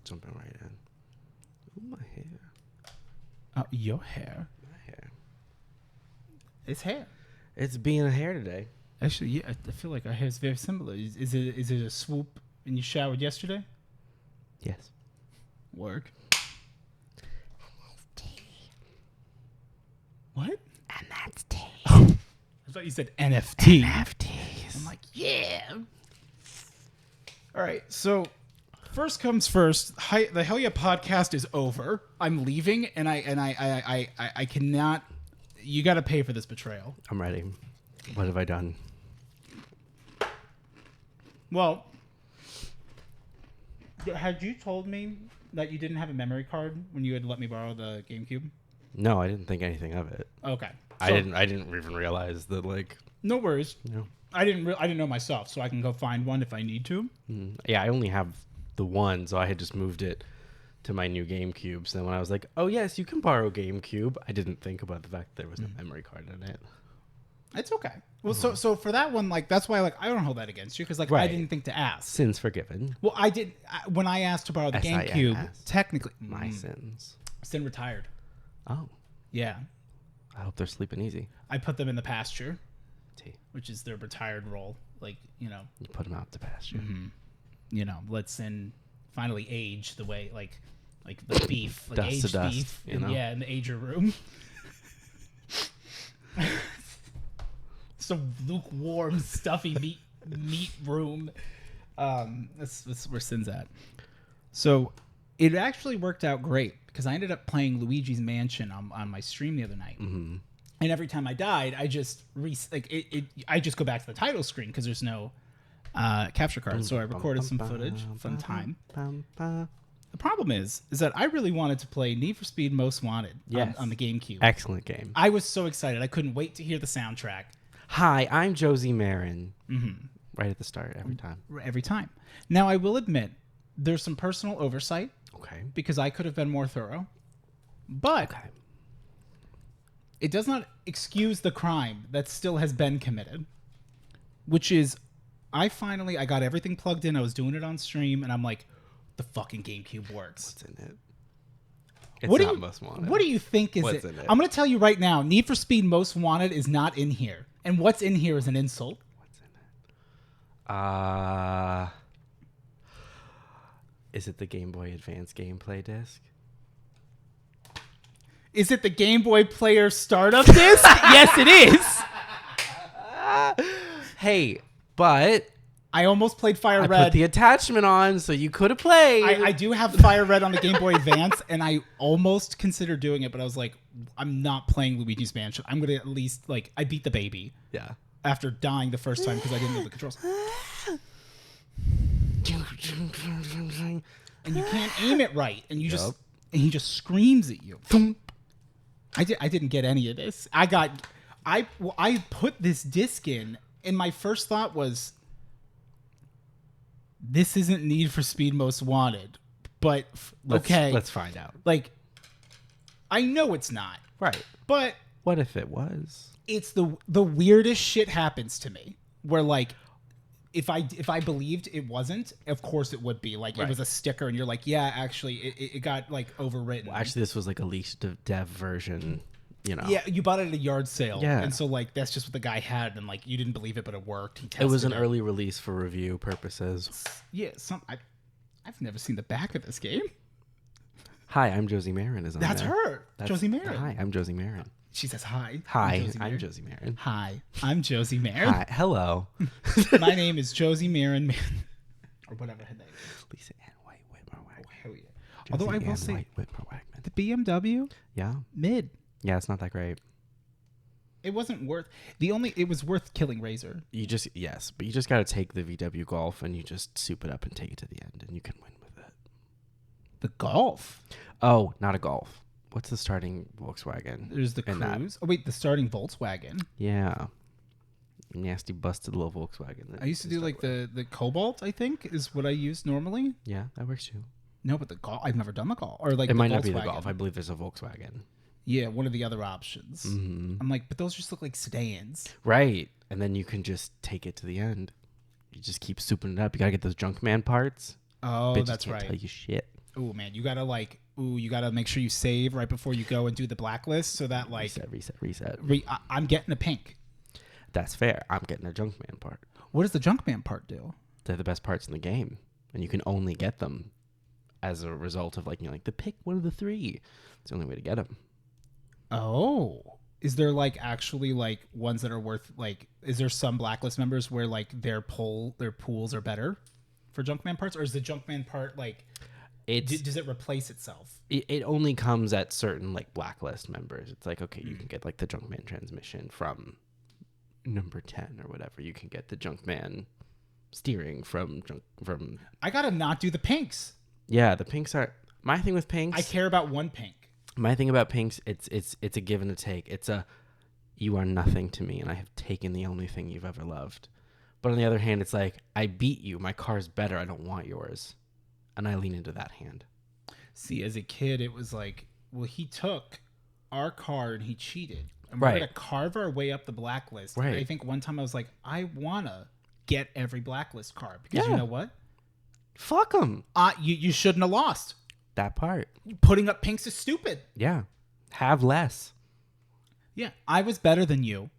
Jumping right in. Ooh, my hair. Oh, your hair. My hair. It's hair. It's being a hair today. Actually, yeah, I feel like our hair is very similar. Is it a swoop and you showered yesterday? Yes. Work. What? And that's tea. I thought you said NFT. NFTs. I'm like, yeah. All right, so first comes first. The Hell Yeah podcast is over. I'm leaving, and I cannot. You got to pay for this betrayal. I'm ready. What have I done? Well, had you told me that you didn't have a memory card when you had let me borrow the GameCube? No, I didn't think anything of it. Okay, I didn't even realize that. Like, no worries. no. I didn't know myself, so I can go find one if I need to. Yeah, I only have the one, so I had just moved it to my new GameCube. So then when I was like, "Oh yes, you can borrow GameCube," I didn't think about the fact that there was no memory card in it. It's okay. Well, so for that one, like that's why, like, I don't hold that against you because, like, I Right. didn't think to ask. Sins forgiven. Well, I did when I asked to borrow the GameCube. SINS. Technically, My sins. Sin retired. Oh, Yeah, I hope they're sleeping easy. I put them in the pasture, T. which is their retired role. Like, You put them out to pasture. Let Sin finally age the way like the beef, like Dust to aged dust, beef, you know? in the ager room. So lukewarm, stuffy meat room. That's where Sin's at. So it actually worked out great because I ended up playing Luigi's Mansion on my stream the other night. Mm-hmm. And every time I died, I just I just go back to the title screen because there's no capture card. So I recorded some footage. Fun time. The problem is that I really wanted to play Need for Speed Most Wanted on the GameCube. Excellent game. I was so excited. I couldn't wait to hear the soundtrack. Hi, I'm Josie Marin. Right at the start, every time. Every time. Now, I will admit, there's some personal oversight Okay. because I could have been more thorough. But Okay. it does not excuse the crime that still has been committed, which is I got everything plugged in. I was doing it on stream, and I'm like, the fucking GameCube works. What's in it? It's not Most Wanted. What do you think is What's it? in it? I'm going to tell you right now, Need for Speed Most Wanted is not in here. And what's in here is an insult. What's in it? Is it the Game Boy Advance gameplay disc? Is it the Game Boy Player startup disc? Yes, it is. Hey, but I almost played Fire I Red. put the attachment on, so you could have played. I do have Fire Red on the Game Boy Advance, and I almost considered doing it, but I was like, I'm not playing Luigi's Mansion. I'm going to at least, I beat the baby. Yeah. After dying the first time because I didn't know the controls. And you can't aim it right, and he just screams at you. I didn't get any of this. I put this disc in, and my first thought was, this isn't Need for Speed Most Wanted, but okay, Let's find out. Like, I know it's not, Right. but What if it was? it's the weirdest shit happens to me. Where like, if I believed it wasn't, of course it would be. Like, it was a sticker, and you're like, yeah, actually, it got like overwritten. Well, actually, this was like a leaked dev version. Yeah, you bought it at a yard sale. Yeah. And so, like, that's just what the guy had, and, like, you didn't believe it, but it worked. He It was tested an early release for review purposes. Yeah, I've never seen the back of this game. Hi, I'm Josie Marin. That's her, Josie Marin. Hi, I'm Josie Marin. She says, hi. Hi, I'm Josie Marin. Hi, I'm Josie Marin. Hi, hello. My name is Josie Marin. Or whatever her name is. Lisa Ann White Whitmore Wagman. Oh, hell yeah. Although I will say, White Whitmore Wagman. the BMW, Yeah, mid. yeah, it's not that great. It wasn't worth it was worth killing Razor. But you just got to take the VW Golf and you just soup it up and take it to the end, and you can win with it. The Golf. Oh, not a Golf. What's the starting Volkswagen? There's the in that? Cruise. Oh wait, the starting Volkswagen. Yeah, nasty busted little Volkswagen. I used to do like the Cobalt. I think is what I use normally. Yeah, that works too. No, but the Golf. I've never done the Golf or like It the might not be the Volkswagen. Golf. I believe there's a Volkswagen. Yeah, one of the other options. Mm-hmm. I'm like, but those just look like sedans. Right, and then you can just take it to the end. You just keep souping it up. You gotta get those Junkman parts. Oh, Bitches that's can't right. tell you shit. Oh man, you gotta make sure you save right before you go and do the blacklist, so that like Reset. I'm getting a pink. That's fair. I'm getting a Junkman part. What does the Junkman part do? They're the best parts in the game, and you can only get them as a result of like the pick one of the 3. It's the only way to get them. Oh, is there like actually like ones that are worth like? Is there some blacklist members where like their pools are better for Junkman parts, or is the Junkman part like? Does it replace itself? It only comes at certain like blacklist members. It's like, okay, you can get like the Junkman transmission from number 10 or whatever. You can get the Junkman steering from. I gotta not do the pinks. Yeah, the pinks are my thing with pinks. I care about one pink. My thing about pinks, it's a give and a take. It's a you are nothing to me, and I have taken the only thing you've ever loved. But on the other hand, it's like I beat you. My car's better. I don't want yours. And I lean into that hand. See, as a kid, it was like, well, he took our car and he cheated. And Right. we're going to carve our way up the blacklist. Right. And I think one time I was like, I want to get every blacklist car. Because Yeah. you know what? Fuck them. You shouldn't have lost. That part. Putting up pinks is stupid. Yeah. Have less. Yeah. I was better than you.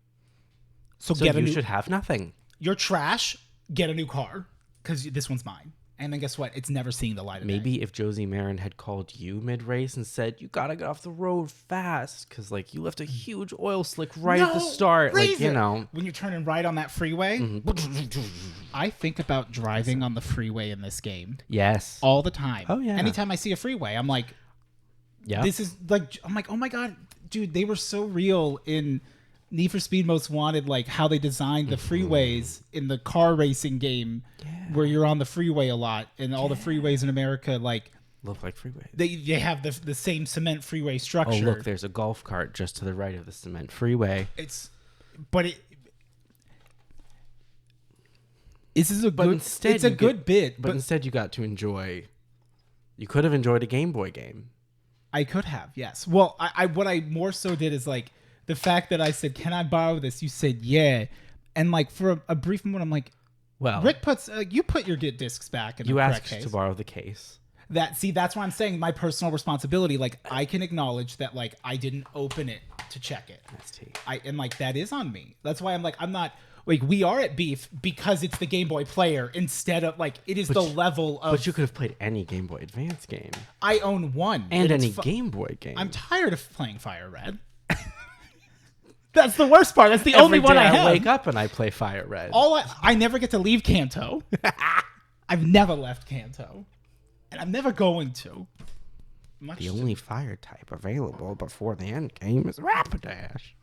So So get a you new... should have nothing. You're trash. Get a new car. Because this one's mine. And then guess what? It's never seeing the light of day. Maybe if Josie Marin had called you mid-race and said, you got to get off the road fast because, like, you left a huge oil slick right at the start. Like, you know. When you're turning right on that freeway. I think about driving on the freeway in this game. Yes. All the time. Oh, yeah. Anytime I see a freeway, I'm like, yeah. this is like, I'm like, oh my God, dude, they were so real in Need for Speed Most Wanted, like how they designed the freeways in the car racing game where you're on the freeway a lot, and all the freeways in America, like, look like freeways. they have the same cement freeway structure. Oh, look, there's a golf cart just to the right of the cement freeway. This is a good, instead it's a good bit, but instead you got to enjoy, you could have enjoyed a Game Boy game. I could have, yes. Well, I what I more so did is like the fact that I said, "Can I borrow this?" You said, "Yeah," and like for a brief moment, I'm like, Well, Rick puts you put your discs back in the you correct asked case. to borrow the case. That's why I'm saying my personal responsibility. Like I can acknowledge that like I didn't open it to check it. That's tea. And like that is on me. That's why I'm like I'm not like we are at beef because it's the Game Boy Player instead of like it is the level of. But you could have played any Game Boy Advance game I own one and any Game Boy game. I'm tired of playing Fire Red. That's the worst part. That's the only one I have. I wake up and I play Fire Red. I never get to leave Kanto. I've never left Kanto. And I'm never going to. The only fire type available before the end game is Rapidash.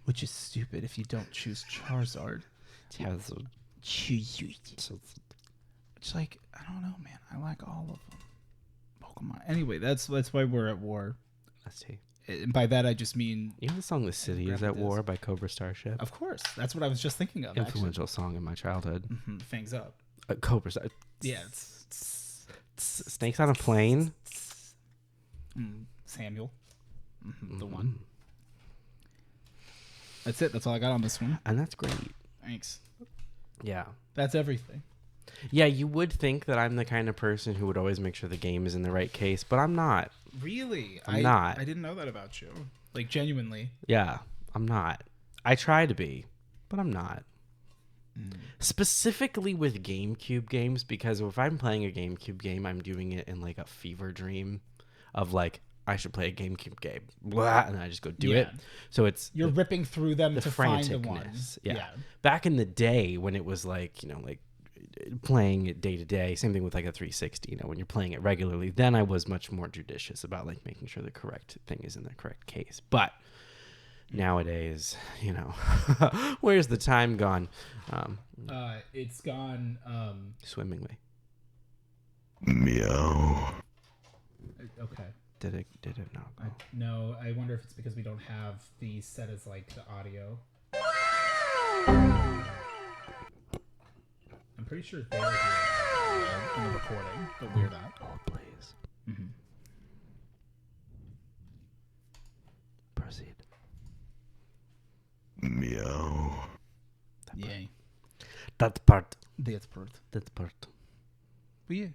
Which is stupid if you don't choose Charizard. It's like, I don't know, man. I like all of them. Pokemon. Anyway, that's why we're at war. That's tea. And by that, I just mean... You know the song The City is at War by Cobra Starship? Of course. That's what I was just thinking of, Influential song in my childhood. Mm-hmm. Fangs up. Cobra Starship. Yeah. Snakes on a Plane. Samuel. Mm-hmm. The one. That's it. That's all I got on this one. And that's great. Thanks. Yeah. That's everything. Yeah, you would think that I'm the kind of person who would always make sure the game is in the right case, but I'm not. Really? I'm not. I didn't know that about you. Like, genuinely. Yeah, I'm not. I try to be, but I'm not. Specifically with GameCube games, because if I'm playing a GameCube game, I'm doing it in like a fever dream of like, I should play a GameCube game. Blah, and I just go do it. So it's... You're ripping through them to find the one. Yeah. Back in the day when it was like, you know, like playing it day to day, same thing with like a 360, you know, when you're playing it regularly, then I was much more judicious about like making sure the correct thing is in the correct case. But nowadays, you know, where's the time gone? It's gone Swimmingly. Meow. Okay. Did it not go? No, I wonder if it's because we don't have these set as like the audio. I'm pretty sure they're here in the recording, but we're not. Oh, please. Mm-hmm. Proceed. Meow. Yay. That part. That's part. That part. But yeah.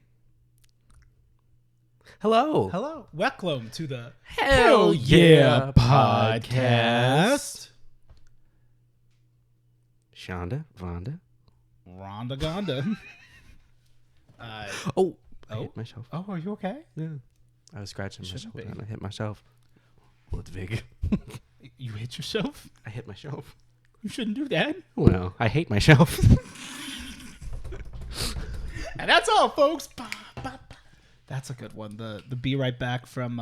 Hello. Hello. Welcome to the Hell yeah podcast. Shonda, Vonda. Rhonda Gonda. I Oh. hit myself. Oh, are you okay? Yeah. I was scratching myself be. and I hit myself. Ludwig. You hit yourself? I hit myself. You shouldn't do that. Well, I hate myself. And that's all, folks. That's a good one. The Be Right Back from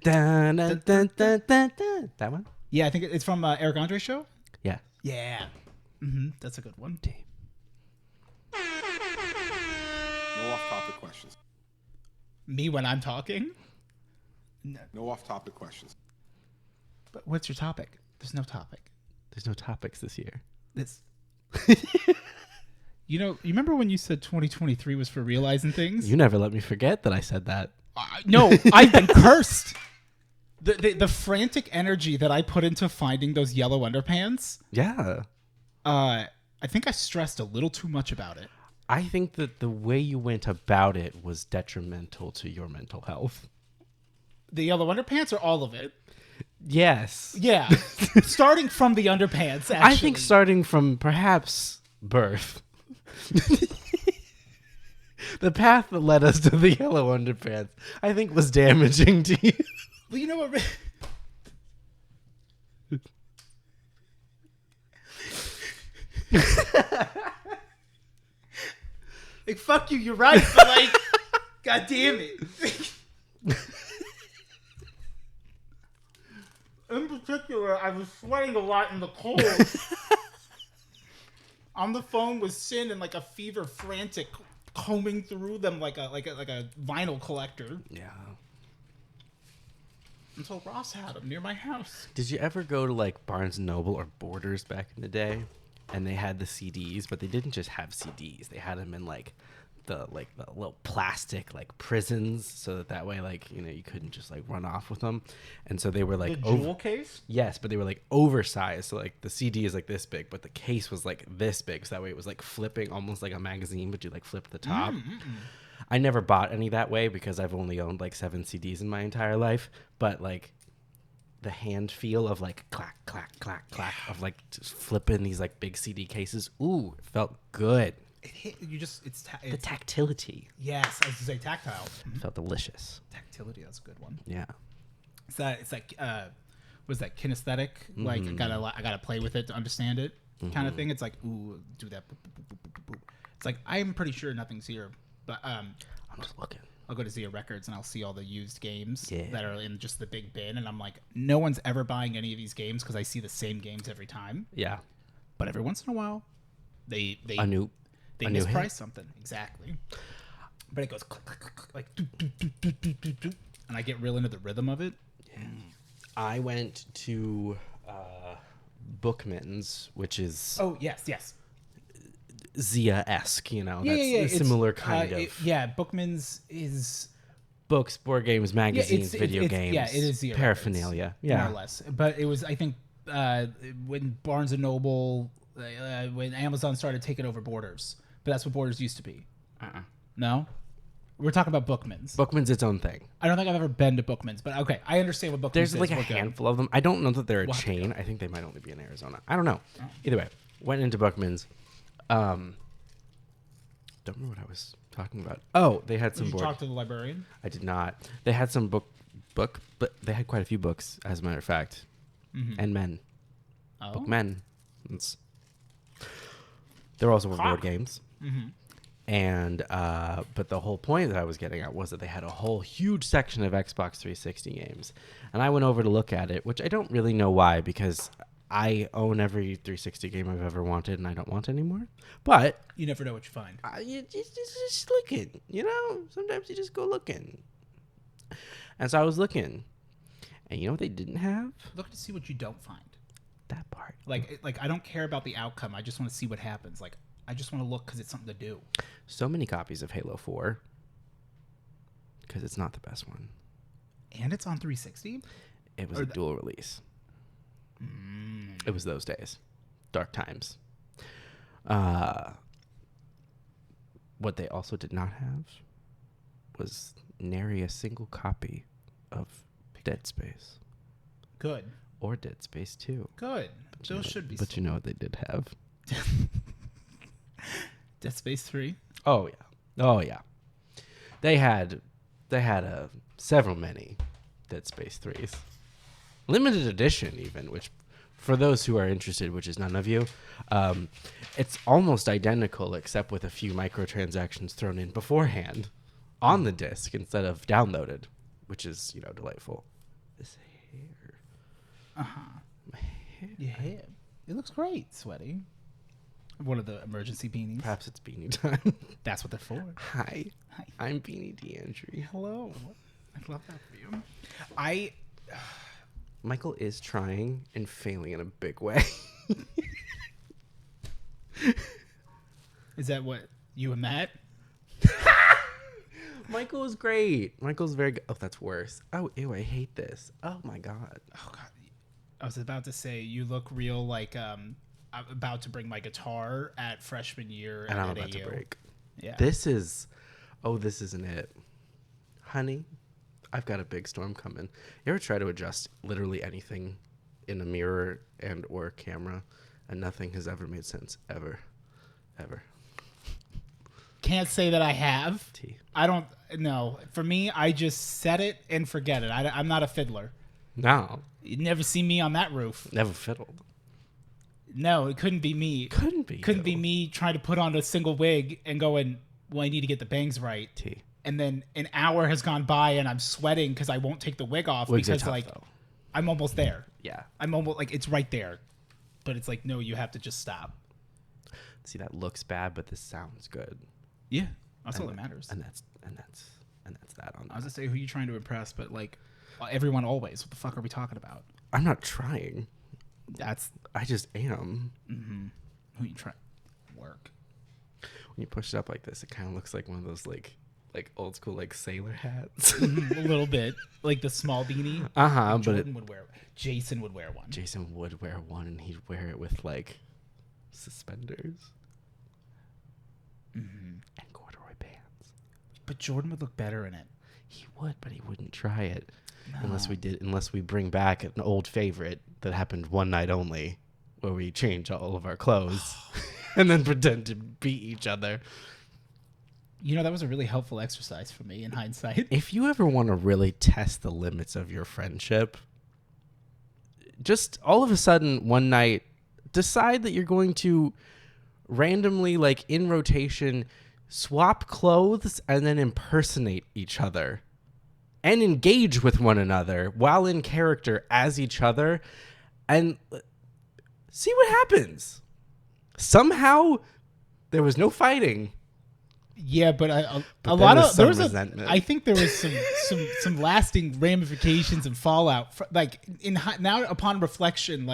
Dun, dun, dun, dun, dun, dun. That one? Yeah, I think it's from Eric Andre's show. Yeah. Yeah. That's a good one. No off-topic questions. Me when I'm talking? No off-topic questions. But what's your topic? There's no topic. There's no topics this year. This. You remember when you said 2023 was for realizing things? You never let me forget that I said that. No, I've been cursed. The frantic energy that I put into finding those yellow underpants. Yeah. I think I stressed a little too much about it. I think that the way you went about it was detrimental to your mental health. The yellow underpants or all of it? Yes. Yeah. Starting from the underpants, actually. I think starting from perhaps birth. The path that led us to the yellow underpants, I think, was damaging to you. Well, you know what? Like, fuck you, you're right, but like, god damn it. In particular, I was sweating a lot in the cold. On the phone with Sin and like a fever frantic combing through them like a vinyl collector. Yeah. Until Ross had them near my house. Did you ever go to like Barnes & Noble or Borders back in the day? And they had the CDs, but they didn't just have CDs. They had them in like the little plastic like prisons, so that way you couldn't just like run off with them. And so they were like The jewel case? Yes, but they were like oversized. So like the CD is like this big, but the case was like this big. So that way it was like flipping almost like a magazine, but you like flip the top. I never bought any that way because I've only owned like 7 CDs in my entire life. But like the hand feel of like clack, clack, clack, clack of like just flipping these like big CD cases. Ooh, it felt good. It hit you just it's The tactility. yes, I was to say tactile. It felt delicious. Tactility, that's a good one. Yeah. It's like was that kinesthetic? Like I gotta play with it to understand it kind of thing. It's like, ooh, do that. Boop, boop, boop, boop, boop. It's like I'm pretty sure nothing's here, but I'm just looking. I'll go to Zia Records and I'll see all the used games Yeah. that are in just the big bin, and I'm like, no one's ever buying any of these games because I see the same games every time. Yeah. But every once in a while, they hit. misprice something. Exactly. But it goes click, click, click, click, like doop, doop, doop, doop, doop, doop, doop, and I get real into the rhythm of it. Yeah. I went to Bookman's, which is Yes. Zia-esque, that's a It's, similar kind of Bookman's is books, board games, magazines, video games. Yeah, it is Zia paraphernalia. Records, more or less. But it was, I think, when Barnes & Noble, when Amazon started taking over Borders. But that's what Borders used to be. No? We're talking about Bookman's. Bookman's its own thing. I don't think I've ever been to Bookman's, but okay, I understand what Bookman's is. There's like a handful of them. I don't know that they're a We'll have to chain. I think they might only be in Arizona. I don't know. Either way, went into Bookman's. Don't remember what I was talking about. Oh, they had some Did you board. talk to the librarian? I did not. They had some book, but they had quite a few books, as a matter of fact, and men. Oh. Bookmen. There also were board games. And but the whole point that I was getting at was that they had a whole huge section of Xbox 360 games, and I went over to look at it, which I don't really know why, because I own every 360 game I've ever wanted, and I don't want anymore. But You never know what you find. you just looking, Sometimes you just go looking, and so I was looking, and you know what they didn't have? Look to see what you don't find. That part. Like I don't care about the outcome. I just want to see what happens. Like I just want to look because it's something to do. So many copies of Halo 4, because it's not the best one. And it's on 360? It was a dual release. It was those days. Dark times. What they also did not have was nary a single copy of Dead Space Good. or Dead Space 2. Good. Those should be. But you know what they did have? Dead Space 3. Oh yeah. They had several many Dead Space 3s. Limited edition even, which for those who are interested, which is none of you, it's almost identical except with a few microtransactions thrown in beforehand on the disc instead of downloaded, which is, delightful. This hair. Uh-huh. My hair. Yeah. It looks great, Sweaty. One of the emergency beanies. Perhaps it's beanie time. That's what they're for. Hi. Hi. I'm Beanie DeAndre. Hello. I love that for you. Michael is trying and failing in a big way. Is that what you and Matt? Michael is great. Michael's very good. Oh, that's worse. Oh, ew, I hate this. Oh, my God. Oh, God. I was about to say, you look real like I'm about to bring my guitar at freshman year. And I'm at about AU. to break. Yeah. This isn't it. Honey, I've got a big storm coming. You ever try to adjust literally anything in a mirror and or camera, and nothing has ever made sense, ever. Can't say that I have. T. I don't know. For me, I just set it and forget it. I'm not a fiddler. No. You'd never see me on that roof. Never fiddled. No, it couldn't be me. Couldn't be me trying to put on a single wig and going, well, I need to get the bangs right. T. And then an hour has gone by and I'm sweating because I won't take the wig off Wigs are because tough, though. I'm almost there. Yeah. I'm almost it's right there. But it's no, you have to just stop. See, that looks bad, but this sounds good. Yeah. That's all that matters. And that's that on that. I was gonna say who you trying to impress, but everyone always. What the fuck are we talking about? I'm not trying. I just am. Mm-hmm. Who you trying work? When you push it up like this, it kind of looks like one of those like old school sailor hats. A little bit, like the small beanie. But Jason would wear one. Jason would wear one, and he'd wear it with suspenders and corduroy pants. But Jordan would look better in it. He would, but he wouldn't try it unless we bring back an old favorite that happened one night only, where we change all of our clothes and then pretend to beat each other. That was a really helpful exercise for me in hindsight. If you ever want to really test the limits of your friendship, just all of a sudden one night decide that you're going to randomly, in rotation, swap clothes and then impersonate each other and engage with one another while in character as each other and see what happens. Somehow there was no fighting. Yeah, but a lot of there was resentment. I think there was some lasting ramifications and fallout. Now upon reflection,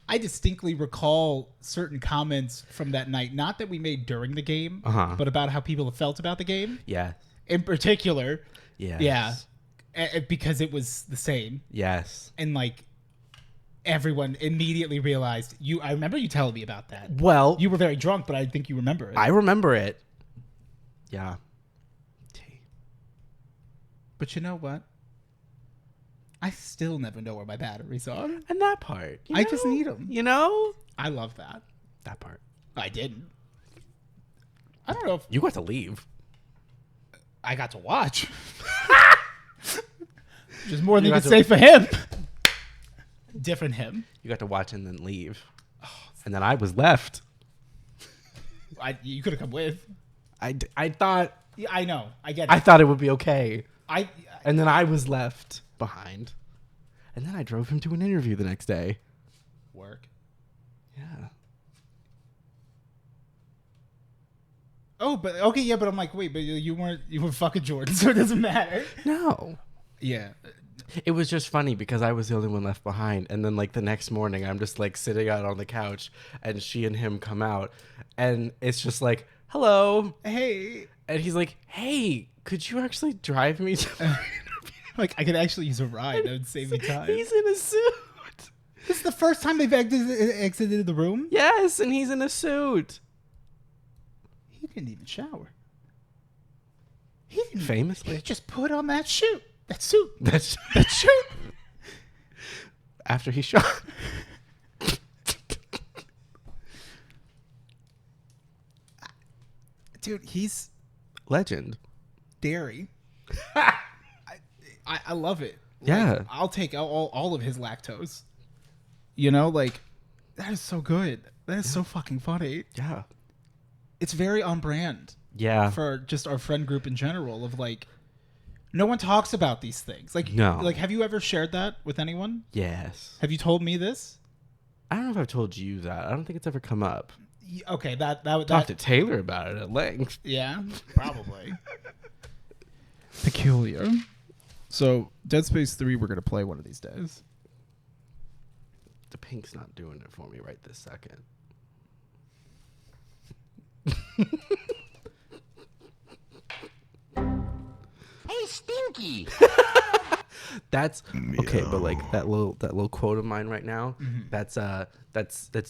I distinctly recall certain comments from that night, not that we made during the game, but about how people have felt about the game. Yeah. In particular. Yes. Yeah. Because it was the same. Yes. And everyone immediately realized I remember you telling me about that. Well, you were very drunk, but I think you remember it. I remember it. Yeah. But you know what? I still never know where my batteries are. And that part. I just need them. I love that. That part. I didn't. I don't know if... You got to leave. I got to watch. Which is more than you could say for him. Different him. You got to watch and then leave. And then I was left. You could have come with. I thought... Yeah, I know. I get it. I thought it would be okay. And then I was left behind. And then I drove him to an interview the next day. Work. Yeah. Oh, but okay, yeah, but I'm wait, but you were fucking Jordan, so it doesn't matter. No. Yeah. It was just funny because I was the only one left behind. And then the next morning, I'm just sitting out on the couch and she and him come out. And it's just hello. Hey. And he's like, hey, could you actually drive me to I could actually use a ride. That would save me time. He's in a suit. This is the first time they've exited the room? Yes, and he's in a suit. He didn't even shower. He didn't Famously. Just put on that suit. That suit. That suit. After he shot. Dude, he's Legend. dairy. I love it. Yeah. Like, I'll take all of his lactose. You know, like, that is so good. That is so fucking funny. Yeah. It's very on brand. Yeah. For just our friend group in general of like, no one talks about these things. Like, no. Like, have you ever shared that with anyone? Yes. Have you told me this? I don't know if I've told you that. I don't think it's ever come up. Okay, that Talk to Taylor about it at length. Yeah, probably. Peculiar. So, Dead Space 3, we're going to play one of these days. The pink's not doing it for me right this second. Hey, Stinky! That's okay, but like that little quote of mine right now, that's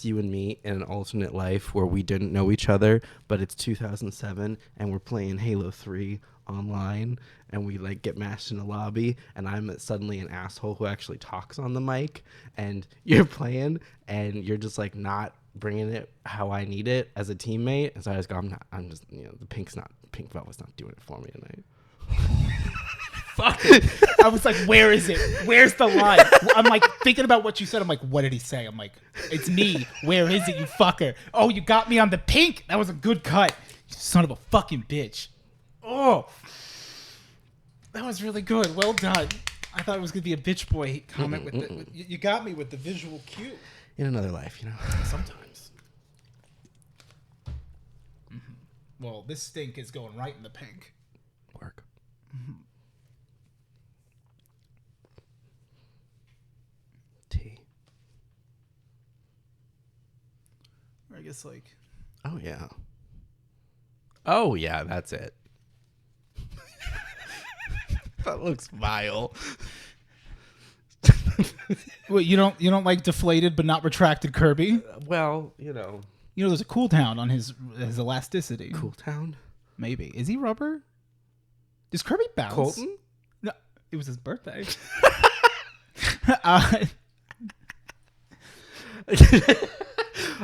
you and me in an alternate life where we didn't know each other, but it's 2007 and we're playing Halo 3 online and we like get mashed in a lobby and I'm suddenly an asshole who actually talks on the mic and you're playing and you're just like not bringing it how I need it as a teammate, and so I just go, I'm just the pink velvet's not doing it for me tonight. Fuck. I was like, where is it? Where's the line? I'm like thinking about what you said. I'm like, what did he say? I'm like, it's me. Where is it, you fucker? Oh, you got me on the pink. That was a good cut. You son of a fucking bitch. Oh, that was really good. Well done. I thought it was going to be a bitch boy comment with the, you got me with the visual cue. In another life, Sometimes. Well, this stink is going right in the pink. Work. Tea. I guess like. Oh yeah. Oh yeah, that's it. That looks vile. Well, you don't like deflated but not retracted Kirby? Well, There's a cooldown on his elasticity. Cool Town. Maybe. Is he rubber? Does Kirby bounce? Colton? No, it was his birthday.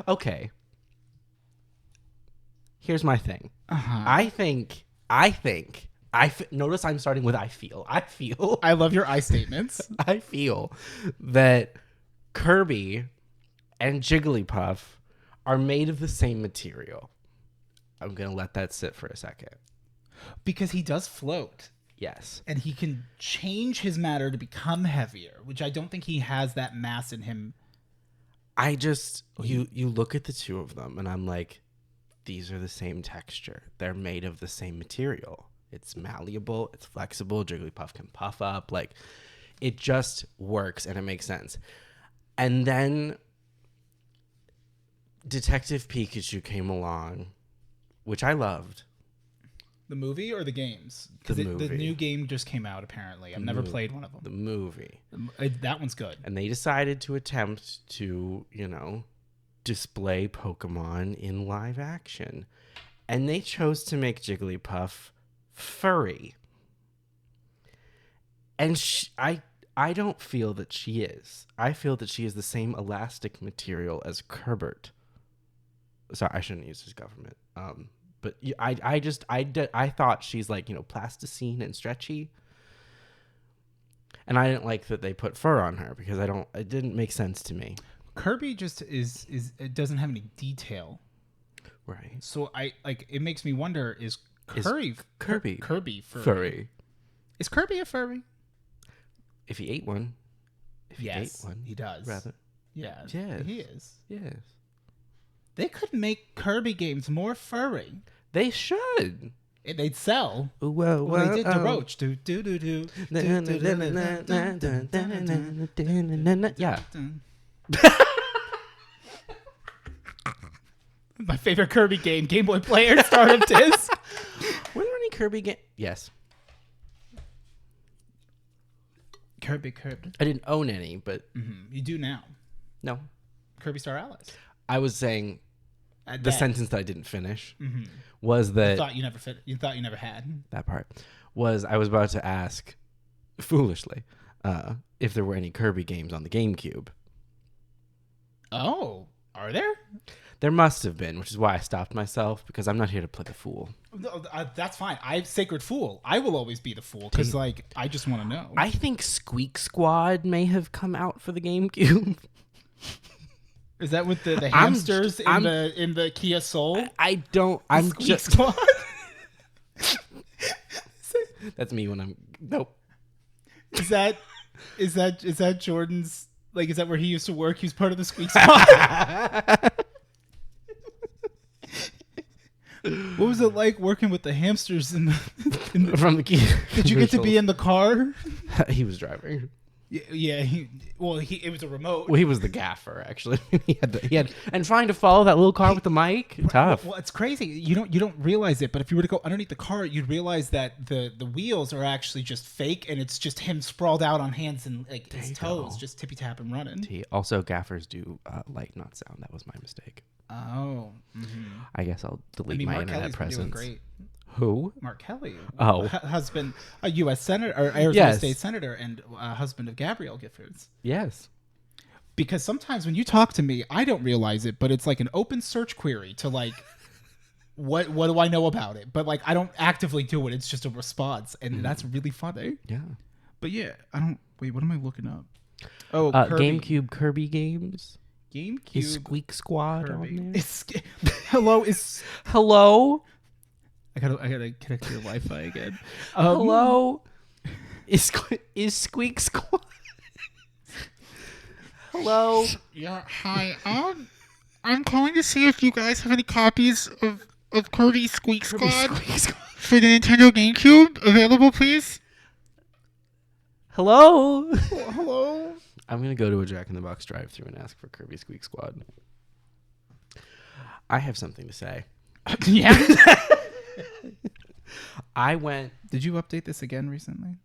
Okay. Here's my thing. Notice I'm starting with I feel. I love your I statements. I feel that Kirby and Jigglypuff are made of the same material. I'm going to let that sit for a second. Because he does float. Yes. And he can change his matter to become heavier, which I don't think he has that mass in him. I just, you look at the two of them and I'm like, these are the same texture. They're made of the same material. It's malleable. It's flexible. Jigglypuff can puff up. Like, it just works and it makes sense. And then Detective Pikachu came along, which I loved. The movie or the games? The The movie. new game just came out, apparently. I've never played one of them. The movie. That one's good. And they decided to attempt to, display Pokemon in live action. And they chose to make Jigglypuff furry. And I don't feel that she is. I feel that she is the same elastic material as Kerbert. Sorry, I shouldn't use his government. But I thought she's like, plasticine and stretchy. And I didn't like that they put fur on her because it didn't make sense to me. Kirby just is it doesn't have any detail. Right. So it makes me wonder, is Kirby furry? Is Kirby a furry? If he ate one. Yes, he does. Rather. Yeah. Yes. He is. Yes. They could make Kirby games more furry. They should. They'd sell. Well, They did the roach. Do do do do. Yeah. My favorite Kirby game, Game Boy Player, Startup Disc. Were there any Kirby games? Yes. Kirby. I didn't own any, but You do now. no. Kirby Star Allies. I was saying the sentence that I didn't finish was You that thought you never had. that part was I was about to ask, foolishly, if there were any Kirby games on the GameCube. Oh, are there? There must have been, which is why I stopped myself, because I'm not here to play the fool. No, that's fine. I'm Sacred Fool. I will always be the fool because, like, I just want to know. I think Squeak Squad may have come out for the GameCube. Is that with the hamsters in the Kia Soul? I don't. I'm Squeak just. Squad? That's me when I'm. Nope. Is that Jordan's? Like, is that where he used to work? He was part of the Squeak Squad. What was it like working with the hamsters in the From the Kia? Did you get to be in the car? He was driving. Yeah. It was a remote. Well, he was the gaffer, actually. he had, and trying to follow that little car with the mic, tough. Well, it's crazy. You don't realize it, but if you were to go underneath the car, you'd realize that the wheels are actually just fake, and it's just him sprawled out on hands and like his toes, just tippy tap and running. Also, gaffers do light, not sound. That was my mistake. Oh. I guess I'll delete my Mark internet Kelly's been doing presence. great. Who? Mark Kelly. Oh. Husband, a U.S. Senator, or Arizona Yes. State Senator, and husband of Gabrielle Giffords. Yes. Because sometimes when you talk to me, I don't realize it, but it's like an open search query to like, what do I know about it? But like, I don't actively do it. It's just a response, and that's really funny. Yeah. But yeah, wait, what am I looking up? Oh, Kirby. GameCube Kirby games. GameCube. Is Squeak Squad Kirby. on there? Hello. Hello. I gotta connect to your Wi-Fi again. Hello. Is Squeak Squad? Hello. Yeah, hi. I'm calling to see if you guys have any copies of Kirby Squeak Squad for the Nintendo GameCube available, please. Hello. Hello. I'm gonna go to a Jack in the Box drive-thru and ask for Kirby Squeak Squad. I have something to say. Yeah. I went. Did you update this again recently?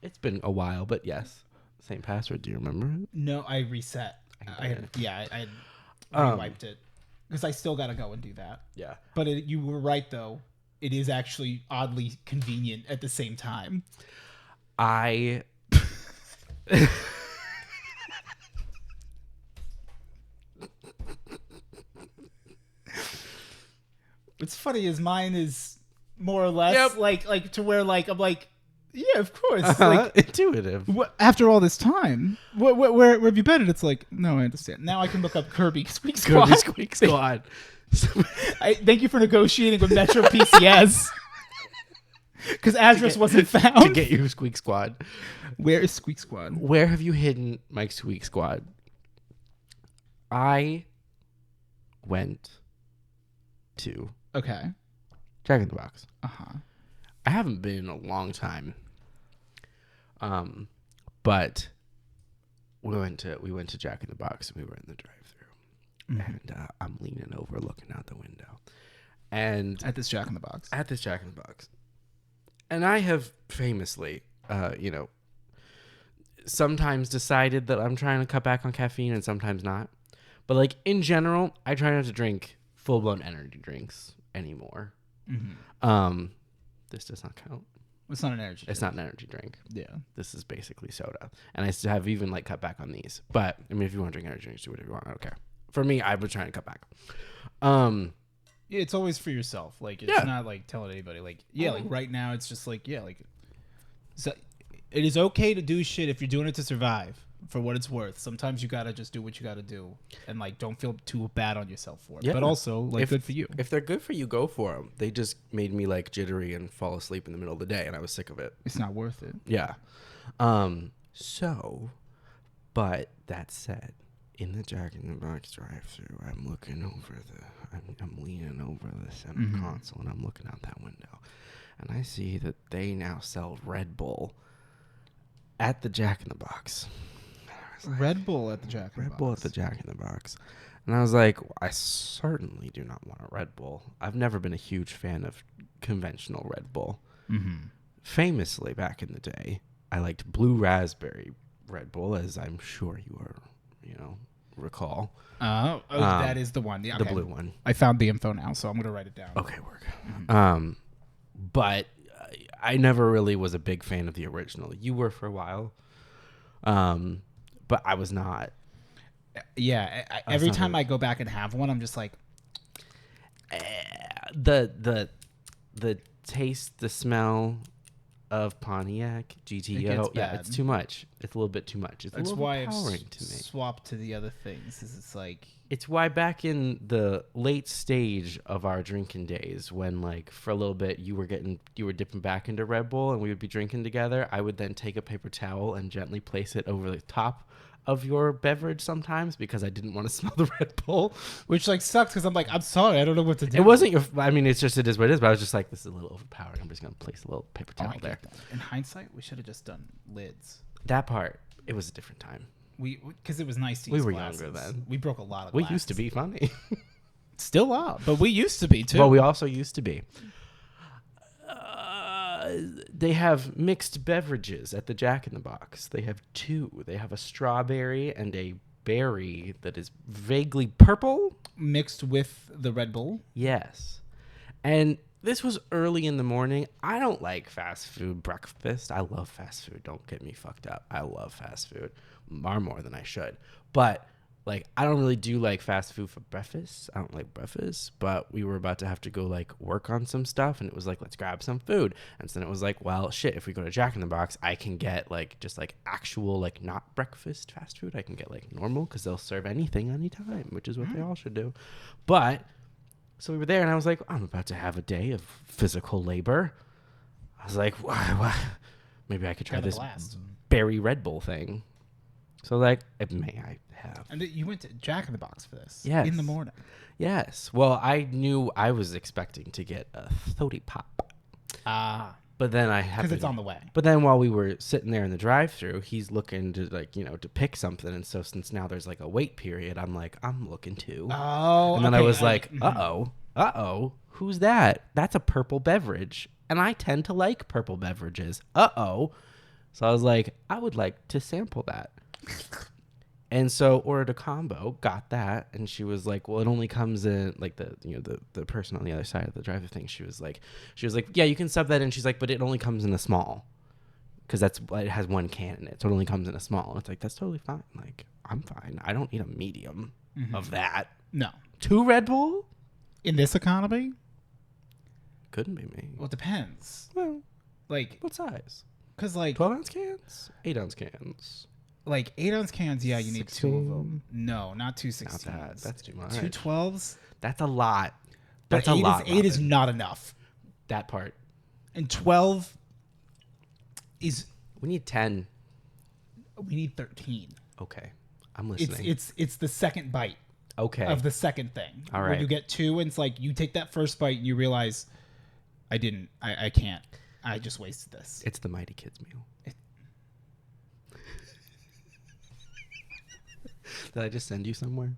It's been a while, but yes. Same password. Do you remember it? No, I reset. I wiped it because I still got to go and do that. Yeah. But you were right though. It is actually oddly convenient at the same time. What's funny is mine is more or less like to where like I'm like, yeah, of course. Like, intuitive. After all this time, where have you been? And it's like, no, I understand. Now I can look up Kirby Squeak Squad. Kirby Squeak Squad. Thank you for negotiating with Metro PCS. Because address wasn't found. To get you Squeak Squad. Where is Squeak Squad? Where have you hidden my Squeak Squad? I went to Jack in the Box. I haven't been in a long time. But we went to Jack in the Box and we were in the drive-thru. And I'm leaning over looking out the window. And At this Jack in the Box. And I have famously, sometimes decided that I'm trying to cut back on caffeine and sometimes not. But like in general, I try not to drink full-blown energy drinks anymore. This does not count. It's not an energy drink. It's not an energy drink. Yeah. This is basically soda. And I have even like cut back on these. But I mean, if you want to drink energy drinks, do whatever you want. I don't care. For me, I was trying to cut back. Yeah, it's always for yourself. Like, it's not like telling anybody. Like, yeah, like right now, it's just like, yeah, like, so it is okay to do shit if you're doing it to survive. For what it's worth, sometimes you gotta just do what you gotta do, and like don't feel too bad on yourself for it. Yeah. But also, like, good for you. If they're good for you, go for them. They just made me like jittery and fall asleep in the middle of the day, and I was sick of it. It's not worth it. Yeah. But that said, in the Jack in the Box drive-thru, I'm looking over I'm leaning over the center console, and I'm looking out that window, and I see that they now sell Red Bull at the Jack in the Box. Red Bull at the Jack in the Box. Red Bull at the Jack in the Box. And I was like, I certainly do not want a Red Bull. I've never been a huge fan of conventional Red Bull. Famously, back in the day, I liked blue raspberry Red Bull, as I'm sure you are, recall. That is the one. Yeah, The blue one. I found the info now, so I'm going to write it down. Okay, work. But I never really was a big fan of the original. You were for a while, but I was not. Yeah, every time I go back and have one, I'm just like, the taste, the smell of Pontiac GTO. Yeah, it's too much. It's a little bit too much. It's that's a little why I've empowering to me. swapped to the other things. Is it's like it's why back in the late stage of our drinking days, when like for a little bit you were dipping back into Red Bull and we would be drinking together, I would then take a paper towel and gently place it over the top of your beverage sometimes because I didn't want to smell the Red Bull, which like sucks because I'm like, I'm sorry, I don't know what to do. It wasn't your. I mean, it is what it is. But I was just like, this is a little overpowering. I'm just gonna place a little paper towel there. In hindsight, we should have just done lids. That part, it was a different time. Because it was nice to use We were glasses. younger then. We broke a lot of We glasses. used to be funny. Still are, but we used to be too. Well, we also used to be. They have mixed beverages at the Jack in the Box. They have two. They have a strawberry and a berry that is vaguely purple. Mixed with the Red Bull. Yes. And this was early in the morning. I don't like fast food breakfast. I love fast food. Don't get me fucked up. I love fast food far more than I should. But like, I don't really do like fast food for breakfast. I don't like breakfast, but we were about to have to go like work on some stuff, and it was like, let's grab some food. And so then it was like, well, shit, if we go to Jack in the Box, I can get like just like actual like not breakfast fast food. I can get like normal because they'll serve anything anytime, which is what they all should do. But so we were there, and I was like, I'm about to have a day of physical labor. I was like, why? Maybe I could try this berry Red Bull thing. So like, may I have? And you went to Jack in the Box for this? Yes. In the morning? Yes. Well, I knew I was expecting to get a 30 pop. But then I happened... Because it's on the way. But then while we were sitting there in the drive-thru, he's looking to like, you know, to pick something. And so since now there's like a wait period, I'm like, I'm looking too. Oh, and then I was like, uh-oh, who's that? That's a purple beverage. And I tend to like purple beverages. Uh-oh. So I was like, I would like to sample that. And so ordered a combo, got that, and she was like, well, it only comes in like the person on the other side of the drive-thru thing. She was like, yeah, you can sub that in. She's like, but it only comes in a small because it has one can in it, so it only comes in a small. And it's like, that's totally fine. Like, I'm fine. I don't need a medium of that. No. 2 Red Bull in this economy? Couldn't be me. Well, it depends. Well, like what size? Because like 12-ounce cans, 8-ounce cans. Like 8-ounce cans, yeah, you need 16? 2 of them. No, not 2 16s. Not that. That's too much. 2 12s. That's a lot. But That's a lot. 8 is not enough. That part. And 12 is. We need 10. We need 13. Okay, I'm listening. It's the second bite. Okay. Of the second thing. All right. When you get 2, and it's like you take that first bite and you realize, I can't. I just wasted this. It's the Mighty Kids meal. Did I just send you somewhere?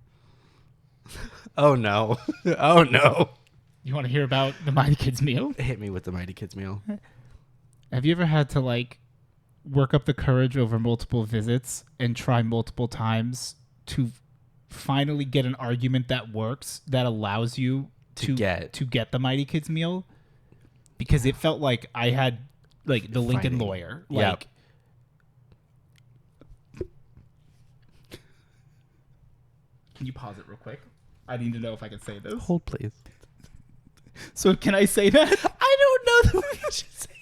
Oh no. Oh no. You want to hear about the Mighty Kids meal? Hit me with the Mighty Kids meal. Have you ever had to like work up the courage over multiple visits and try multiple times to finally get an argument that works, that allows you to get the Mighty Kids meal? Because it felt like I had like the Lincoln lawyer. Like Can you pause it real quick? I need to know if I can say this. Hold, please. So can I say that? I don't know that we should say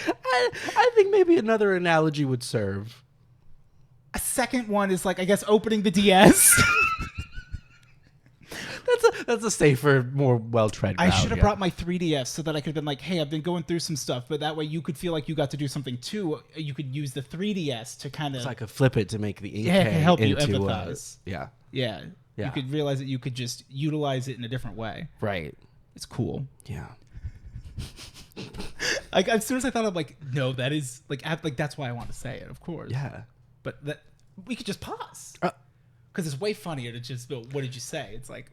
that. I think maybe another analogy would serve. A second one is like, I guess, opening the DS. That's a safer, more well-tread route. I should have brought my 3DS so that I could have been like, hey, I've been going through some stuff, but that way you could feel like you got to do something too. You could use the 3DS to kind of... So I could flip it to make the ink help you into empathize. Yeah. You could realize that you could just utilize it in a different way. Right. It's cool. Yeah. Like as soon as I thought of like, no, that is like that's why I want to say it, of course. Yeah. But that we could just pause because it's way funnier to just go, what did you say? It's like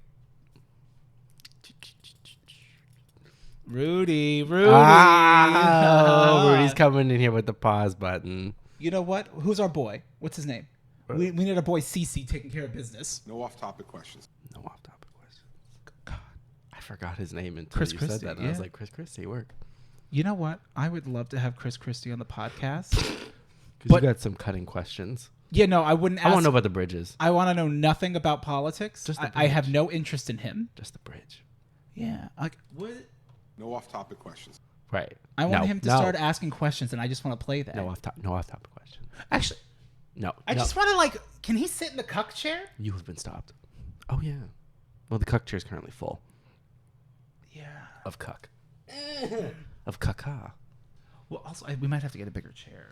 Rudy. Oh, Rudy's coming in here with the pause button. You know what? Who's our boy? What's his name? We need our boy Cece taking care of business. No off-topic questions. No off-topic questions. God, I forgot his name until you said that. And I was like, Chris Christie, work. You know what? I would love to have Chris Christie on the podcast. Because you got some cutting questions. Yeah, no, I wouldn't ask. I want to know about the bridges. I want to know nothing about politics. Just the I have bridge. no interest in him. Just the bridge. Yeah. Like, what? No off-topic questions. Right. I want him to start asking questions, and I just want to play that. No off-topic questions. Actually, No. I just want to, like, can he sit in the cuck chair? You have been stopped. Oh, yeah. Well, the cuck chair is currently full. Yeah. Of cuck. Of caca. Well, also, we might have to get a bigger chair.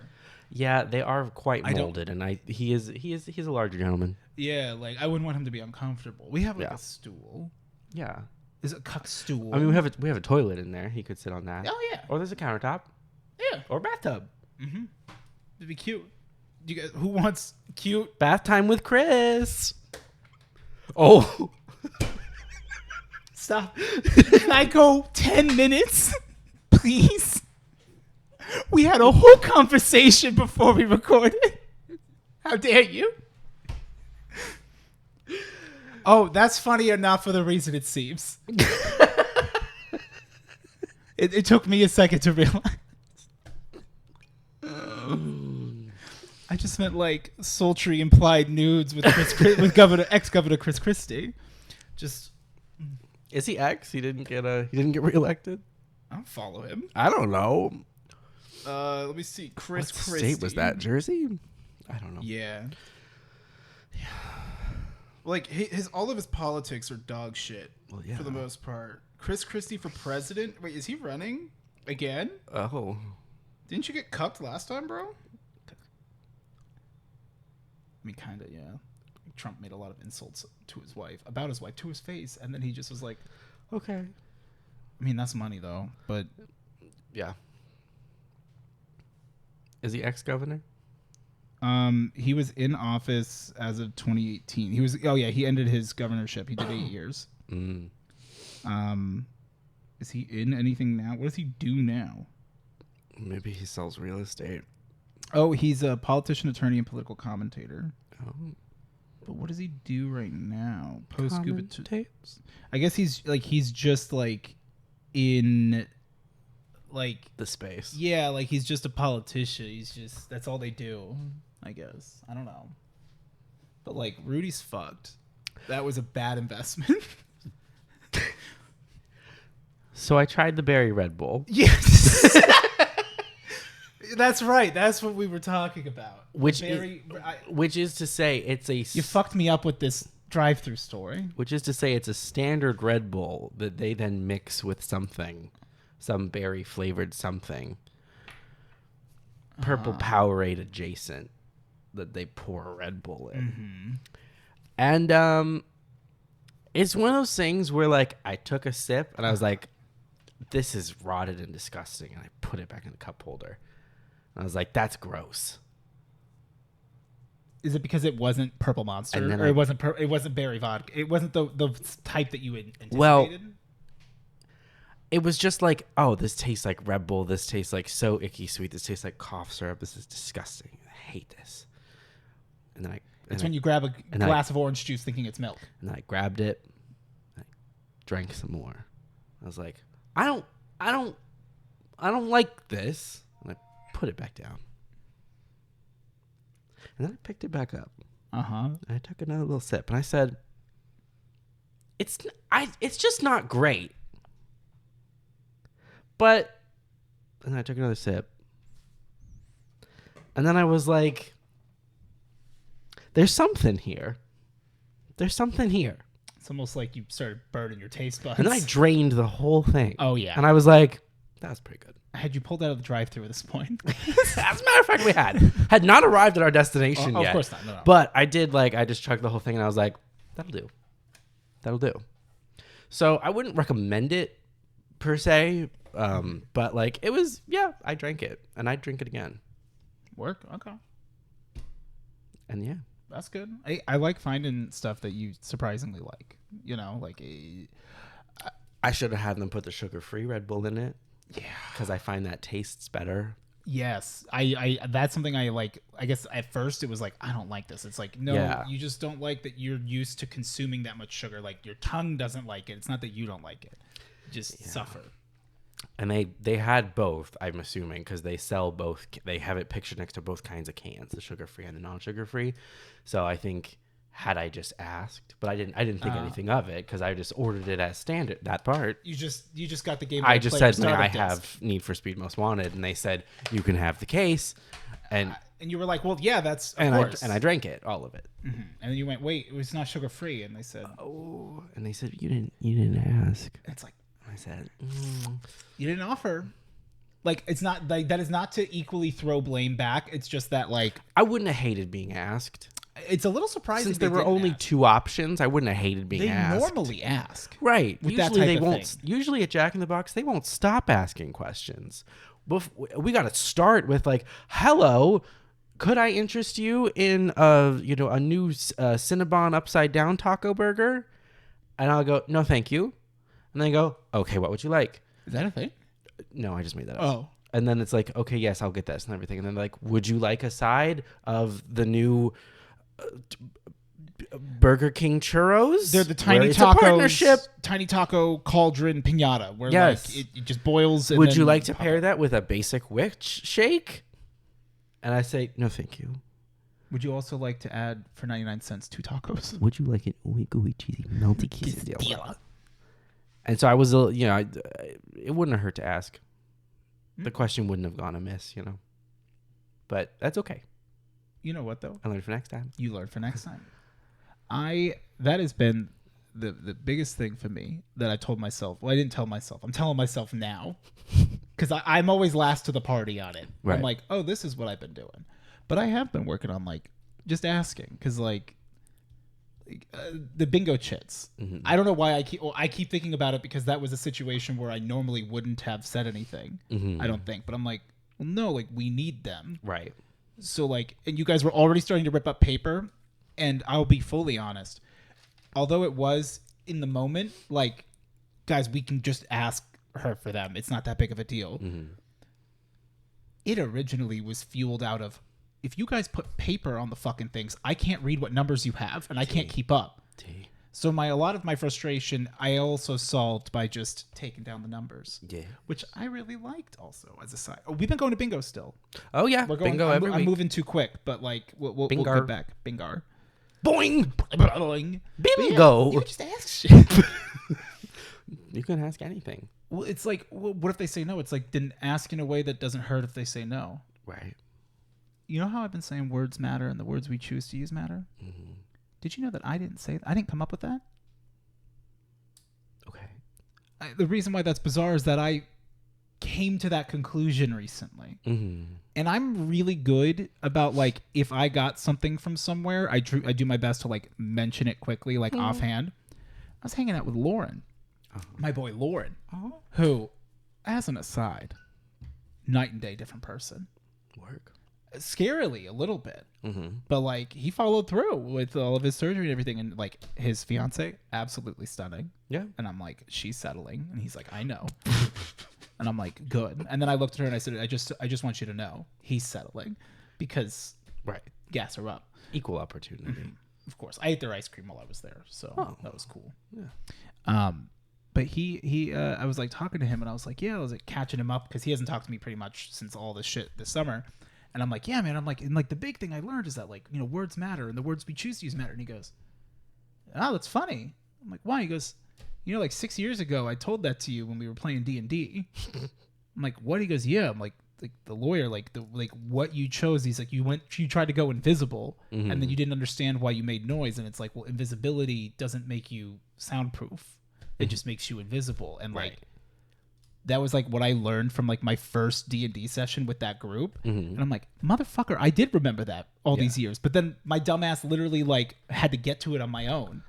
Yeah, they are quite I don't- molded, and he's a larger gentleman. Yeah, like, I wouldn't want him to be uncomfortable. We have, like, Yeah. a stool. Yeah. Is it a cuck stool? I mean, we have a toilet in there. He could sit on that. Oh, yeah. Or there's a countertop. Yeah. Or bathtub. It'd be cute. You guys, who wants cute? Bath time with Chris. Oh. Stop. Can I go 10 minutes? Please? We had a whole conversation before we recorded. How dare you? Oh, that's funny enough for the reason it seems. It took me a second to realize. I just meant like sultry implied nudes with with ex-governor Chris Christie. Just Is he ex? He didn't get reelected? I don't follow him. I don't know. Let me see. Chris What Christie. state was that? Jersey? I don't know. Yeah. Like all of his politics are dog shit. Well, yeah. For the most part. Chris Christie for president. Wait, is he running again? Oh. Didn't you get cucked last time, bro? I mean, kind of, yeah. Trump made a lot of insults to his wife, about his wife, to his face, and then he just was like, Okay. I mean, that's money, though, but... Yeah. Is he ex-governor? He was in office as of 2018. He ended his governorship. He did 8 years. Mm. Is he in anything now? What does he do now? Maybe he sells real estate. Oh, he's a politician, attorney, and political commentator. Oh. But what does he do right now? Post scuba Commentates? I guess he's just like in like The space. yeah, like he's just a politician. He's just that's all they do, I guess. I don't know. But like Rudy's fucked. That was a bad investment. So I tried the berry Red Bull. Yes. That's right. That's what we were talking about. Which is to say it's a you fucked me up with this drive-through story. Which is to say it's a standard Red Bull that they then mix with something, some berry flavored something, purple Powerade adjacent that they pour a Red Bull in. And it's one of those things where like I took a sip and I was like, this is rotted and disgusting, and I put it back in the cup holder. And I was like, that's gross. Is it because it wasn't Purple Monster, or it wasn't berry vodka? It wasn't the type that you anticipated. Well, it was just like, oh, this tastes like Red Bull. This tastes like so icky sweet. This tastes like cough syrup. This is disgusting. I hate this. And then it's when you grab a glass of orange juice thinking it's milk. And then I grabbed it. I drank some more. I was like, I don't like this. And I put it back down. And then I picked it back up. And I took another little sip, and I said, it's just not great. But, and then I took another sip. And then I was like, there's something here. There's something here. It's almost like you started burning your taste buds. And then I drained the whole thing. Oh, yeah. And I was like, that was pretty good. Had you pulled out of the drive-thru at this point? As a matter of fact, we had not arrived at our destination yet. Of course not. No. But I did I just chugged the whole thing, and I was like, that'll do. So I wouldn't recommend it per se, but like it was, I drank it, and I'd drink it again. Work? Okay. And yeah. That's good. I like finding stuff that you surprisingly like. You know, like I should have had them put the sugar-free Red Bull in it. Yeah. Because I find that tastes better. Yes. I that's something I like. I guess at first it was like, I don't like this. It's like, no, you just don't like that you're used to consuming that much sugar. Like your tongue doesn't like it. It's not that you don't like it. You just suffer. And they had both, I'm assuming, because they sell both. They have it pictured next to both kinds of cans, the sugar-free and the non-sugar-free. So I think had I just asked, but I didn't think anything of it because I just ordered it as standard, that part. You just got the Game Boy I just Player said, "May I startup have disc. Need for Speed Most Wanted?" And they said, "You can have the case." And you were like, well, yeah, that's of course. I drank it, all of it. Mm-hmm. And then you went, wait, it was not sugar free, and they said, oh, and they said, you didn't ask. And it's like, I said, you didn't offer. Like, it's not like that is not to equally throw blame back. It's just that, like, I wouldn't have hated being asked. It's a little surprising Since there were only two options. I wouldn't have hated being asked. They normally ask, right? With Usually that type they of won't. thing. Usually at Jack in the Box, they won't stop asking questions. We got to start with like, "Hello, could I interest you in a new Cinnabon upside down taco burger?" And I'll go, "No, thank you." And they go, "Okay, what would you like?" Is that a thing? No, I just made that up. Oh. And then it's like, "Okay, yes, I'll get this and everything." And then like, "Would you like a side of the new Burger King churros?" They're the tiny It's tacos, a partnership. tiny taco cauldron pinata, where Yes. like it just boils. And Would then you like to pair that with a basic witch shake? And I say, "No, thank you." Would you also like to add for 99 cents 2 tacos? Would you like an ooey gooey cheesy melty quesadilla? And so I was, it wouldn't have hurt to ask. The question wouldn't have gone amiss, But that's okay. You know what though? I learned for next time. You learn for next time. That has been the biggest thing for me that I told myself. Well, I didn't tell myself. I'm telling myself now because I'm always last to the party on it. Right. I'm like, oh, this is what I've been doing. But I have been working on like just asking because like the bingo chits. Mm-hmm. I don't know why I keep thinking about it because that was a situation where I normally wouldn't have said anything. Mm-hmm. I don't think, but I'm like, well, no, like we need them. Right. So like, and you guys were already starting to rip up paper, and I'll be fully honest. Although it was in the moment, like, guys, we can just ask her for them. It's not that big of a deal. Mm-hmm. It originally was fueled out of, if you guys put paper on the fucking things, I can't read what numbers you have, and I can't keep up. So a lot of my frustration, I also solved by just taking down the numbers. Yeah. Which I really liked also as a side. Oh, we've been going to bingo still. Oh, yeah. We're going, bingo every I'm week. moving too quick, but like, we'll get back. Bingar. Boing! Boing. Bingo! Yeah, you just ask shit. You can ask anything. Well, it's like, what if they say no? It's like, then ask in a way that doesn't hurt if they say no. Right. You know how I've been saying words matter and the words we choose to use matter? Mm-hmm. Did you know that I didn't come up with that? Okay. The reason why that's bizarre is that I came to that conclusion recently. Mm-hmm. And I'm really good about, like, if I got something from somewhere, I do my best to, like, mention it quickly, like, offhand. I was hanging out with Lauren, my boy Lauren, who, as an aside, night and day different person. Work. Scarily a little bit, but like he followed through with all of his surgery and everything, and like his fiance, absolutely stunning. Yeah, and I'm like, she's settling, and he's like, I know, and I'm like, good. And then I looked at her and I said, I just want you to know he's settling, because gas her up, equal opportunity. Mm-hmm. Of course, I ate their ice cream while I was there, so that was cool. Yeah. But he I was like talking to him, and I was like, I was like catching him up because he hasn't talked to me pretty much since all this shit this summer. And I'm like, yeah, man. I'm like, and like the big thing I learned is that like, words matter and the words we choose to use matter. And he goes, oh, that's funny. I'm like, why? He goes, like 6 years ago, I told that to you when we were playing D&D. I'm like, what? He goes, yeah. I'm like the lawyer, like what you chose. He's like, you tried to go invisible, and then you didn't understand why you made noise. And it's like, well, invisibility doesn't make you soundproof. It just makes you invisible. And like, that was like what I learned from like my first D&D session with that group. And I'm like, motherfucker, I did remember that all these years. But then my dumbass literally like had to get to it on my own.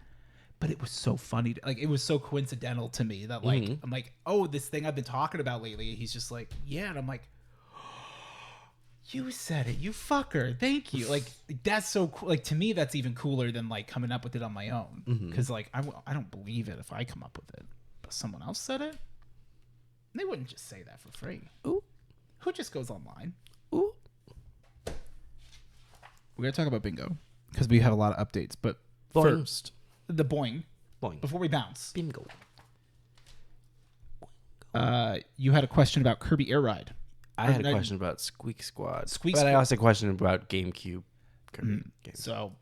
But it was so funny. Like, it was so coincidental to me that like, I'm like, oh, this thing I've been talking about lately. He's just like, yeah. And I'm like, you said it, you fucker. Thank you. Like, that's so cool. Like, to me, that's even cooler than like coming up with it on my own. Because like, I don't believe it if I come up with it. But someone else said it. They wouldn't just say that for free. Ooh. Who just goes online? Ooh. We're going to talk about bingo because we have a lot of updates. But first, the boing. Before we bounce. Bingo. You had a question about Kirby Air Ride. I had a question about Squeak Squad. Squeak but Squad. I also had a question about GameCube. Kirby games. So,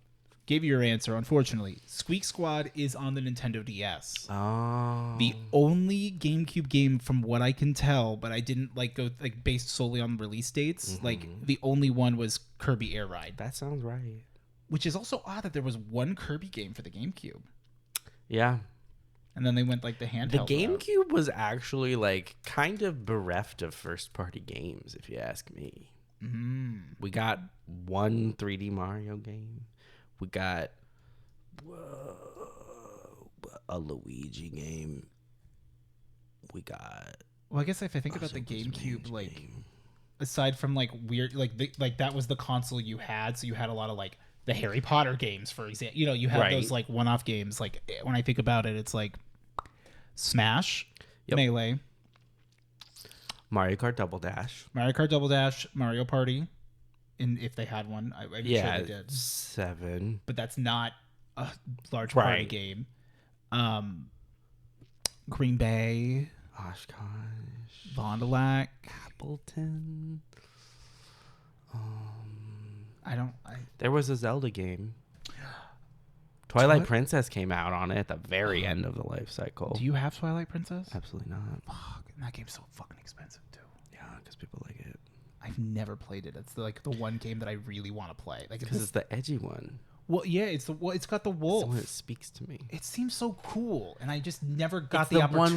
gave you your answer. Unfortunately, Squeak Squad is on the Nintendo DS. Oh. The only GameCube game, from what I can tell, but I didn't go based solely on release dates. The only one was Kirby Air Ride. That sounds right. Which is also odd that there was one Kirby game for the GameCube, Yeah. and then they went the handheld. The route. GameCube was actually kind of bereft of first-party games, if you ask me. We got one 3D Mario game. We got a Luigi game. We got. Well, I guess if I think about the GameCube, aside from weird, that was the console you had, so you had a lot of the Harry Potter games, for example. You had those one-off games. When I think about it, it's Smash, Melee, Mario Kart Double Dash, Mario Party, if they had one. I'm sure they did. 7. But that's not a large party game. Green Bay, Oshkosh, Fond du Lac, Appleton. There was a Zelda game. Twilight Princess came out on it at the very end of the life cycle. Do you have Twilight Princess? Absolutely not. Fuck, and that game's so fucking expensive too. Yeah, because people like it. I've never played it. It's the one game that I really want to play. Because it's the edgy one. Well, yeah, it's got the wolf. It's the one that speaks to me. It seems so cool, and I just never got It's the opportunity.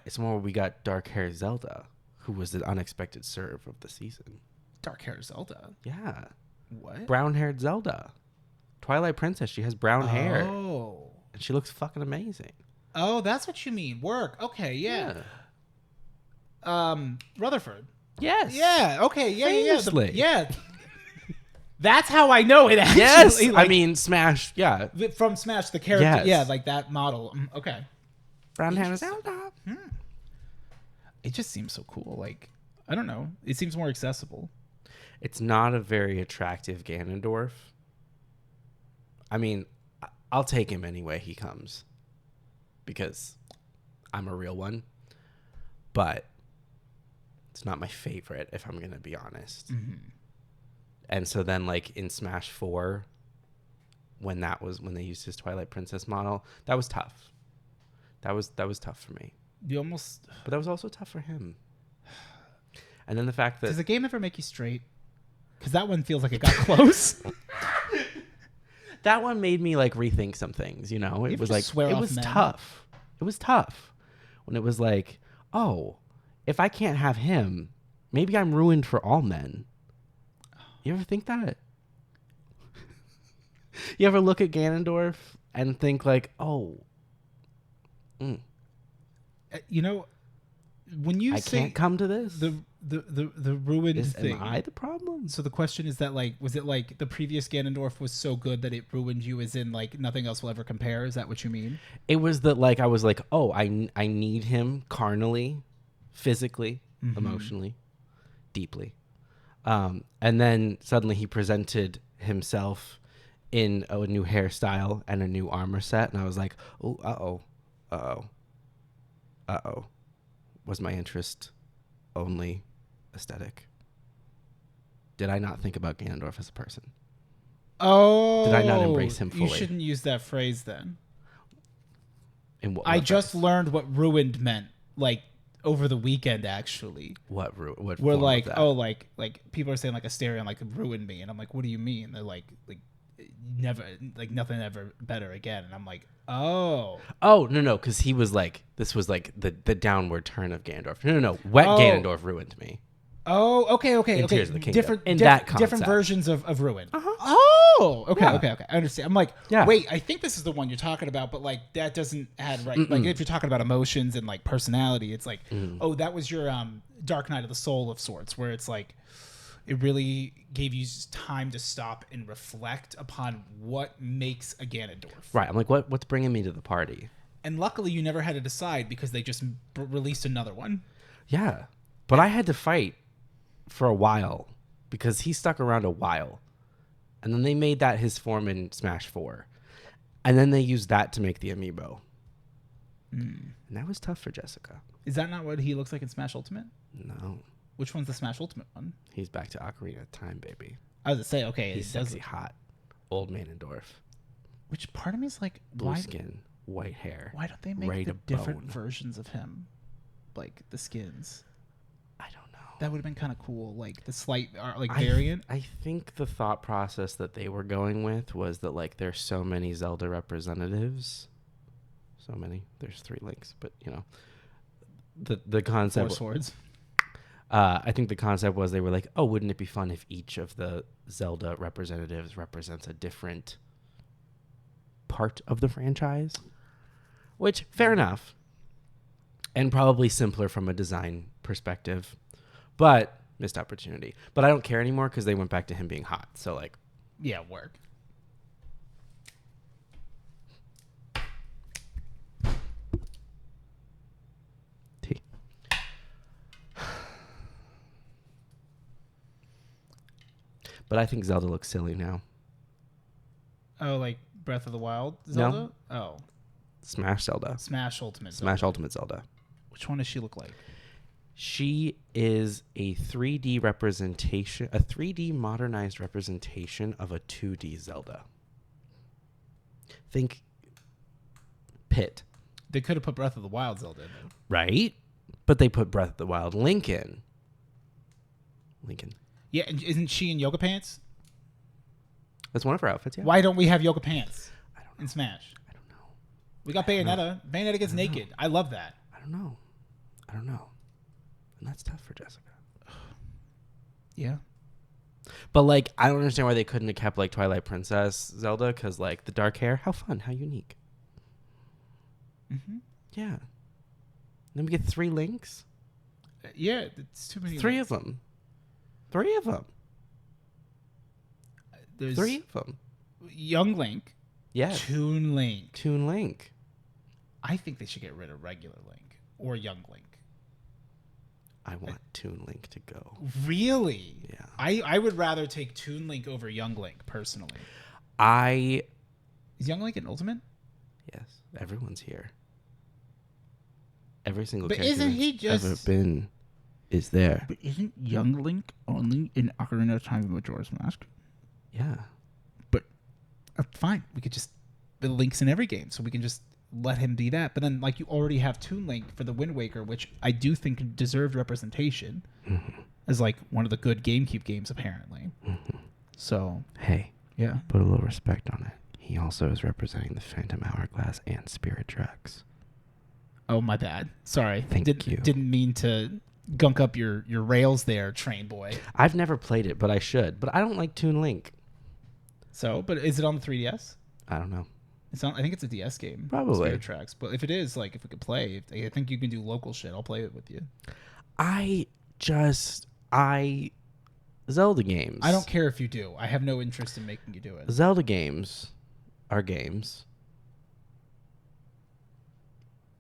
It's the one where we got dark hair Zelda, who was the unexpected serve of the season. Dark hair Zelda. Yeah. What? Brown haired Zelda. Twilight Princess. She has brown hair. Oh. And she looks fucking amazing. Oh, that's what you mean. Work. Okay, yeah. Rutherford. Yes. Yeah. Okay. Yeah. Famously. Yeah. That's how I know it. Actually. Yes. I mean, Smash. Yeah. From Smash, the character. Yes. Yeah, that model. Okay. Brown hair Zelda. It just seems so cool. I don't know. It seems more accessible. It's not a very attractive Ganondorf. I mean, I'll take him anyway he comes. Because I'm a real one. But it's not my favorite, if I'm going to be honest. And so then, in Smash 4, when they used his Twilight Princess model, that was tough. That was tough for me. But that was also tough for him. And then the fact that does the game ever make you straight? Because that one feels like it got close. That one made me rethink some things. It was it was tough. It was tough when it was oh, if I can't have him, maybe I'm ruined for all men. You ever think that? You ever look at Ganondorf and think oh, when you I say can't come to this. the ruined thing. Am I the problem? So the question is that was it the previous Ganondorf was so good that it ruined you, as in nothing else will ever compare? Is that what you mean? It was that I was oh, I need him carnally, physically, emotionally, deeply. And then suddenly he presented himself in a new hairstyle and a new armor set, and I was like, oh, uh-oh. Was my interest only aesthetic? Did I not think about Ganondorf as a person? Oh. Did I not embrace him fully? You shouldn't use that phrase then. In what I just phrase? learned what ruined meant, over the weekend, actually. What We're form of that? people are saying a stereo ruined me, and I'm what do you mean? They're never, nothing ever better again, and I'm oh no, because he was this was the downward turn of Ganondorf. No, wet Ganondorf ruined me. Oh, okay. In Tears of the Kingdom. Different That different concept. versions of ruin. Oh, okay, Yeah. okay. I understand. I'm Yeah. wait, I think this is the one you're talking about, but that doesn't add right. If you're talking about emotions and personality, it's oh, that was your Dark Night of the Soul of sorts, where it's it really gave you time to stop and reflect upon what makes a Ganondorf. Right. I'm what's bringing me to the party? And luckily, you never had to decide because they just released another one. Yeah. But I had to fight for a while because he stuck around a while. And then they made that his form in Smash 4. And then they used that to make the amiibo. And that was tough for Jessica. Is that not what he looks like in Smash Ultimate? No, Which one's the Smash Ultimate one? he's back to Ocarina of Time, baby. I was to say, okay, He's it does. sexy, hot, old Ganondorf. Which part of me is like, Blue why? skin, white hair. Why don't they make ready the to different bone. versions of him, like the skins? I don't know. That would have been kind of cool, like the slight like I variant. I think the thought process that they were going with was that like there's so many Zelda representatives. So many. There's 3 links, but you know. The concept. 4 swords. I think the concept was they were like, oh, wouldn't it be fun if each of the Zelda representatives represents a different part of the franchise? Which, fair enough. And probably simpler from a design perspective. But, missed opportunity. But I don't care anymore because they went back to him being hot. So, like. Yeah, work. Tea. But I think Zelda looks silly now. Oh, like Breath of the Wild Zelda? Oh, Smash Zelda. Smash Ultimate Smash Zelda. Ultimate Zelda. Which one does she look like? She is a 3D representation, a 3D modernized representation of a 2D Zelda. Think Pit, They could have put Breath of the Wild Zelda in there. right? But they put Breath of the Wild Link in. Lincoln. Yeah, and isn't she in yoga pants? That's one of her outfits, yeah. Why don't we have yoga pants I don't know. in Smash? I don't know. We got Bayonetta. Bayonetta gets naked. I love that. I don't know. I don't know. And that's tough for Jessica. Yeah. But, like, I don't understand why they couldn't have kept, like, Twilight Princess Zelda, because, like, the dark hair, how fun, how unique. Mm-hmm. Yeah. Then we get 3 links. Yeah, it's too many. 3 of them. 3 of them. There's 3 of them. Young Link, Yes. Toon Link. Toon Link. I think they should get rid of regular Link or Young Link. I want Toon Link to go. Really? Yeah. I would rather take Toon Link over Young Link personally. Is Young Link an Ultimate? yes, everyone's here. Every single But character isn't he that's ever just- been is there. But isn't Young Link only in Ocarina of Time and Majora's Mask? Yeah. But fine, we could just the Link's in every game, so we can just let him be that. But then, like, you already have Toon Link for the Wind Waker, which I do think deserved representation as like one of the good GameCube games, apparently. So Hey, yeah, put a little respect on it. He also is representing the Phantom Hourglass and Spirit Tracks. oh my bad, sorry, Thank you. Didn't mean to gunk up your rails there, train boy. I've never played it, but I should. But I don't like Toon Link. So, but is it on the 3DS? I don't know. It's on. I think it's a DS game. Probably. Spirit Tracks. But if it is, like, if we could play, I think you can do local shit. I'll play it with you. Zelda games. I don't care if you do. I have no interest in making you do it. Zelda games are games.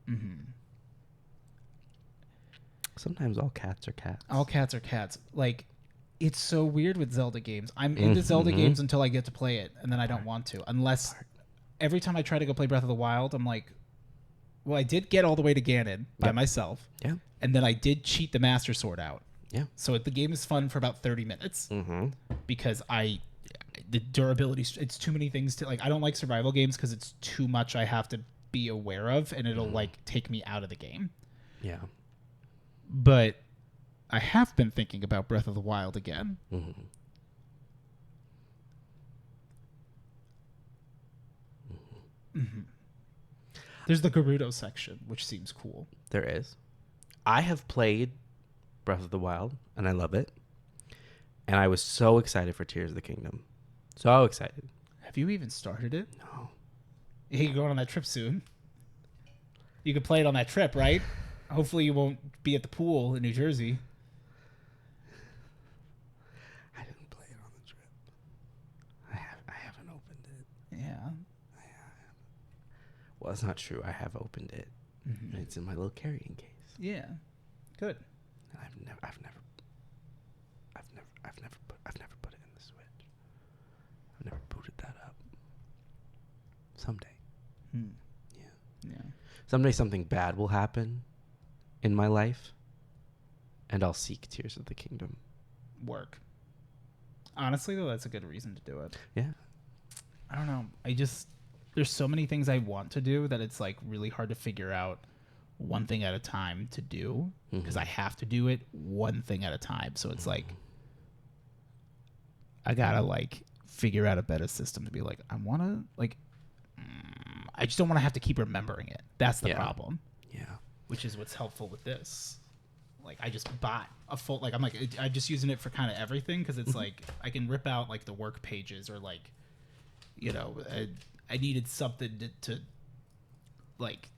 Mm-hmm. Sometimes all cats are cats. All cats are cats. Like, it's so weird with Zelda games. I'm into Zelda games until I get to play it, and then I don't want to. Unless every time I try to go play Breath of the Wild, I'm like, well, I did get all the way to Ganon by myself. Yeah. And then I did cheat the Master Sword out. Yeah. So the game is fun for about 30 minutes Mm-hmm. because the durability, it's too many things to, like, I don't like survival games because it's too much I have to be aware of, and it'll, like, take me out of the game. Yeah. But I have been thinking about Breath of the Wild again. Mm-hmm. There's the Gerudo section, which seems cool. There is. I have played Breath of the Wild, and I love it. And I was so excited for Tears of the Kingdom. So excited. Have you even started it? No. Hey, you're going on that trip soon. You could play it on that trip, right? Hopefully you won't be at the pool in New Jersey. I didn't play it on the trip. I haven't opened it. Yeah. Well, that's not true. I have opened it. And it's in my little carrying case. Yeah. Good. And I've never put it in the Switch. I've never booted that up. Someday. Hmm. Yeah. Yeah. Someday something bad will happen, in my life, and I'll seek Tears of the Kingdom. Work. Honestly, though, that's a good reason to do it. Yeah. I don't know. There's so many things I want to do that it's like really hard to figure out one thing at a time to do because I have to do it one thing at a time. So it's like I gotta like figure out a better system to be like I want to like I just don't want to have to keep remembering it. That's the problem. Yeah. Which is what's helpful with this. Like I just bought a full like I'm just using it for kind of everything because it's like I can rip out like the work pages or like you know I needed something to like.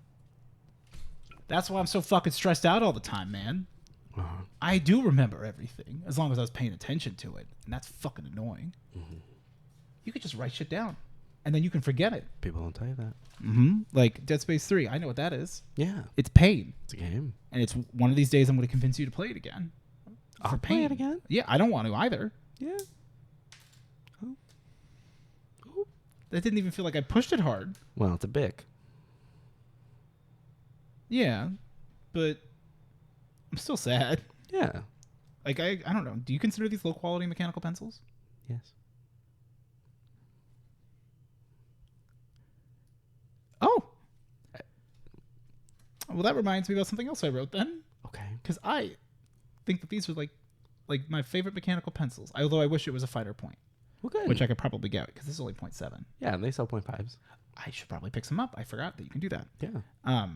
That's why I'm so fucking stressed out all the time, man. I do remember everything as long as I was paying attention to it, and that's fucking annoying. You could just write shit down, and then you can forget it. People don't tell you that. Like Dead Space 3, I know what that is. Yeah. It's pain. It's a game. And it's one of these days I'm going to convince you to play it again. I'll play it again? Yeah, I don't want to either. Yeah. That didn't even feel like I pushed it hard. Well, it's a bic. Yeah, but I'm still sad. Yeah. Like, I don't know. Do you consider these low-quality mechanical pencils? Yes. Oh. Well, that reminds me about something else I wrote then. Okay. Because I think that these are, like my favorite mechanical pencils. Although I wish it was a fighter point. Well, good. Which I could probably get, because this is only 0.7. Yeah, and they sell 0.5s. I should probably pick some up. I forgot that you can do that. Yeah.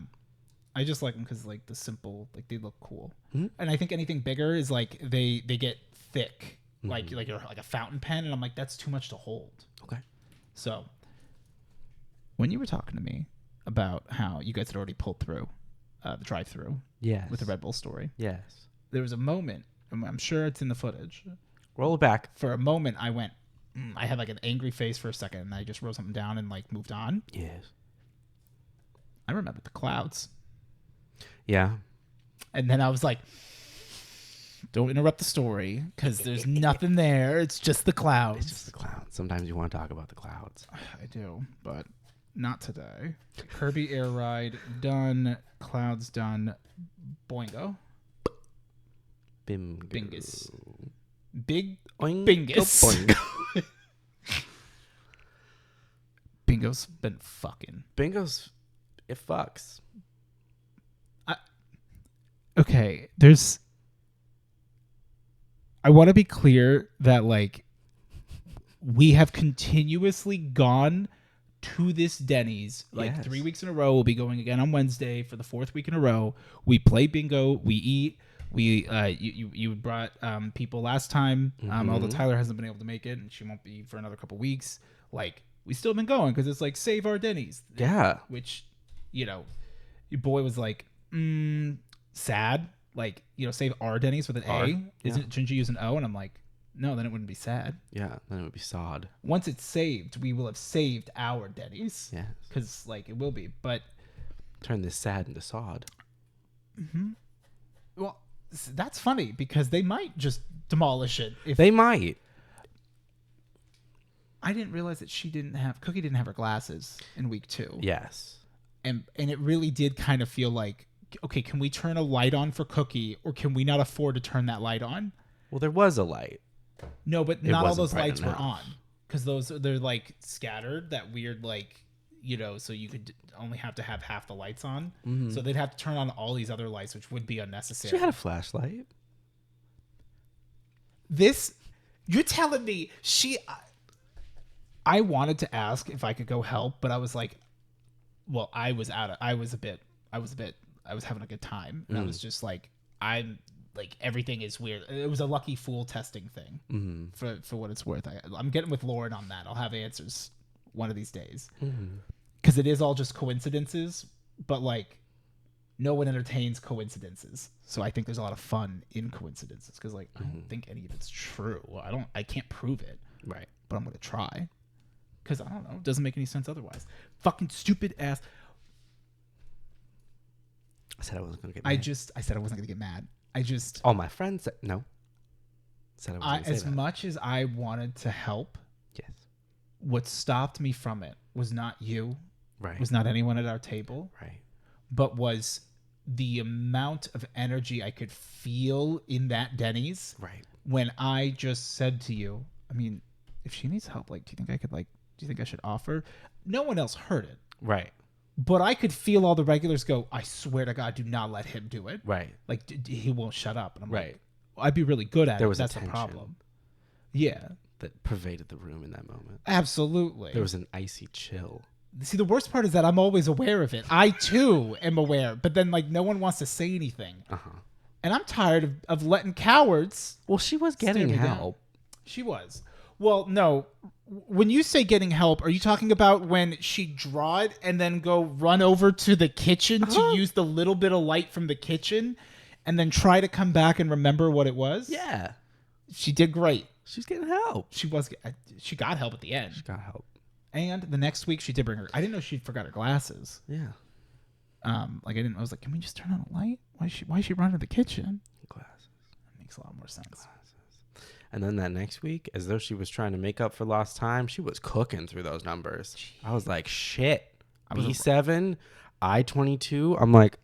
I just like them because, like, the simple, like, they look cool. Mm-hmm. And I think anything bigger is, like, they get thick. Like a fountain pen, and I'm like, that's too much to hold. Okay. So, when you were talking to me about how you guys had already pulled through the drive-thru Yes. with the Red Bull story, Yes. there was a moment, and I'm sure it's in the footage. Roll it back. For a moment, I went, I had like an angry face for a second, and I just wrote something down and like moved on. Yes. I remembered the clouds. Yeah. And then I was like, don't interrupt the story because there's nothing there. It's just the clouds. It's just the clouds. Sometimes you want to talk about the clouds. I do, but not today. Kirby Air Ride done. Clouds done. Boingo. Bimgo. Bingus. Big Oingo, Bingus. boingo. Bingo's been fucking. Bingo's, it fucks. Okay, there's. I want to be clear that, like, we have continuously gone to this Denny's, like, Yes. 3 weeks in a row. We'll be going again on Wednesday for the 4th week in a row. We play bingo. We eat. We you brought people last time. Although Tyler hasn't been able to make it, and she won't be for another couple weeks. Like, we still been going because it's like save our Denny's. Yeah. Which, you know, your boy was like, sad. Like, you know, save our Denny's with an R, A. Shouldn't you use an O? And I'm like, no, then it wouldn't be sad. Yeah, then it would be sod. Once it's saved, we will have saved our Denny's. Yes. Because, like, it will be. But, Turn this sad into sod. well, that's funny because they might just demolish it. If They might. I didn't realize that Cookie didn't have her glasses in week 2. Yes. And it really did kind of feel like, okay, can we turn a light on for Cookie, or can we not afford to turn that light on? Well, there was a light. No, but It not all wasn't those bright lights enough. were on, because they're like scattered, that weird, like, you know, so you could only have to have half the lights on. So they'd have to turn on all these other lights, which would be unnecessary. She had a flashlight. You're telling me I wanted to ask if I could go help, but I was like, well, I was having a good time, and I was just like, I'm like, everything is weird. It was a lucky fool testing thing for what it's worth. I'm getting with Lauren on that. I'll have answers one of these days, because it is all just coincidences, but like, no one entertains coincidences. So I think there's a lot of fun in coincidences, because like, I don't think any of it's true. I can't prove it, Right. but I'm gonna try, because I don't know. It doesn't make any sense otherwise. Fucking stupid ass. I said I wasn't going to get mad. I said I wasn't gonna get mad. All my friends said no. Said I wasn't going to As say that. much as I wanted to help, Yes. what stopped me from it was not you, Right. was not anyone at our table, Right. but was the amount of energy I could feel in that Denny's. Right. When I just said to you, I mean, if she needs help, like, do you think I should offer? No one else heard it. Right. But I could feel all the regulars go, I swear to God, do not let him do it. Right. Like, he won't shut up. And I'm Right. like, I'd be really good at There it. was a That's the tension. problem. Yeah. That pervaded the room in that moment. Absolutely. There was an icy chill. See, the worst part is that I'm always aware of it. I, too, am aware. But then, like, no one wants to say anything. Uh-huh. And I'm tired of letting cowards. Well, she was getting stare me help. down. She was. Well, no. When you say getting help, are you talking about when she draw it and then go run over to the kitchen to use the little bit of light from the kitchen and then try to come back and remember what it was? Yeah. She did great. She's getting help. She got help at the end. She got help. And the next week she did bring her. I didn't know she forgot her glasses. Yeah. I was like, can we just turn on a light? Why is she running to the kitchen? Glasses. That makes a lot more sense. And then that next week, as though she was trying to make up for lost time, she was cooking through those numbers. Jeez. I was like, shit. B7, I-22. I'm like,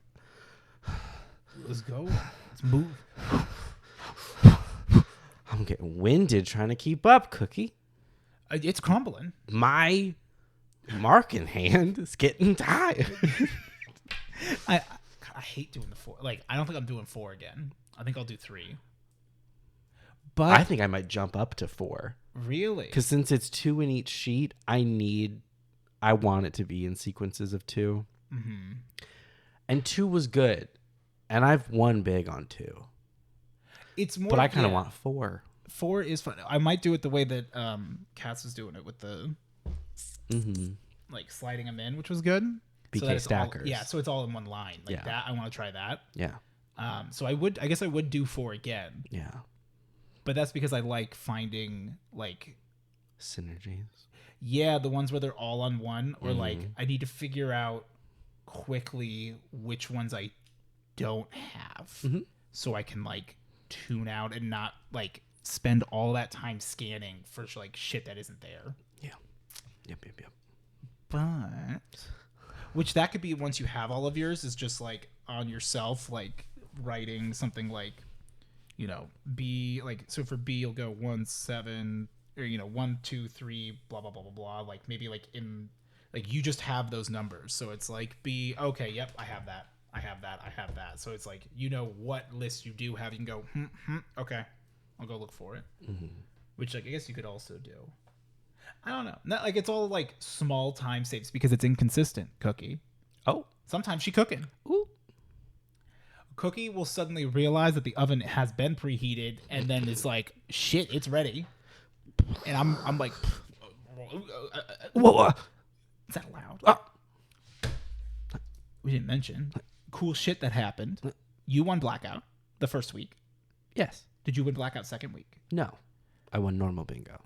let's go. Let's move. I'm getting winded trying to keep up, Cookie. It's crumbling. My marking hand is getting tired. I hate doing the 4. Like, I don't think I'm doing 4 again. I think I'll do 3. But I think I might jump up to 4. Really? Because since it's 2 in each sheet, I want it to be in sequences of 2. Mm-hmm. And 2 was good. And I've won big on 2. It's more. But I kind of want 4. 4 is fun. I might do it the way that Katz was doing it with the like sliding them in, which was good. BK so that stackers. So it's all in one line. Like that. I want to try that. Yeah. So I guess I would do 4 again. Yeah. But that's because I like finding like synergies. Yeah, the ones where they're all on one, or like I need to figure out quickly which ones I don't have, so I can like tune out and not like spend all that time scanning for like shit that isn't there. Yeah. Yep. But which that could be once you have all of yours is just like on yourself, like writing something like, you know, B, like, so for B you'll go 1 7 or 1 2 3 blah blah blah blah blah, like maybe like in like you just have those numbers, so it's like B, okay, yep, I have that. So it's like, you know what list you do have, you can go okay, I'll go look for it. Which like I guess you could also do. I don't know. Not like it's all like small time saves because it's inconsistent. Cookie. Oh, sometimes she cooking. Ooh. Cookie will suddenly realize that the oven has been preheated, and then it's like, shit, it's ready. And I'm like, whoa, is that loud? We didn't mention cool shit that happened. You won Blackout the first week. Yes. Did you win Blackout second week? No. I won normal bingo.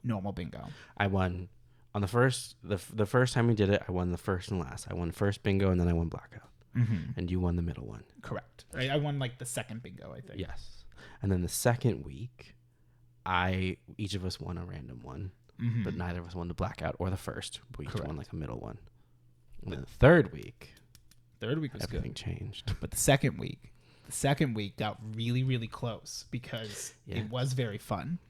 I won on the first time we did it. I won the first and last. I won first bingo, and then I won Blackout. And you won the middle one. Correct. I won like the second bingo, I think. Yes. And then the second week, each of us won a random one, but neither of us won the Blackout or the first. We each won like a middle one. And then the third week was everything changed. But the second week got really, really close because it was very fun.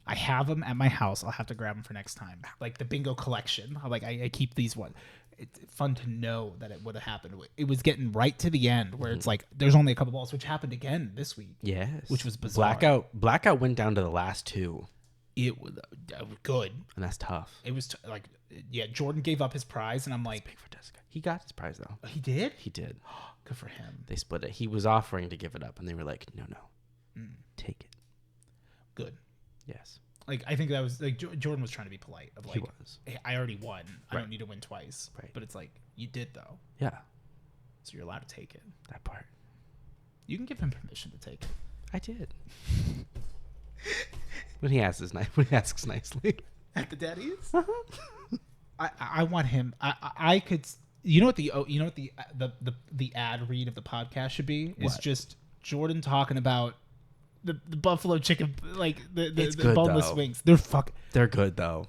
I have them at my house. I'll have to grab them for next time. Like the bingo collection. I keep these ones. It's fun to know that it would have happened. It was getting right to the end where it's like there's only a couple balls, which happened again this week. Yes, which was bizarre. Blackout went down to the last 2. It was good, and that's tough. It was Jordan gave up his prize, and I'm like, big for Jessica. He got his prize though. He did. Good for him. They split it. He was offering to give it up, and they were like, no, take it. Good. Yes. Like, I think that was like Jordan was trying to be polite. Of like, he was. Hey, I already won. I don't need to win twice. Right. But it's like, you did though. Yeah. So you're allowed to take it. That part. You can give him permission to take it. I did. When he asks nicely. At the Daddies. I want him. I could. You know what the ad read of the podcast should be? It's just Jordan talking about the buffalo chicken, like the boneless wings. They're good though.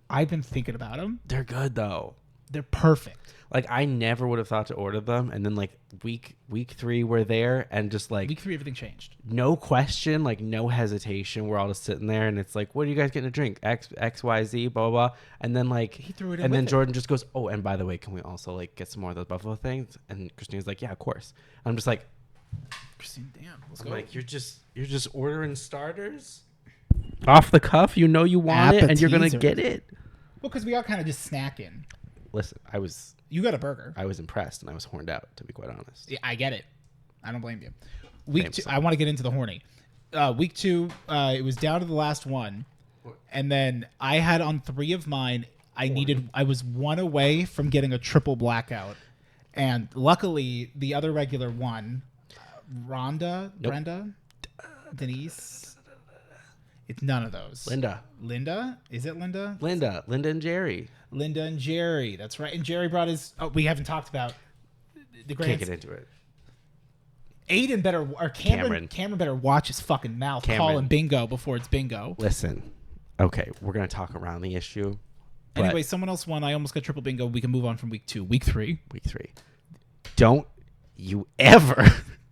I've been thinking about them. They're good though. They're perfect. Like, I never would have thought to order them, and then like week 3 we're there, and just like Week 3, everything changed. no question, like no hesitation. We're all just sitting there, and it's like, what are you guys getting to drink? X Y Z, blah blah blah. And then like He threw it in and then with it. Jordan just goes, oh, and by the way, can we also like get some more of those buffalo things? And Christina's like, yeah, of course. And I'm just like, Christine, damn, let's I'm go. like, you're just ordering starters off the cuff. You know you want it, and you're gonna Appetizers. get it. Well, because we all kind of just snacking. Listen, You got a burger. I was impressed, and I was horned out, to be quite honest. Yeah, I get it. I don't blame you. Week Same 2, song. I want to get into the horny. Week 2, it was down to the last one, and then I had on 3 of mine. I was 1 away from getting a triple blackout, and luckily the other regular one, Brenda, Denise. It's none of those. Linda? Is it Linda? Linda and Jerry. Linda and Jerry. That's right. And Jerry brought his. Oh, we haven't talked about the Can't grand. get into it. Aiden better or Cameron better watch his fucking mouth calling bingo before it's bingo. Listen, okay, we're gonna talk around the issue. but Anyway, someone else won. I almost got triple bingo. We can move on from week 2. Week 3. week 3, don't you ever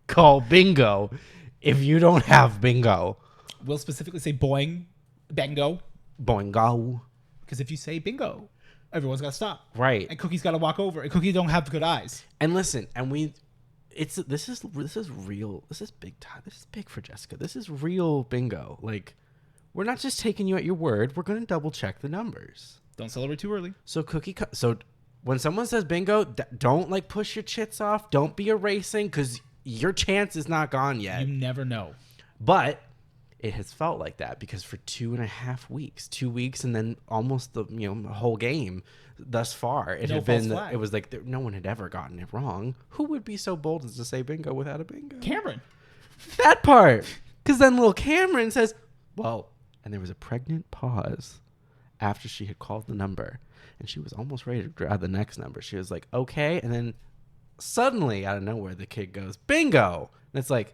call bingo if you don't have bingo. We'll specifically say boing, bingo, Boingo. because if you say bingo, everyone's got to stop. Right. And Cookie's got to walk over. And Cookie don't have good eyes. And listen, and this is real. This is big time. This is big for Jessica. This is real bingo. Like, we're not just taking you at your word. We're going to double check the numbers. Don't celebrate too early. So so when someone says bingo, don't like push your chits off. Don't be erasing, because your chance is not gone yet. You never know. But it has felt like that, because for 2.5 weeks, 2 weeks, and then almost the whole game thus far, it No had been. false flag. It was like no one had ever gotten it wrong. Who would be so bold as to say bingo without a bingo? Cameron. That part, because then little Cameron says, "Well," and there was a pregnant pause after she had called the number, and she was almost ready to grab the next number. She was like, "Okay," and then suddenly out of nowhere, the kid goes, "Bingo!" And it's like.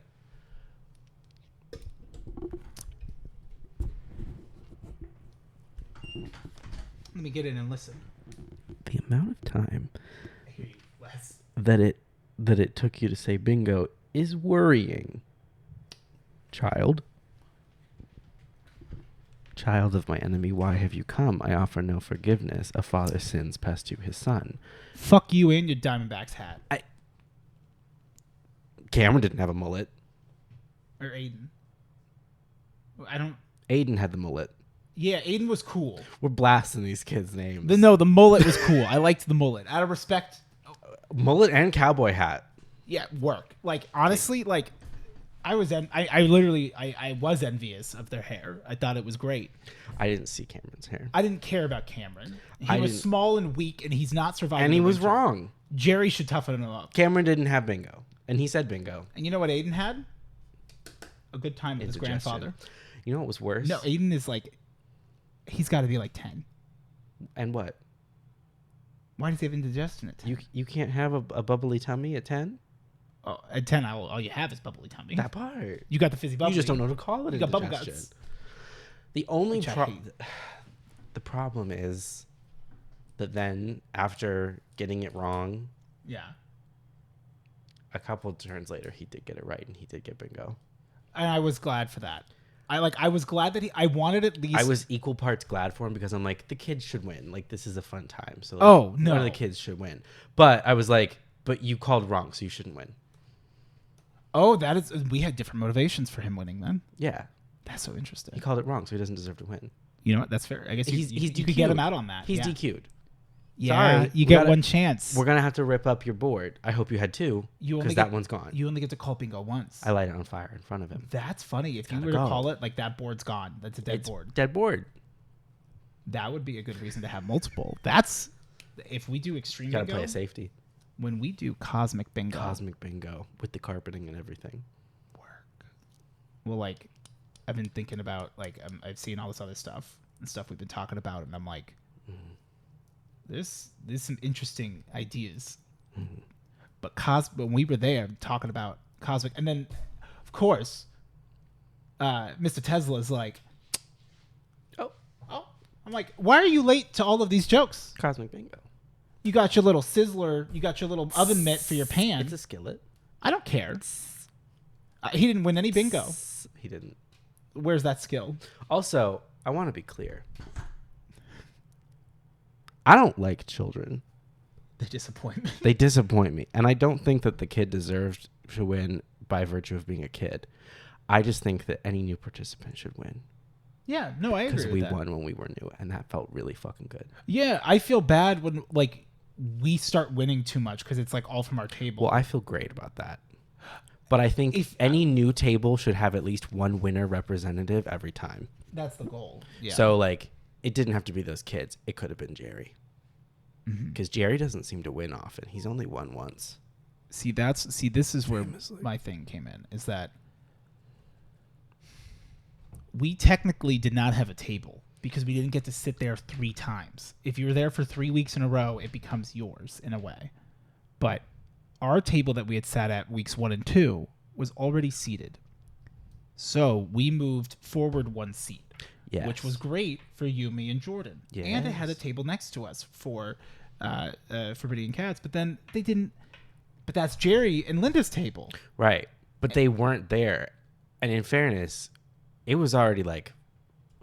Let me get in and listen. The amount of time I hear you, Wes. that it took you to say bingo is worrying. Child of my enemy, why have you come? I offer no forgiveness. A father sins past to his son. Fuck you and your Diamondbacks hat. Cameron didn't have a mullet. Or Aiden. I don't... Aiden had the mullet. Yeah, Aiden was cool. We're blasting these kids' names. The mullet was cool. I liked the mullet. Out of respect, Mullet and cowboy hat. yeah, work. Like, honestly, like, I was envious of their hair. I thought it was great. I didn't see Cameron's hair. I didn't care about Cameron. He I was didn't- small and weak, and he's not surviving. And he the was winter. wrong. Jerry should toughen him up. Cameron didn't have bingo. And he said bingo. And you know what Aiden had? A good time with his Indigestion. grandfather. You know what was worse? No, Aiden is like, he's got to be like 10. And what? Why does he have indigestion at 10? You can't have a bubbly tummy at 10? Oh, at 10, all you have is bubbly tummy. That part. You got the fizzy bubbly. You just don't know to call it You got bubble indigestion. guts. The only Which I hate. the problem is that then after getting it wrong, Yeah. a couple turns later, he did get it right and he did get bingo. And I was glad for that. I was glad that I wanted at least. I was equal parts glad for him, because I'm like, the kids should win. Like, this is a fun time. So like, Oh, no. one of the kids should win. But I was like, but you called wrong, so you shouldn't win. Oh, that is. We had different motivations for him winning then. Yeah. That's so interesting. He called it wrong, so he doesn't deserve to win. You know what? That's fair. I guess He's you could DQ'd. get him out on that. He's yeah. DQ'd. Yeah, Sorry. you We get gotta- one chance. We're going to have to rip up your board. I hope you had two, You only because get- that one's gone. You only get to call bingo once. I light it on fire in front of him. That's funny. If you Gotta were to go. call it, like, that board's gone. That's a dead It's board. dead board. That would be a good reason to have multiple. That's if we do extreme Got to bingo. play a safety. When we do cosmic bingo, Cosmic bingo with the carpeting and everything. well, like, I've been thinking about, like, I've seen all this other stuff and stuff we've been talking about, and I'm like, there's some interesting ideas. But when we were there talking about cosmic, and then, of course, Mr. Tesla's like, oh, I'm like, why are you late to all of these jokes? Cosmic bingo. You got your little sizzler. You got your little oven mitt for your pan. It's a skillet. I don't care. He didn't win any bingo. He didn't. Where's that skill? Also, I want to be clear. I don't like children. They disappoint me. They disappoint me. And I don't think that the kid deserved to win by virtue of being a kid. I just think that any new participant should win. Yeah, no, I agree with that. Because we won when we were new, and that felt really fucking good. Yeah, I feel bad when, like, we start winning too much because it's, like, all from our table. Well, I feel great about that. But I think if any new table should have at least one winner representative every time. That's the goal. Yeah. So, like, it didn't have to be those kids. It could have been Jerry. Because Jerry doesn't seem to win often. He's only won once. See, this is where my thing came in, is that we technically did not have a table because we didn't get to sit there 3 times. If you were there for 3 weeks in a row, it becomes yours in a way. But our table that we had sat at weeks 1 and 2 was already seated. So we moved forward 1 seat, which was great for Yumi and Jordan. Yes. And it had a table next to us for Forbidden and Cats, but then they didn't. But that's Jerry and Linda's table. Right. But they weren't there. And in fairness, it was already like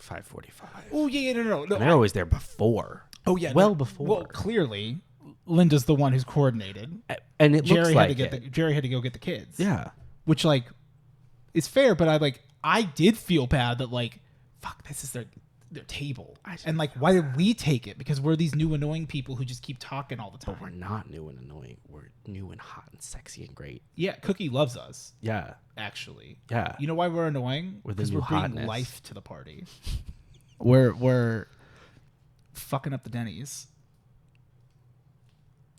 5:45. Oh, yeah, no. And they're always there before. Oh, yeah. Before. Well, clearly, Linda's the one who's coordinated. And it Jerry looks like Jerry had to go get the kids. Yeah. Which, like, is fair, but I did feel bad that, like, fuck, this is their table. And, like, why did we take it? Because we're these new annoying people who just keep talking all the time. But we're not new and annoying. We're new and hot and sexy and great. Yeah, Cookie loves us. Yeah. Actually. Yeah. You know why we're annoying? Because we're bringing life to the party. We're fucking up the Denny's.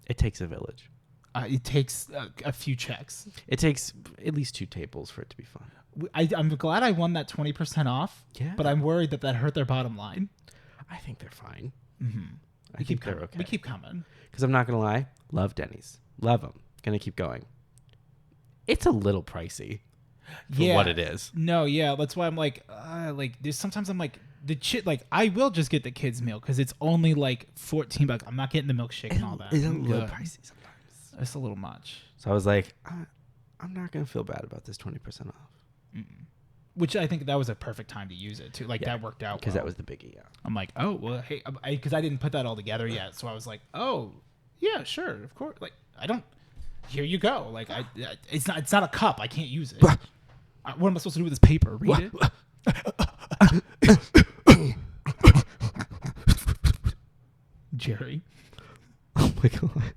It takes a village. It takes a few checks. It takes at least 2 tables for it to be fun. I'm glad I won that 20% off. Yeah. But I'm worried that hurt their bottom line. I think they're fine. Mm-hmm. I think they're okay. We keep coming. Because I'm not going to lie. Love Denny's. Love them. Going to keep going. It's a little pricey for what it is. No, yeah. That's why I'm like there's sometimes I'm like, I will just get the kids' meal because it's only like $14. I'm not getting the milkshake and all that. It's a little pricey sometimes. It's a little much. So I was like, I'm not going to feel bad about this 20% off. Mm-mm. Which I think that was a perfect time to use it too. Like that worked out because that was the biggie. Yeah. I'm like, oh well, hey, because I didn't put that all together yet, so I was like, oh yeah, sure, of course. Like I don't. Here you go. Like it's not a cup. I can't use it. What am I supposed to do with this paper? Read it. Jerry. Oh my god.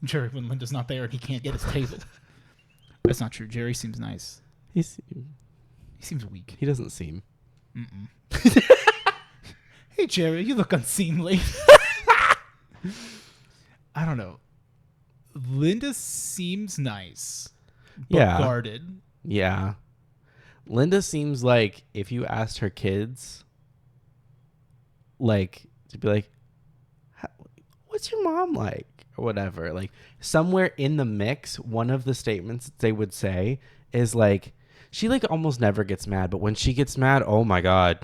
Jerry, when Linda's not there and he can't get his table. That's not true. Jerry seems nice. He seems weak. He doesn't seem. Mm-mm. Hey, Jerry, you look unseemly. I don't know. Linda seems nice, but guarded. Yeah. Linda seems like if you asked her kids, like, to be like, what's your mom like? Or whatever. Like, somewhere in the mix, one of the statements they would say is like, she like almost never gets mad, but when she gets mad, oh my god.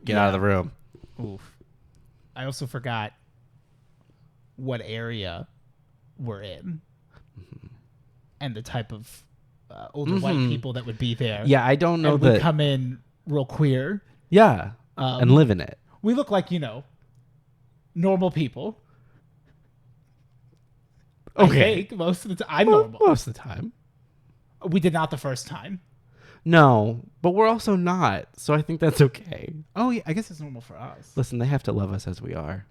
Get out of the room. Oof. I also forgot what area we're in and the type of older white people that would be there. Yeah, I don't know that would come in real queer. Yeah, and live in it. We look like, normal people. Okay. I think most of the time. I'm normal. Most of the time. We did not the first time. No, but we're also not. So I think that's okay. Oh, yeah. I guess it's normal for us. Listen, they have to love us as we are.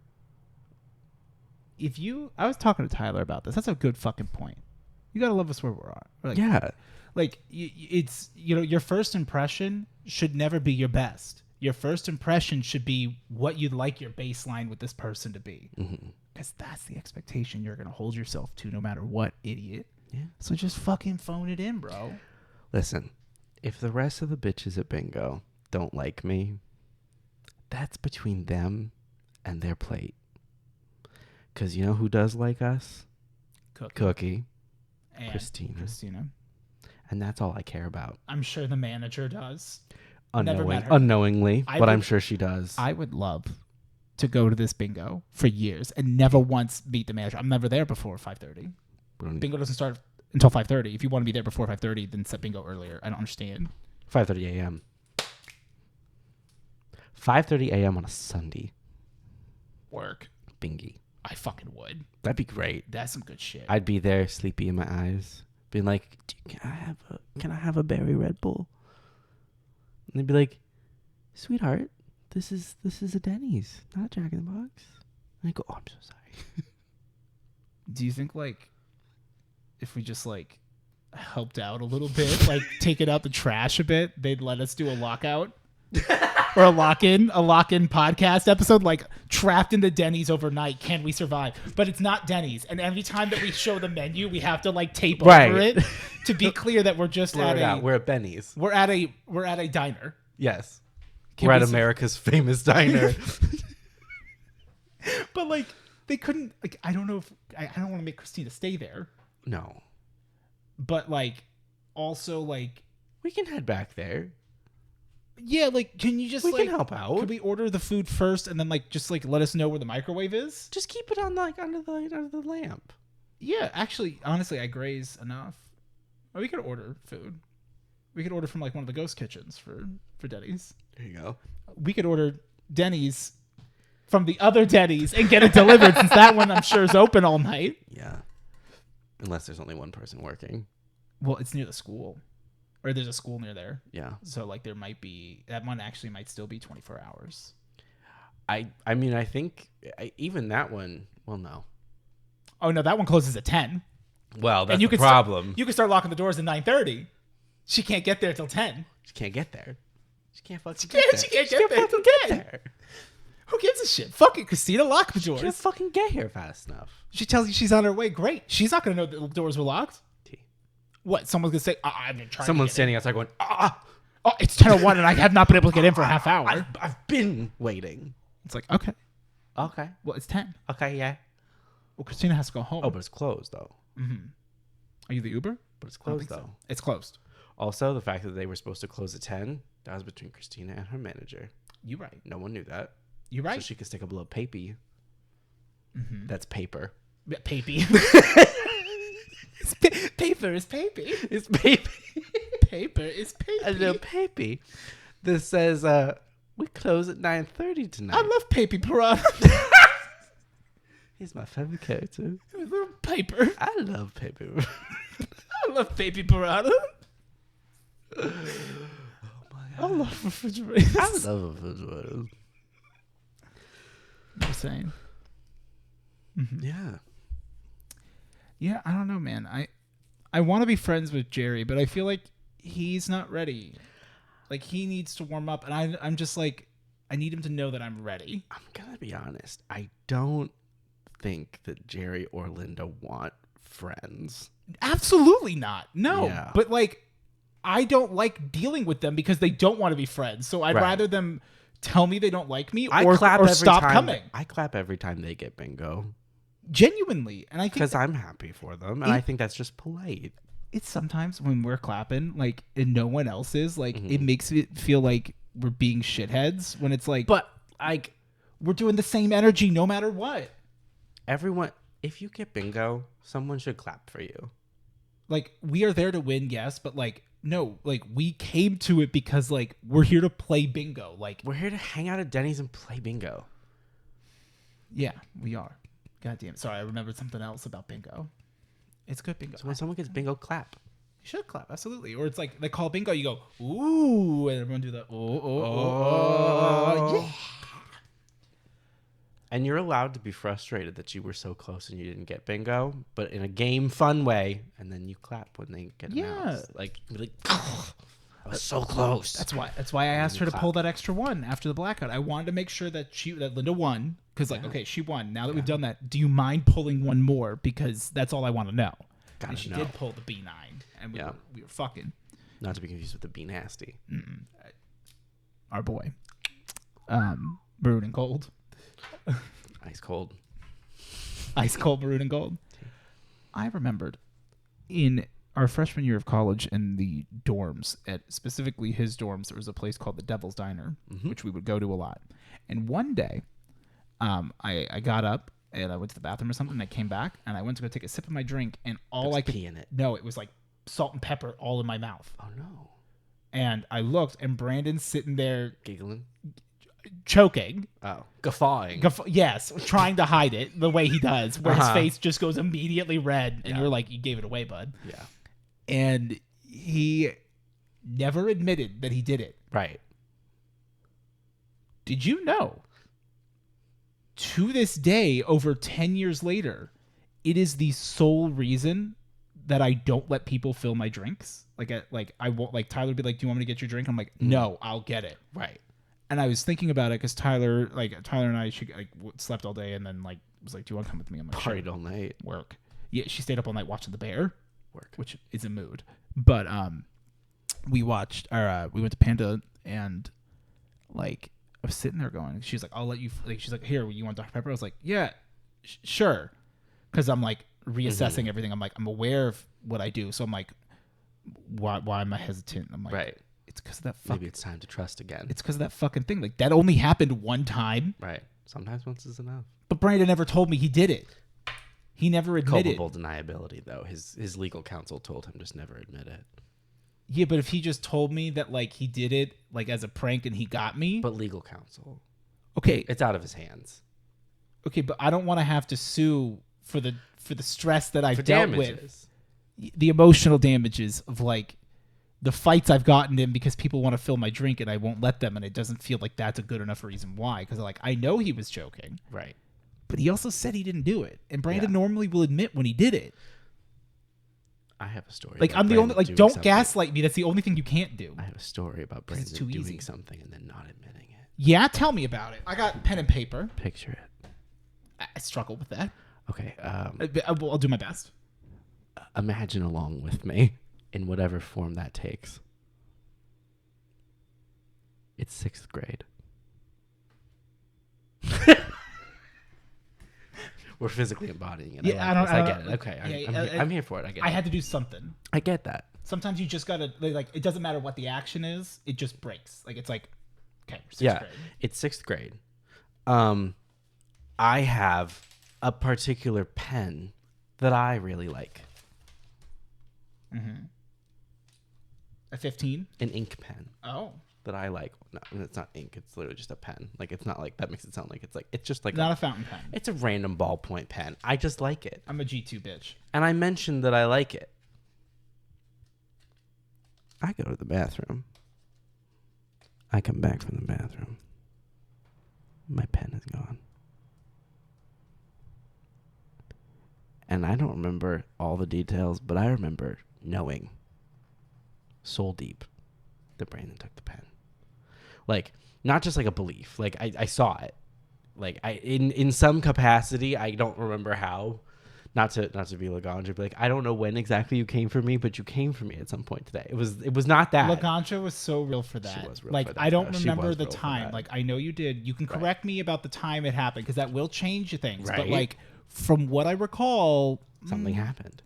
I was talking to Tyler about this. That's a good fucking point. You got to love us where we are. Like, yeah. Like, it's, your first impression should never be your best. Your first impression should be what you'd like your baseline with this person to be. Because that's the expectation you're going to hold yourself to no matter what, idiot. Yeah. So just fucking phone it in, bro. Listen, if the rest of the bitches at bingo don't like me, that's between them and their plate. Because you know who does like us? Cookie. And Christina. And that's all I care about. I'm sure the manager does. Unknowingly, but I'm sure she does. I would love to go to this bingo for years and never once meet the manager. I'm never there before 5:30. Bingo doesn't start until 5:30. If you want to be there before 5:30, then set bingo earlier. I don't understand. 5:30 a.m. 5:30 a.m. on a Sunday. Work. Bingy. I fucking would. That'd be great. That's some good shit. I'd be there, sleepy in my eyes, being like, "Can I have a berry Red Bull?" And they'd be like, "Sweetheart, this is a Denny's, not a Jack in the Box." And I go, "Oh, I'm so sorry." Do you think like if we just like helped out a little bit, like taking out the trash a bit, they'd let us do a lockout? Or a lock-in podcast episode, like trapped in the Denny's overnight. Can we survive? But it's not Denny's, and every time that we show the menu, we have to like tape over it to be clear that we're just we're at Benny's. We're at a diner. Yes, we're at America's famous diner. But like they couldn't. Like I don't know if I don't want to make Christina stay there. No, but like also like we can head back there. Yeah, like, can you just we can help out? Could we order the food first and then like just like let us know where the microwave is? Just keep it on like under the lamp. Yeah, actually, honestly, I graze enough. Or we could order food. We could order from like one of the ghost kitchens for Denny's. There you go. We could order Denny's from the other Denny's and get it delivered since that one I'm sure is open all night. Yeah, unless there's only one person working. Well, it's near the school. Or there's a school near there. Yeah. So like there might be that one actually might still be 24 hours. I mean I think even that one. Well, no. Oh no, that one closes at 10. Well, that's the problem. You can start locking the doors at 9:30. She can't get there till 10. She can't get there. She can't fucking get there. She can't get there till 10. Who gives a shit? Fuck it, Christina. Lock the doors. She can't fucking get here fast enough. She tells you she's on her way. Great. She's not gonna know the doors were locked. What? Someone's gonna say, I've been trying. Someone's standing outside going, Oh, it's 10:01 and I have not been able to get in for a half hour. I've been waiting. It's like, okay. Okay. Well, it's 10. Okay, yeah. Well, Christina has to go home. Oh, but it's closed though. Mm-hmm. Are you the Uber? But it's closed though. So. It's closed. Also, the fact that they were supposed to close at 10, that was between Christina and her manager. You're right. No one knew that. You're right. So she could stick up a little papey. Mm-hmm. That's paper. Papey. Paper is papey. It's papey. Paper is papey. A little papey. This says, we close at 9:30 tonight. I love Papey Pirata. He's my favorite character. Paper. I love paper. I love Papey Pirata. Oh my God. I love refrigerators. I love refrigerators. You're saying. Mm-hmm. Yeah. Yeah, I don't know, man. I want to be friends with Jerry, but I feel like he's not ready. Like, he needs to warm up, and I'm just like, I need him to know that I'm ready. I'm gonna be honest. I don't think that Jerry or Linda want friends. Absolutely not. No. Yeah. But, like, I don't like dealing with them because they don't want to be friends. So I'd rather them tell me they don't like me or stop coming. I clap every time they get bingo. Genuinely. And I think because I'm happy for them, and I think that's just polite. It's sometimes when we're clapping, like, and no one else is, like, it makes it feel like we're being shitheads when it's like, but like, we're doing the same energy no matter what. Everyone, if you get bingo, someone should clap for you. Like, we are there to win, yes, but like, no, like, we came to it because like we're here to play bingo. Like, we're here to hang out at Denny's and play bingo. Yeah, we are. God damn it. Sorry, I remembered something else about bingo. It's good bingo. So when someone gets bingo, clap. You should clap, absolutely. Or it's like they call bingo, you go, ooh, and everyone do the oh, yeah. And you're allowed to be frustrated that you were so close and you didn't get bingo, but in a game fun way, and then you clap when they get announced. Like, you're like, oh, I was so close. That's why I asked her to pull that extra one after the blackout. I wanted to make sure that Linda won. Because, like, okay, she won. Now that we've done that, do you mind pulling one more? Because that's all I want to know. And she did pull the B9. And we were fucking. Not to be confused with the B nasty. Our boy. Maroon and gold. Ice cold. Ice cold maroon and gold. I remembered in our freshman year of college in the dorms, at specifically his dorms, there was a place called the Devil's Diner, which we would go to a lot. And one day, I got up and I went to the bathroom or something. And I came back and I went to go take a sip of my drink, and all I could pee in it. No, it was like salt and pepper all in my mouth. Oh no! And I looked, and Brandon's sitting there Giggling. choking. Oh, guffawing. Yes, trying to hide it the way he does, where his Uh-huh. face just goes immediately red, and Yeah. you're like, you gave it away, bud. Yeah. And he never admitted that he did it. Right. Did you know? To this day, over 10 years later, it is the sole reason that I don't let people fill my drinks. I won't, like, Tyler would be like, "Do you want me to get your drink?" I'm like, "No, I'll get it." Right. And I was thinking about it because Tyler and I, she slept all day and then was like, "Do you want to come with me?" I'm like, Partied "Sure." all night. Work. Yeah, she stayed up all night watching The Bear. Work. Which is a mood. But we went to Panda, and I was sitting there going, she's like, "I'll let you," she's like, "Here, you want Dr. Pepper?" I was like, "Yeah, sure," because I'm reassessing everything. I'm aware of what I do, so I'm like, why am I hesitant? I'm like, Right. It's because of that Maybe it's time to trust again. It's because of that fucking thing. That only happened one time. Right. Sometimes once is enough. But Brandon never told me he did it. He never admitted. Culpable deniability, though. His legal counsel told him just never admit it. Yeah, but if he just told me that he did it as a prank and he got me. But legal counsel. Okay. It's out of his hands. Okay, but I don't want to have to sue for the stress that I've For dealt damages. with. The emotional damages of the fights I've gotten in because people want to fill my drink and I won't let them, and it doesn't feel like that's a good enough reason why, because I know he was joking. Right. But he also said he didn't do it. And Brandon normally will admit when he did it. I have a story. I'm the only don't gaslight me. That's the only thing you can't do. I have a story about Brandon doing something and then not admitting it. Yeah, tell me about it. I got pen and paper. Picture it. I struggle with that. Okay. I'll do my best. Imagine along with me in whatever form that takes. It's 6th grade. We're physically embodying it. Yeah, I get it. Okay, I'm here for it. I get it. I had to do something. I get that. Sometimes you just gotta it doesn't matter what the action is. It just breaks. Okay, sixth grade. It's 6th grade. I have a particular pen that I really like. Mm-hmm. A 15? An ink pen. Oh. That I like. No, it's not ink. It's literally just a pen. It's not that makes it sound like it's just not a fountain pen. It's a random ballpoint pen. I just like it. I'm a G2 bitch. And I mentioned that I like it. I go to the bathroom. I come back from the bathroom. My pen is gone. And I don't remember all the details, but I remember knowing soul deep that Brandon took the pen. Not just a belief. I saw it. In some capacity, I don't remember how. Not to be Laganja, but I don't know when exactly you came for me, but you came for me at some point today. It was not that. Laganja was so real for that. She was real for that, I don't though. She remember was the real for time. that. I know you did. You can correct me about the time it happened because that will change things. Right. But from what I recall, Something happened.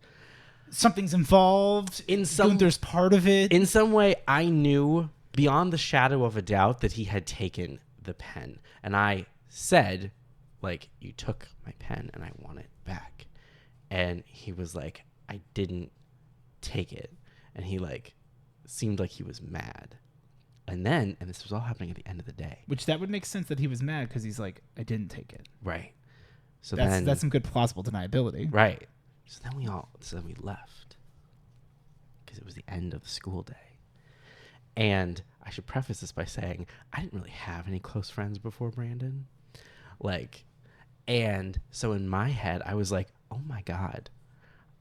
Something's involved. There's part of it. In some way, I knew beyond the shadow of a doubt that he had taken the pen. And I said, you took my pen and I want it back. And he was like, I didn't take it. And he seemed like he was mad. And this was all happening at the end of the day. Which that would make sense that he was mad because he's like, I didn't take it. Right. So that's some good plausible deniability. Right. So then we left because it was the end of the school day. And I should preface this by saying I didn't really have any close friends before Brandon. And so in my head, I was like, oh my God,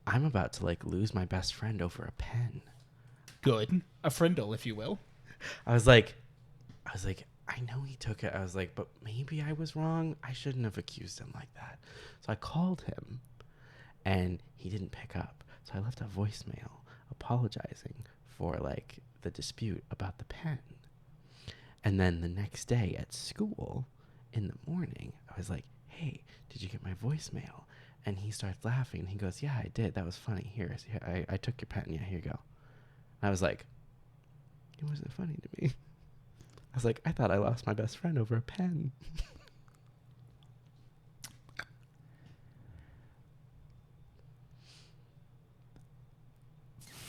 I'm about to lose my best friend over a pen. Good. A friendle, if you will. I was like, I know he took it. I was like, but maybe I was wrong. I shouldn't have accused him like that. So I called him and he didn't pick up. So I left a voicemail apologizing for the dispute about the pen. And then the next day at school in the morning, I was like, hey, did you get my voicemail? And he starts laughing and he goes, yeah, I did. That was funny. Here, I took your pen. Yeah, here you go. And I was like, it wasn't funny to me. I was like, I thought I lost my best friend over a pen.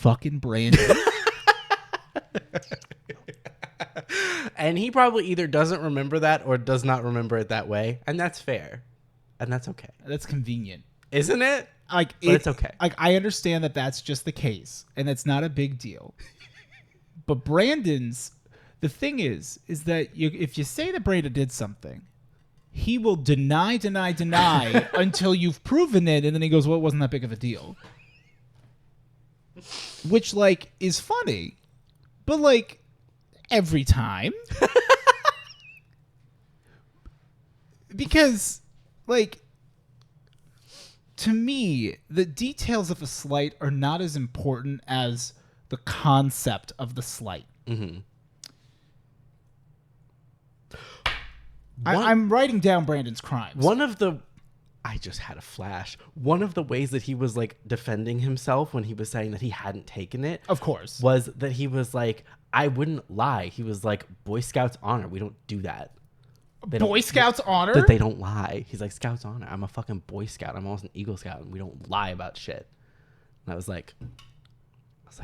fucking Brandon. And he probably either doesn't remember that or does not remember it that way. And that's fair. And that's okay. That's convenient. Isn't it? Like, but it's okay. Like, I understand that that's just the case, and it's not a big deal. But Brandon's, the thing is that if you say that Brandon did something, he will deny until you've proven it, and then he goes, well, it wasn't that big of a deal. Which, like, is funny. But, like, every time. Because, like, to me, the details of a slight are not as important as the concept of the slight. Mm-hmm. I'm writing down Brandon's crimes. I just had a flash. One of the ways that he was like defending himself when he was saying that he hadn't taken it, of course, was that he was like, I wouldn't lie. He was like, Boy Scouts honor. We don't do that. Boy Scouts honor? That they don't lie. He's like, Scouts honor. I'm a fucking Boy Scout. I'm almost an Eagle Scout, and we don't lie about shit. And I was like,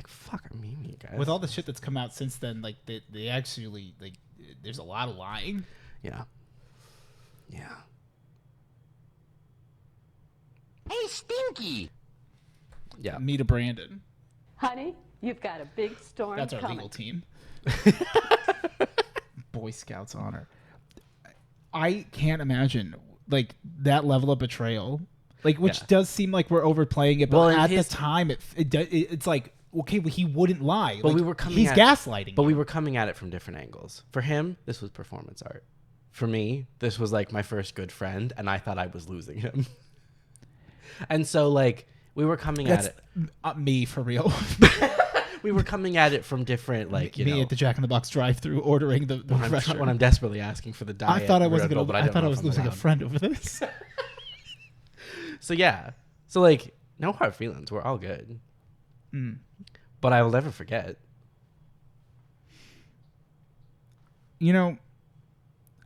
fuck, I mean, you guys. With all the shit that's come out since then, like, they actually, like, there's a lot of lying. Yeah. Yeah. Hey, Stinky! Yeah. Me to Brandon. Honey, you've got a big storm That's our coming. legal team. Boy Scouts honor. I can't imagine, like, that level of betrayal. Like, which does seem like we're overplaying it, but at the time, it's like, okay, well, he wouldn't lie. But like, we were coming he's gaslighting. But we were coming at it from different angles. For him, this was performance art. For me, this was like my first good friend, and I thought I was losing him. And so, like, we were coming at it. Me, for real. We were coming at it from different, like, you know. Me at the Jack in the Box drive-thru ordering the refresher. When I'm desperately asking for the diet. I thought I wasn't gonna. I thought I was losing a friend over this. So yeah. So, like, no hard feelings. We're all good. Mm. But I will never forget. You know,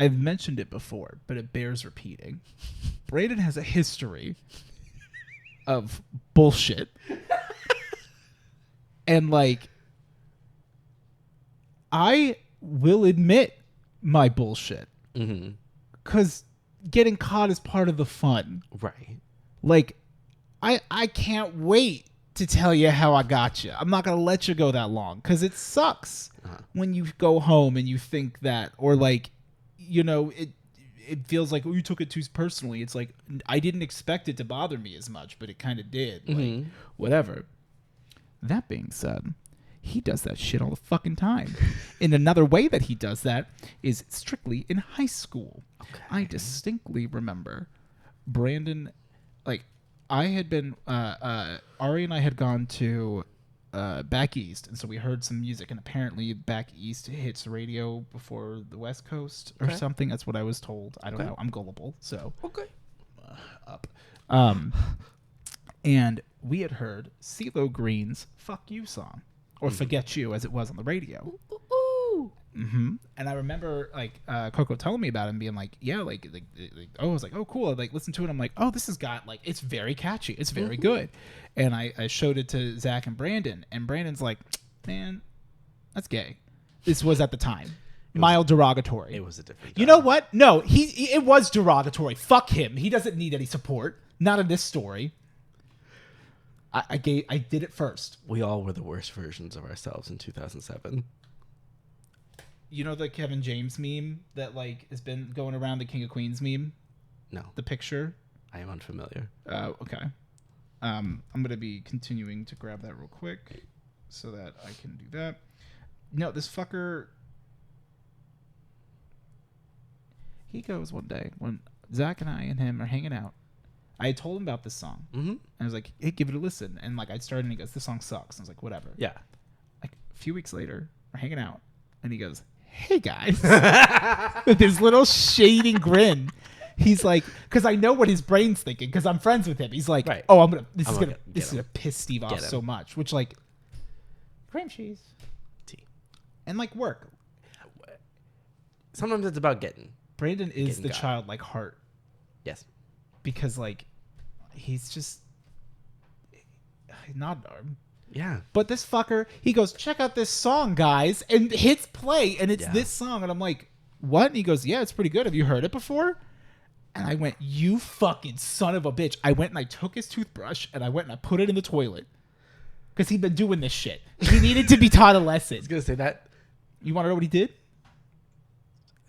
I've mentioned it before, but it bears repeating. Brayden has a history of bullshit. And, like, I will admit my bullshit. Mm-hmm. Because getting caught is part of the fun. Right. Like, I can't wait to tell you how I got you. I'm not going to let you go that long. Because it sucks when you go home and you think that. Or, like, you know, it feels like, oh, you took it too personally. It's like, I didn't expect it to bother me as much, but it kind of did. Mm-hmm. Like, whatever. That being said, he does that shit all the fucking time. And another way that he does that is strictly in high school. Okay. I distinctly remember Brandon, like, I had been, Ari and I had gone to back east, and so we heard some music, and apparently back east hits radio before the West Coast or something. That's what I was told. I don't know. I'm gullible, so. Okay. Up. And we had heard CeeLo Green's "Fuck You" song, or "Forget You" as it was on the radio. Mm-hmm. And I remember, like, Coco telling me about it and being like, yeah, like oh, I was like, oh, cool. I, like, listened to it. I'm like, oh, this has got, like, it's very catchy. It's very good. And I showed it to Zach and Brandon, and Brandon's like, man, that's gay. This was at the time. Mild derogatory. It was a different time. You know what? No, it was derogatory. Fuck him. He doesn't need any support. Not in this story. I did it first. We all were the worst versions of ourselves in 2007. You know the Kevin James meme that, like, has been going around, the King of Queens meme? No. The picture? I am unfamiliar. Okay. I'm going to be continuing to grab that real quick so that I can do that. No, this fucker... He goes one day when Zach and I and him are hanging out. I had told him about this song. Mm-hmm. And I was like, hey, give it a listen. And, like, I started and he goes, this song sucks. And I was like, whatever. Yeah. Like, a few weeks later, we're hanging out. And he goes, hey, guys. With his little shading grin. He's like, because I know what his brain's thinking, because I'm friends with him. He's like, oh, this is gonna piss Steve off so much. Which, like, cream cheese. Tea. And, like, work. Sometimes it's about getting. Brandon is the childlike heart. Yes. Because, like, he's just not Yeah. But this fucker, he goes, check out this song, guys, and hits play, and it's this song. And I'm like, what? And he goes, yeah, it's pretty good. Have you heard it before? And I went, you fucking son of a bitch. I went and I took his toothbrush, and I went and I put it in the toilet. Because he'd been doing this shit. He needed to be taught a lesson. I was going to say that. You want to know what he did?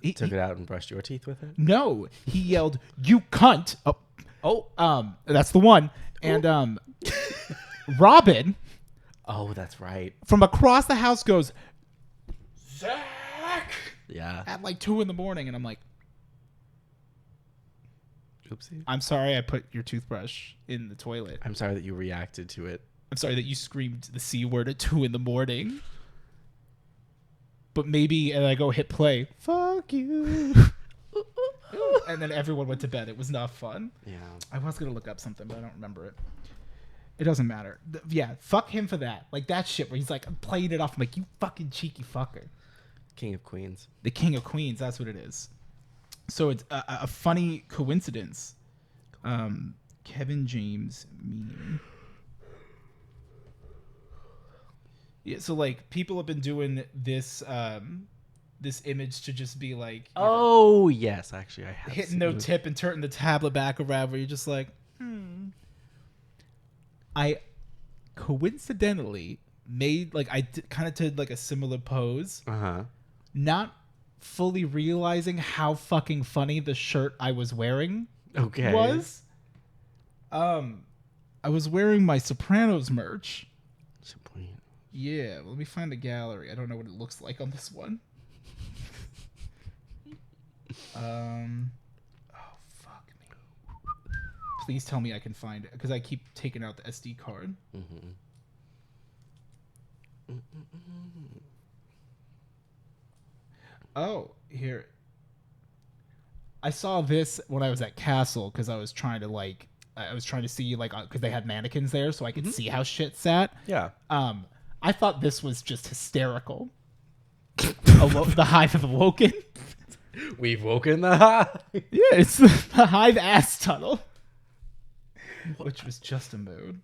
He Took it out and brushed your teeth with it? No. He yelled, you cunt. That's the one. And Robin... Oh, that's right. from across the house goes, Zach! Yeah. At like 2 a.m. And I'm like, Oopsie. I'm sorry I put your toothbrush in the toilet. I'm sorry that you reacted to it. I'm sorry that you screamed the C word at 2 a.m. But maybe, and I go hit play, fuck you. And then everyone went to bed. It was not fun. Yeah. I was going to look up something, but I don't remember it. It doesn't matter. Yeah, fuck him for that. Like that shit where he's like playing it off. I'm like, you fucking cheeky fucker. King of Queens. The King of Queens, that's what it is. So it's a funny coincidence. Kevin James meme. Yeah, so like people have been doing this this image to just be like, Oh, yes, actually I have hitting seen no it. tip and turning the tablet back around where you're just like, I coincidentally made like kind of did like a similar pose, not fully realizing how fucking funny the shirt I was wearing was. I was wearing my Sopranos merch. Yeah, let me find the gallery. I don't know what it looks like on this one. Oh fuck me. Please tell me I can find it because I keep taking out the SD card. Oh, here. I saw this when I was at Castle because I was trying to see like because they had mannequins there so I could see how shit sat. Yeah. I thought this was just hysterical. The Hive have awoken. We've woken the hive. Yeah, it's the Hive ass tunnel. Which was just a mood.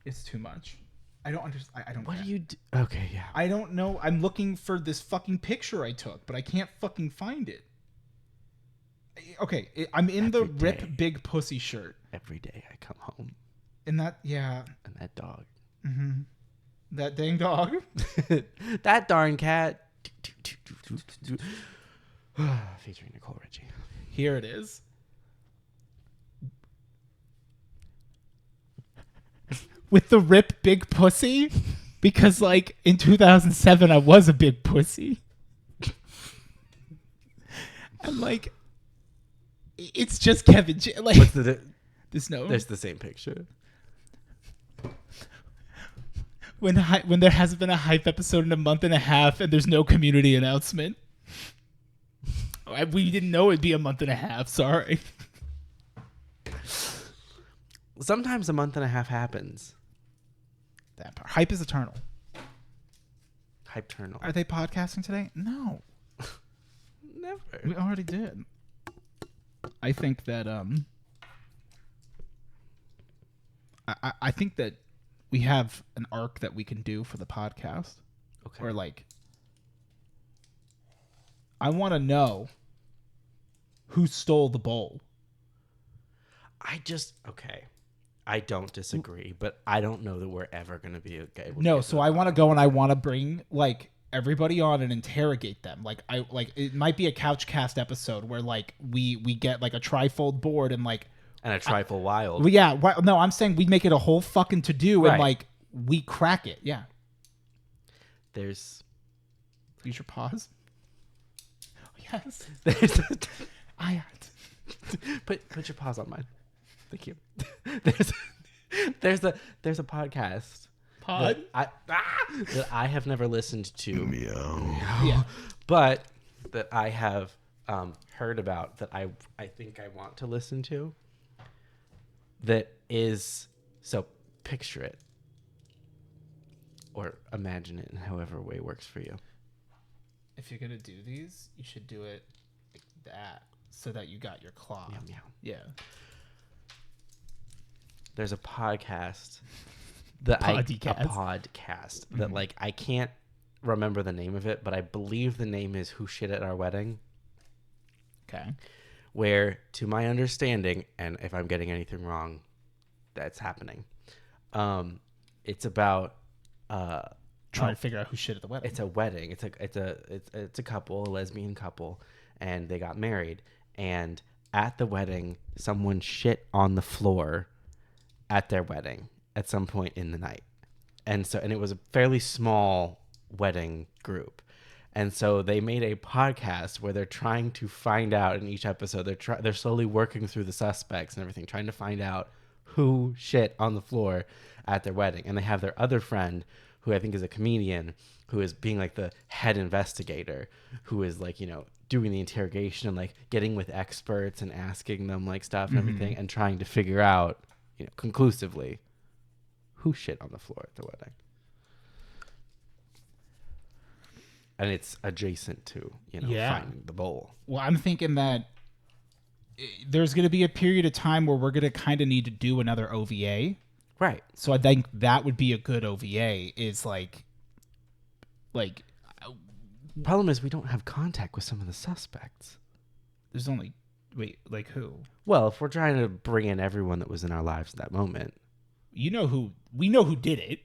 It's too much. I don't understand. I don't. What get. do you do? Okay, yeah. I don't know. I'm looking for this fucking picture I took, but I can't fucking find it. Okay, I'm in the Rip Big Pussy shirt. Every day I come home. And that, yeah. And that dog. That dang dog. That darn cat. Featuring Nicole Richie. Here it is. With the Rip Big Pussy, because like in 2007 I was a big pussy. I'm like, it's just Kevin. Like, What's the? There's the same picture. When there hasn't been a hype episode in a month and a half, and there's no community announcement. We didn't know it'd be a month and a half. Sorry. Sometimes a month and a half happens. That part. Hype is eternal. Hype-ternal. Are they podcasting today? No. Never. We already did. I think that I think that we have an arc that we can do for the podcast. Okay. Where like I want to know who stole the bowl. Okay. I don't disagree, but I don't know that we're ever going to be okay. No, so I want to go and I want to bring like everybody on and interrogate them. Like it might be a couch cast episode where like we get like a trifold board and like and a trifle wild. Well, yeah, no, I'm saying we make it a whole fucking to do and Right. like we crack it. Yeah. There's Use your pause. Yes. there's put your paws on mine. Thank you. There's a podcast Pod? that I have never listened to. Yeah. But that I have heard about that I think I want to listen to. That is, so picture it or imagine it in however way works for you. If you're gonna do these, you should do it like that, so that you got your claw. Meow, meow. Yeah. There's a podcast a Podcast. podcast that like I can't remember the name of it, but I believe the name is Who Shit at Our Wedding. Okay. Where, to my understanding, and if I'm getting anything wrong, that's happening. It's about Trying to figure out who shit at the wedding. it's a wedding. It's a couple, a lesbian couple, and they got married. And at the wedding, someone shit on the floor at their wedding at some point in the night. And it was a fairly small wedding group. And so they made a podcast where they're trying to find out in each episode. They're slowly working through the suspects and everything, trying to find out who shit on the floor at their wedding. And they have their other friend, who I think is a comedian, who is being like the head investigator, who is like, doing the interrogation and like getting with experts and asking them like stuff and everything and trying to figure out, conclusively who shit on the floor at the wedding. And it's adjacent to, finding the bowl. Well, I'm thinking that there's going to be a period of time where we're going to kind of need to do another OVA. Right. So I think that would be a good OVA is like. Problem is we don't have contact with some of the suspects. There's only, like who? Well, if we're trying to bring in everyone that was in our lives at that moment. We know who did it.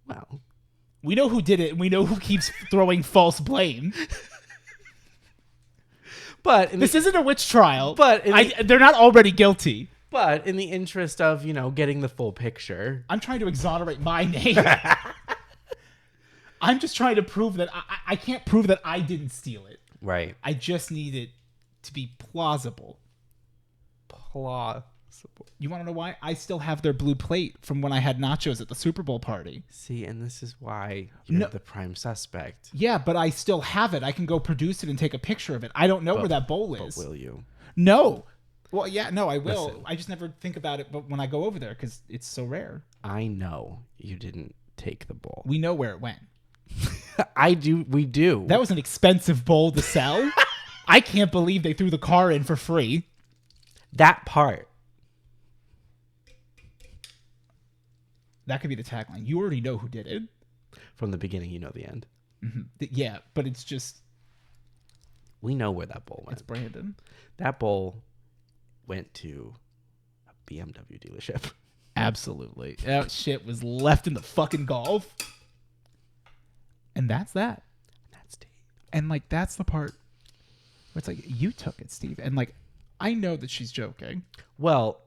Well. We know who did it, and we know who keeps throwing false blame. But this isn't a witch trial. But they're not already guilty. But in the interest of, getting the full picture. I'm trying to exonerate my name. I'm just trying to prove that I can't prove that I didn't steal it. Right. I just need it to be plausible. You want to know why? I still have their blue plate from when I had nachos at the Super Bowl party. See, and this is why you're the prime suspect. Yeah, but I still have it. I can go produce it and take a picture of it. I don't know where that bowl is. But will you? No. Well, yeah, no, I will. Listen. I just never think about it but when I go over there because it's so rare. I know you didn't take the bowl. We know where it went. I do. We do. That was an expensive bowl to sell. I can't believe they threw the car in for free. That part. That could be the tagline. You already know who did it. From the beginning, you know the end. Mm-hmm. Yeah, but it's just... We know where that bowl went. It's Brandon. That bowl went to a BMW dealership. Absolutely. That shit was left in the fucking Golf. And that's that. That's Steve. And, like, that's the part where it's like, you took it, Steve. And, like, I know that she's joking. Well,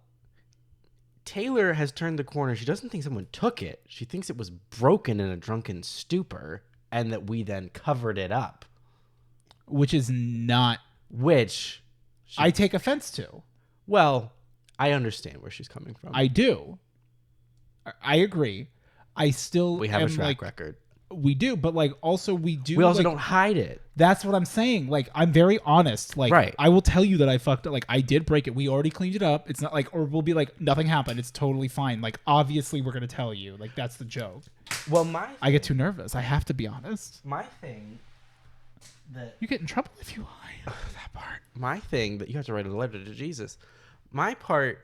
Taylor has turned the corner. She doesn't think someone took it. She thinks it was broken in a drunken stupor and that we then covered it up. Which is not... Which... I take offense to. Well, I understand where she's coming from. I do. I agree. I still We have a track like, record. We do, but like also we do. We also like, don't hide it. That's what I'm saying. Like I'm very honest. Like right. I will tell you that I fucked up. Like I did break it. We already cleaned it up. It's not like, or we'll be like nothing happened. It's totally fine. Like obviously we're gonna tell you. Like that's the joke. Well, I get too nervous. I have to be honest. My thing. That you get in trouble if you lie. That part. My thing that you have to write a letter to Jesus. My part,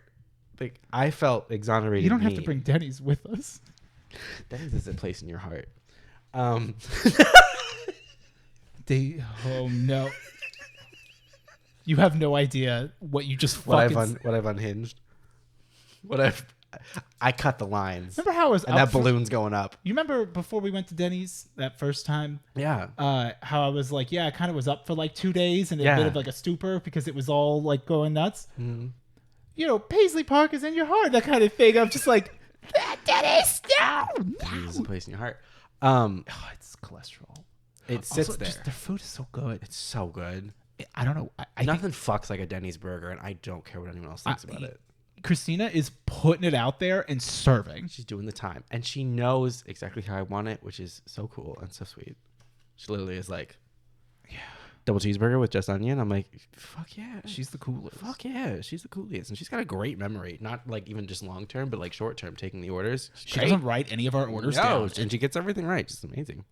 like I felt exonerated. You don't have to bring Denny's with us. Denny's is a place in your heart. Oh no. You have no idea what you just fucking... What I've unhinged. I cut the lines. Remember how it was and that balloon's going up. You remember before we went to Denny's that first time? Yeah. How I was like, I kind of was up for like 2 days and a bit of like a stupor because it was all like going nuts. Mm-hmm. You know, Paisley Park is in your heart, that kind of thing. I'm just like, Denny's, no. Denny's is a place in your heart. It's cholesterol. It sits also, there. Just, their food is so good. It's so good. I don't know. I Nothing fucks like a Denny's burger, and I don't care what anyone else thinks about it. Christina is putting it out there and serving. She's doing the time, and she knows exactly how I want it, which is so cool and so sweet. She literally is like, double cheeseburger with just onion. I'm like, fuck yeah. She's the coolest. Fuck yeah. She's the coolest. And she's got a great memory. Not like even just long term, but like short term, taking the orders. She doesn't write any of our orders down. And she gets everything right. It's amazing.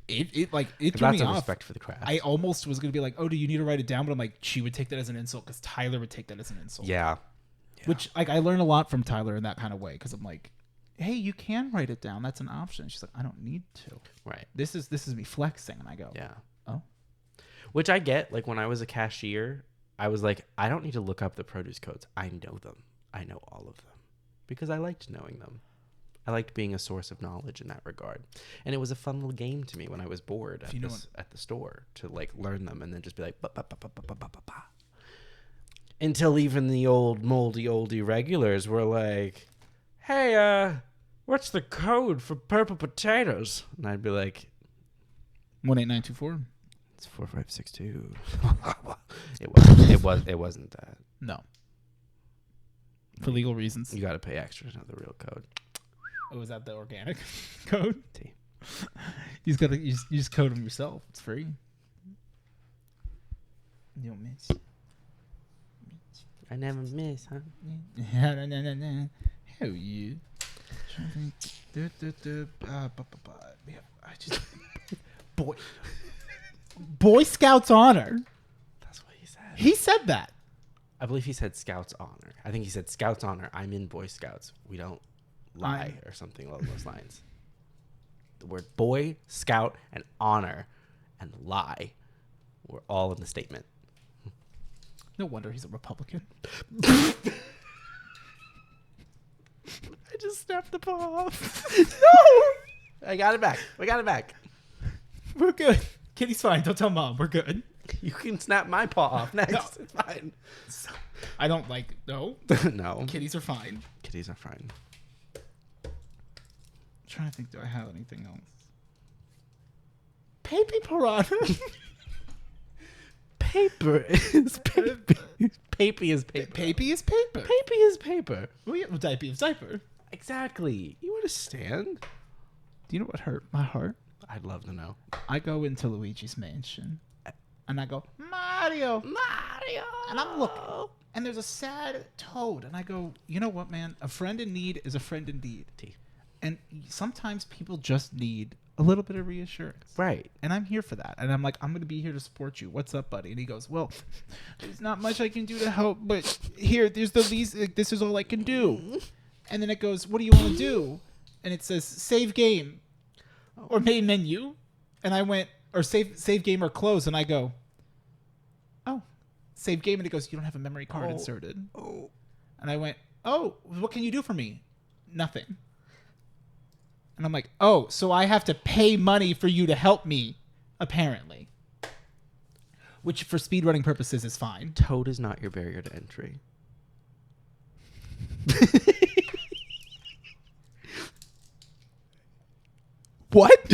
It threw me Lots of off. respect for the craft. I almost was going to be like, oh, do you need to write it down? But I'm like, she would take that as an insult because Tyler would take that as an insult. Yeah. Which, like, I learn a lot from Tyler in that kind of way because I'm like, hey, you can write it down. That's an option. She's like, I don't need to. Right. This is me flexing. And I go, Yeah. oh. Which I get. Like when I was a cashier, I was like, I don't need to look up the produce codes. I know them. I know all of them because I liked knowing them. I liked being a source of knowledge in that regard. And it was a fun little game to me when I was bored at the store to like learn them and then just be like, ba, ba, ba, ba, ba, ba, ba, ba. Until even the old moldy oldie regulars were like, hey, what's the code for purple potatoes? And I'd be like, 18924. it's 4562. It wasn't that. No. For legal reasons. You got to pay extra to know the real code. Oh, is that the organic code? T. You just code them yourself. It's free. You don't miss. I never miss, huh? No. Hell yeah. Boy Scouts honor. That's what he said. He said that. I believe he said Scouts honor. I think he said Scouts honor. I'm in Boy Scouts. We don't lie or something along those lines. The word boy, scout, and honor and lie were all in the statement. No wonder he's a Republican. I just snapped the paw off. No! I got it back. We got it back. We're good. Kitty's fine. Don't tell Mom. We're good. You can snap my paw off next. No. It's fine. I don't like... No. No. Kitties are fine. Kitties are fine. I'm trying to think. Do I have anything else? Papey Piranha. Paper is paper. Papey is paper. Papey is paper. Papey is paper. Well, yeah, diaper is diaper. Exactly. You understand? Do you know what hurt my heart? I'd love to know. I go into Luigi's mansion, and I go, Mario! Mario! And I'm looking, and there's a sad toad, and I go, you know what, man? A friend in need is a friend indeed. T. And sometimes people just need a little bit of reassurance. Right. And I'm here for that. And I'm like, I'm going to be here to support you. What's up, buddy? And he goes, well, there's not much I can do to help, but here, there's the least, this is all I can do. And then it goes, what do you want to do? And it says, save game or main menu. And I went, or save game or close. And I go, oh, save game. And it goes, you don't have a memory card inserted. Oh. And I went, oh, what can you do for me? Nothing. And I'm like, oh, so I have to pay money for you to help me, apparently. Which, for speedrunning purposes, is fine. Toad is not your barrier to entry. What?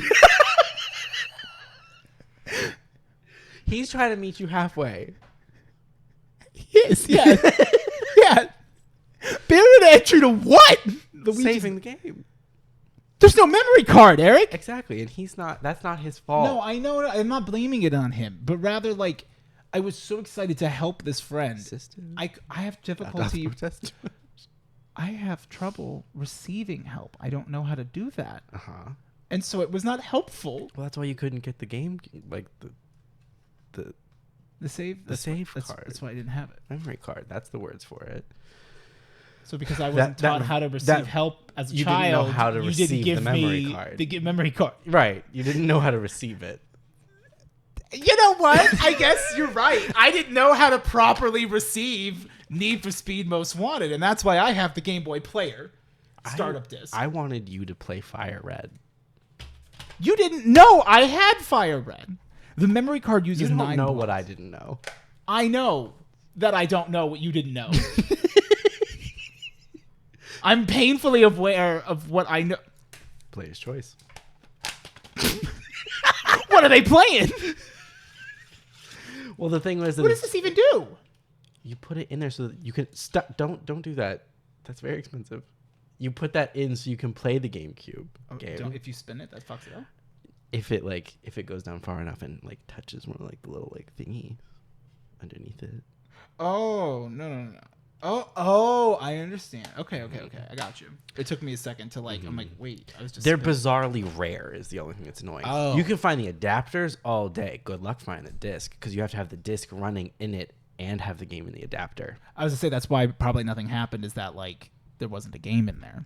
He's trying to meet you halfway. Yes, yeah. Yeah. Barrier to entry to what? Saving the game. There's no memory card, Eric. Exactly, and that's not his fault. No, I know. I'm not blaming it on him, but rather, like, I was so excited to help this friend. System. I have difficulty. I have trouble receiving help. I don't know how to do that. Uh-huh. And so it was not helpful. Well, that's why you couldn't get the game, like the save card. That's why I didn't have it. Memory card. That's the words for it. So because I wasn't taught how to receive help as a you child, didn't know how to you receive didn't give the memory me card. the memory card. Right. You didn't know how to receive it. You know what? I guess you're right. I didn't know how to properly receive Need for Speed Most Wanted, and that's why I have the Game Boy Player startup disc. I wanted you to play Fire Red. You didn't know I had Fire Red. The memory card uses You 9 don't know blocks. what I didn't know. I know that I don't know what you didn't know. I'm painfully aware of what I know. Player's choice. What are they playing? Well, the thing was that What does this even do? you put it in there so that you can stop. Don't do that. That's very expensive. You put that in so you can play the GameCube game. If you spin it, that fucks it up. If it goes down far enough and like touches one of like the little like thingy underneath it. Oh, no. Oh, I understand. Okay. I got you. It took me a second to like, I'm like, wait. I was just They're spinning. bizarrely rare is the only thing that's annoying. Oh. You can find the adapters all day. Good luck finding the disc because you have to have the disc running in it and have the game in the adapter. I was gonna say that's why probably nothing happened is that like there wasn't a game in there.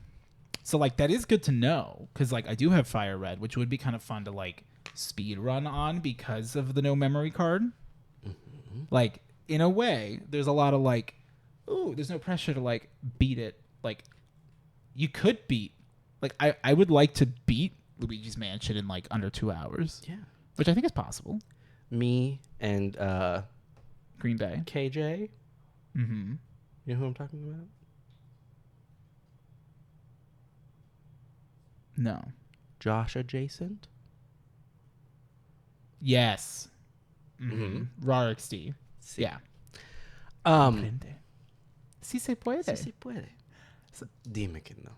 So like that is good to know because like I do have Fire Red, which would be kind of fun to like speed run on because of the no memory card. Mm-hmm. Like in a way, there's a lot of like, ooh, there's no pressure to like beat it. Like you could beat, like I would like to beat Luigi's Mansion in like under 2 hours. Yeah, which I think is possible. Me and Green Bay. KJ. Mm-hmm. You know who I'm talking about? No. Josh adjacent. Yes. Mm-hmm. Rarik Steve. Sí. Yeah. Sí se puede. Sí se puede. Dime que no.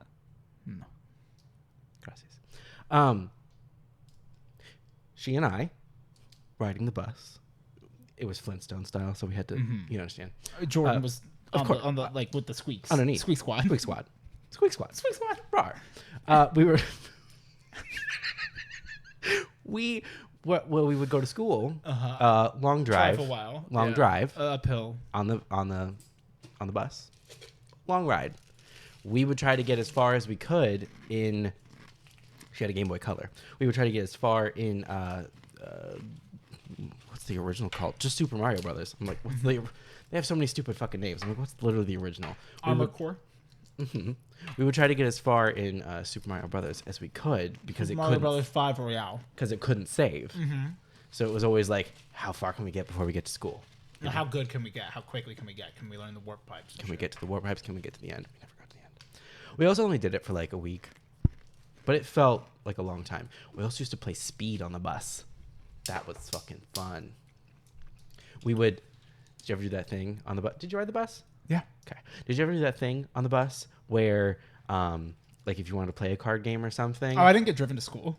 No. Gracias. She and I riding the bus. It was Flintstone style, so we had to, you understand. Jordan was of course. on the like with the squeaks. Underneath. Squeak squad. Squeak squad. Squeak squad. Squeak squad. Rawr. We were... we would go to school. Long drive. Drive a while. Long drive. Uphill. On the bus. Long ride. We would try to get as far as we could in... She had a Game Boy Color. We would try to get as far in... what's the original called? Just Super Mario Brothers. I'm like, what's the... They have so many stupid fucking names. I'm like, what's literally the original? Armored Core. Mm-hmm. We would try to get as far in Super Mario Brothers as we could because it Mario couldn't... Brothers 5 Royale. Because it couldn't save. Mm-hmm. So it was always like, how far can we get before we get to school? Now, how good can we get? How quickly can we get? Can we learn the warp pipes? Can we get to the warp pipes? Can we get to the end? We never got to the end. We also only did it for like a week, but it felt like a long time. We also used to play Speed on the bus. That was fucking fun. We would... Did you ever do that thing on the bus? Did you ride the bus? Yeah. Okay. Did you ever do that thing on the bus where, like, if you wanted to play a card game or something? Oh, I didn't get driven to school.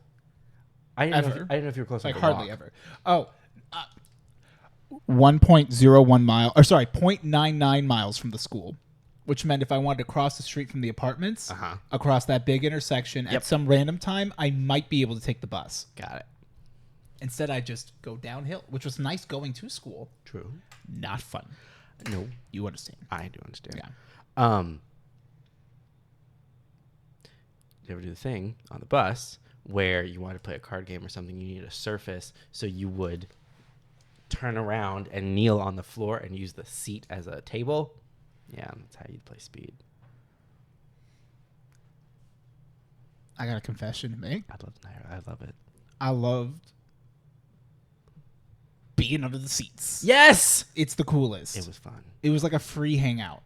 I didn't ever. know if you were close Like enough to hardly walk. ever. Oh, 1.01 mile, or sorry, 0.99 miles from the school, which meant if I wanted to cross the street from the apartments across that big intersection at some random time, I might be able to take the bus. Got it. Instead, I just go downhill, which was nice going to school. True. Not fun. No. You understand. I do understand. Yeah. Did you ever do the thing on the bus where you wanted to play a card game or something, you needed a surface, so you would turn around and kneel on the floor and use the seat as a table? Yeah, that's how you'd play Speed. I got a confession to make. I love it. I loved being under the seats. Yes! It's the coolest. It was fun. It was like a free hangout.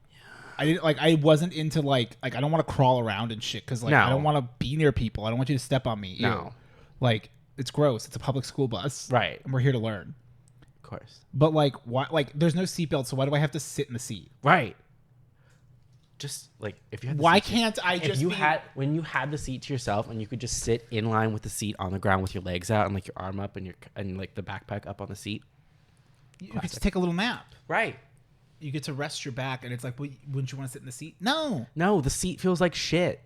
I didn't like. I wasn't into like I don't want to crawl around and shit because like No. I don't want to be near people. I don't want you to step on me. Ew. No. Like it's gross. It's a public school bus. Right. And we're here to learn. Of course. But like why? Like there's no seatbelt, so why do I have to sit in the seat? Right. Just like if you had the Why seat to- can't I if just you be- had when you had the seat to yourself and you could just sit in line with the seat on the ground with your legs out and like your arm up and like the backpack up on the seat? You get to take a little nap. Right. You get to rest your back, and it's like, well, wouldn't you want to sit in the seat? No. No, the seat feels like shit.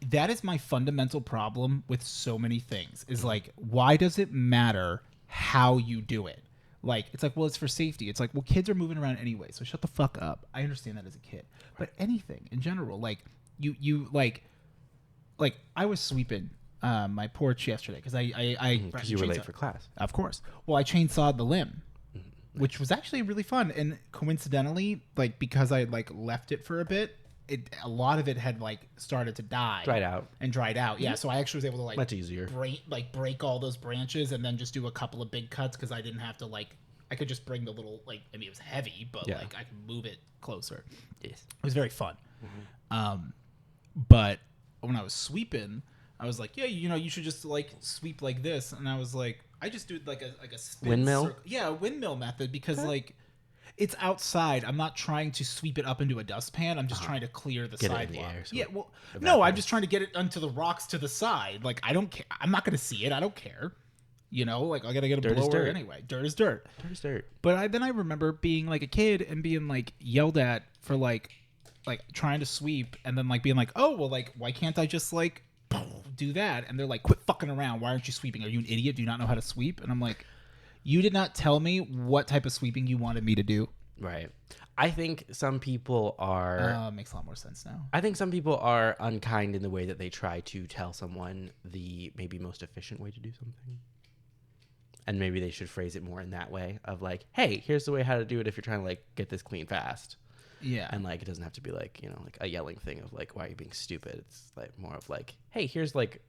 That is my fundamental problem with so many things. Is like, why does it matter how you do it? Like, it's like, well, it's for safety. It's like, well, kids are moving around anyway, so shut the fuck up. I understand that as a kid, but anything in general, like, you like I was sweeping my porch yesterday because Because you were late for class. Of course. Well, I chainsawed the limb, which was actually really fun. And coincidentally, like because I like left it for a bit, a lot of it had like started to die, Dried out. Yeah, so I actually was able to like Much easier. break all those branches and then just do a couple of big cuts because I didn't have to like I could just bring the little like I mean it was heavy, but Yeah. like I could move it closer. Yes. It was very fun. But when I was sweeping, I was like, yeah, you know, you should just like sweep like this, and I was like, I just do like a spin Windmill? circle. Yeah, a windmill method because like it's outside. I'm not trying to sweep it up into a dustpan. I'm just trying to clear the Get it in the sidewalk. air so Yeah, it well, no, evaporates. I'm just trying to get it onto the rocks to the side. Like I don't care. I'm not gonna see it. I don't care. You know, like I gotta get a Dirt is blower dirt. anyway. Dirt is dirt. Dirt is dirt. But then I remember being like a kid and being like yelled at for like trying to sweep and then like being like, oh well, like why can't I just like do that? And they're like, quit fucking around. Why aren't you sweeping? Are you an idiot? Do you not know how to sweep? And I'm like, you did not tell me what type of sweeping you wanted me to do. Right. I think some people are. Makes a lot more sense now. I think some people are unkind in the way that they try to tell someone the maybe most efficient way to do something. And maybe they should phrase it more in that way of like, hey, here's the way how to do it if you're trying to like get this clean fast. Yeah. And like it doesn't have to be like, you know, like a yelling thing of like, why are you being stupid? It's like more of like, hey, here's like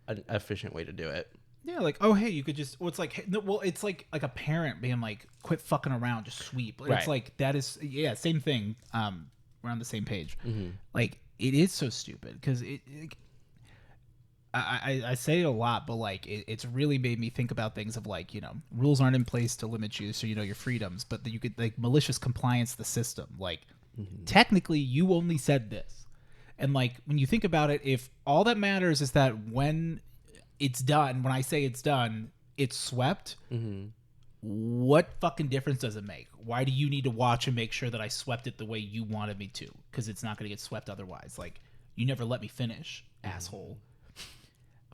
an efficient way to do it. Yeah, like, oh, hey, you could just, well, it's like, no, well, it's like a parent being like, quit fucking around, just sweep. Right. It's like, that is, yeah, same thing. We're on the same page. Mm-hmm. Like, it is so stupid because I say it a lot, but like, it's really made me think about things of like, you know, rules aren't in place to limit you, so you know your freedoms, but you could like malicious compliance the system. Like, technically, you only said this. And like, when you think about it, if all that matters is that when it's done, when I say it's done, it's swept. What fucking difference does it make? Why do you need to watch and make sure that I swept it the way you wanted me to? Because it's not going to get swept otherwise. Like, you never let me finish, asshole.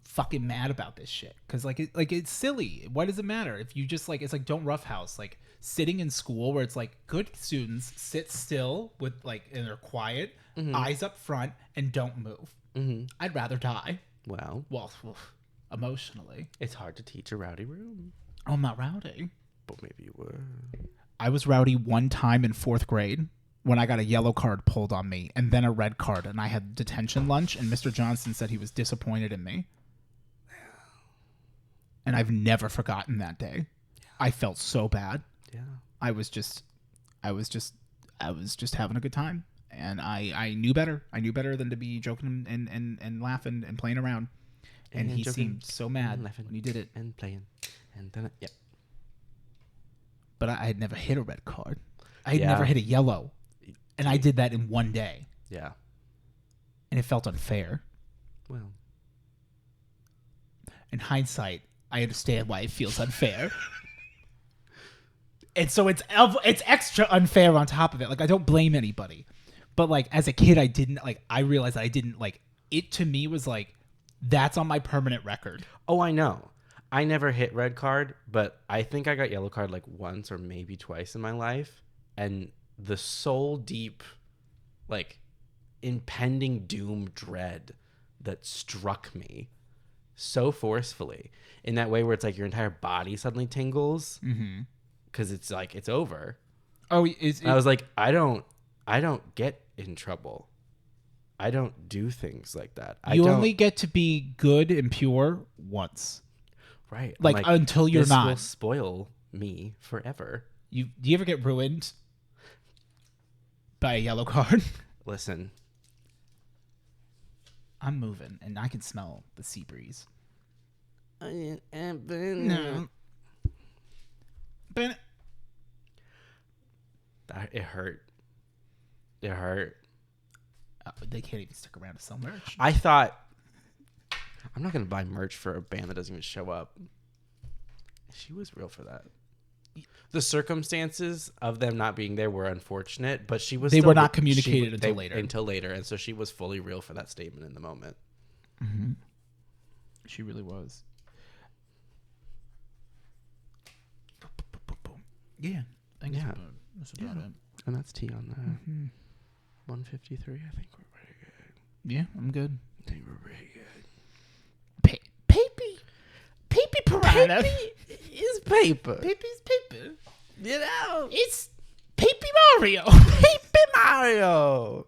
Fucking mad about this shit. Because like it's silly. Why does it matter? If you just like, it's like, don't roughhouse. Like sitting in school where it's like good students sit still with like, and they're quiet, eyes up front, and don't move. I'd rather die. Well, Emotionally, it's hard to teach a rowdy room. Oh, I'm not rowdy. But maybe you were. I was rowdy one time in 4th grade when I got a yellow card pulled on me and then a red card, and I had detention lunch, and Mr. Johnson said he was disappointed in me. And I've never forgotten that day. I felt so bad. Yeah. I was just having a good time, and I knew better. I knew better than to be joking and laughing and playing around. And he seemed so mad when he did it. And playing. And then, yeah. But I had never hit a red card. I had never hit a yellow. And I did that in one day. Yeah. And it felt unfair. Well. In hindsight, I understand why it feels unfair. And so it's extra unfair on top of it. Like, I don't blame anybody. But, like, as a kid, I realized that I didn't, like, it to me was like, that's on my permanent record. Oh, I know. I never hit red card, but I think I got yellow card like once or maybe twice in my life. And the soul deep, like, impending doom dread that struck me so forcefully in that way where it's like your entire body suddenly tingles because it's like, it's over. Oh, I was like, I don't get in trouble. I don't do things like that. You only get to be good and pure once. Right. Like until you're this not. Will spoil me forever. Do you ever get ruined by a yellow card? Listen. I'm moving, and I can smell the sea breeze. No. But It hurt. It hurt. They can't even stick around to sell merch. I thought, I'm not going to buy merch for a band that doesn't even show up. She was real for that. The circumstances of them not being there were unfortunate, but she was. They still, were not communicated until later. Until later, and so she was fully real for that statement in the moment. Mm-hmm. She really was. Yeah. That's about it. And that's tea on that. 153. I think we're pretty good. Yeah, I'm good. I think we're pretty good. Papey piranha. Papey is paper. Papey's paper. You know, It's Papey Mario. Paper Mario.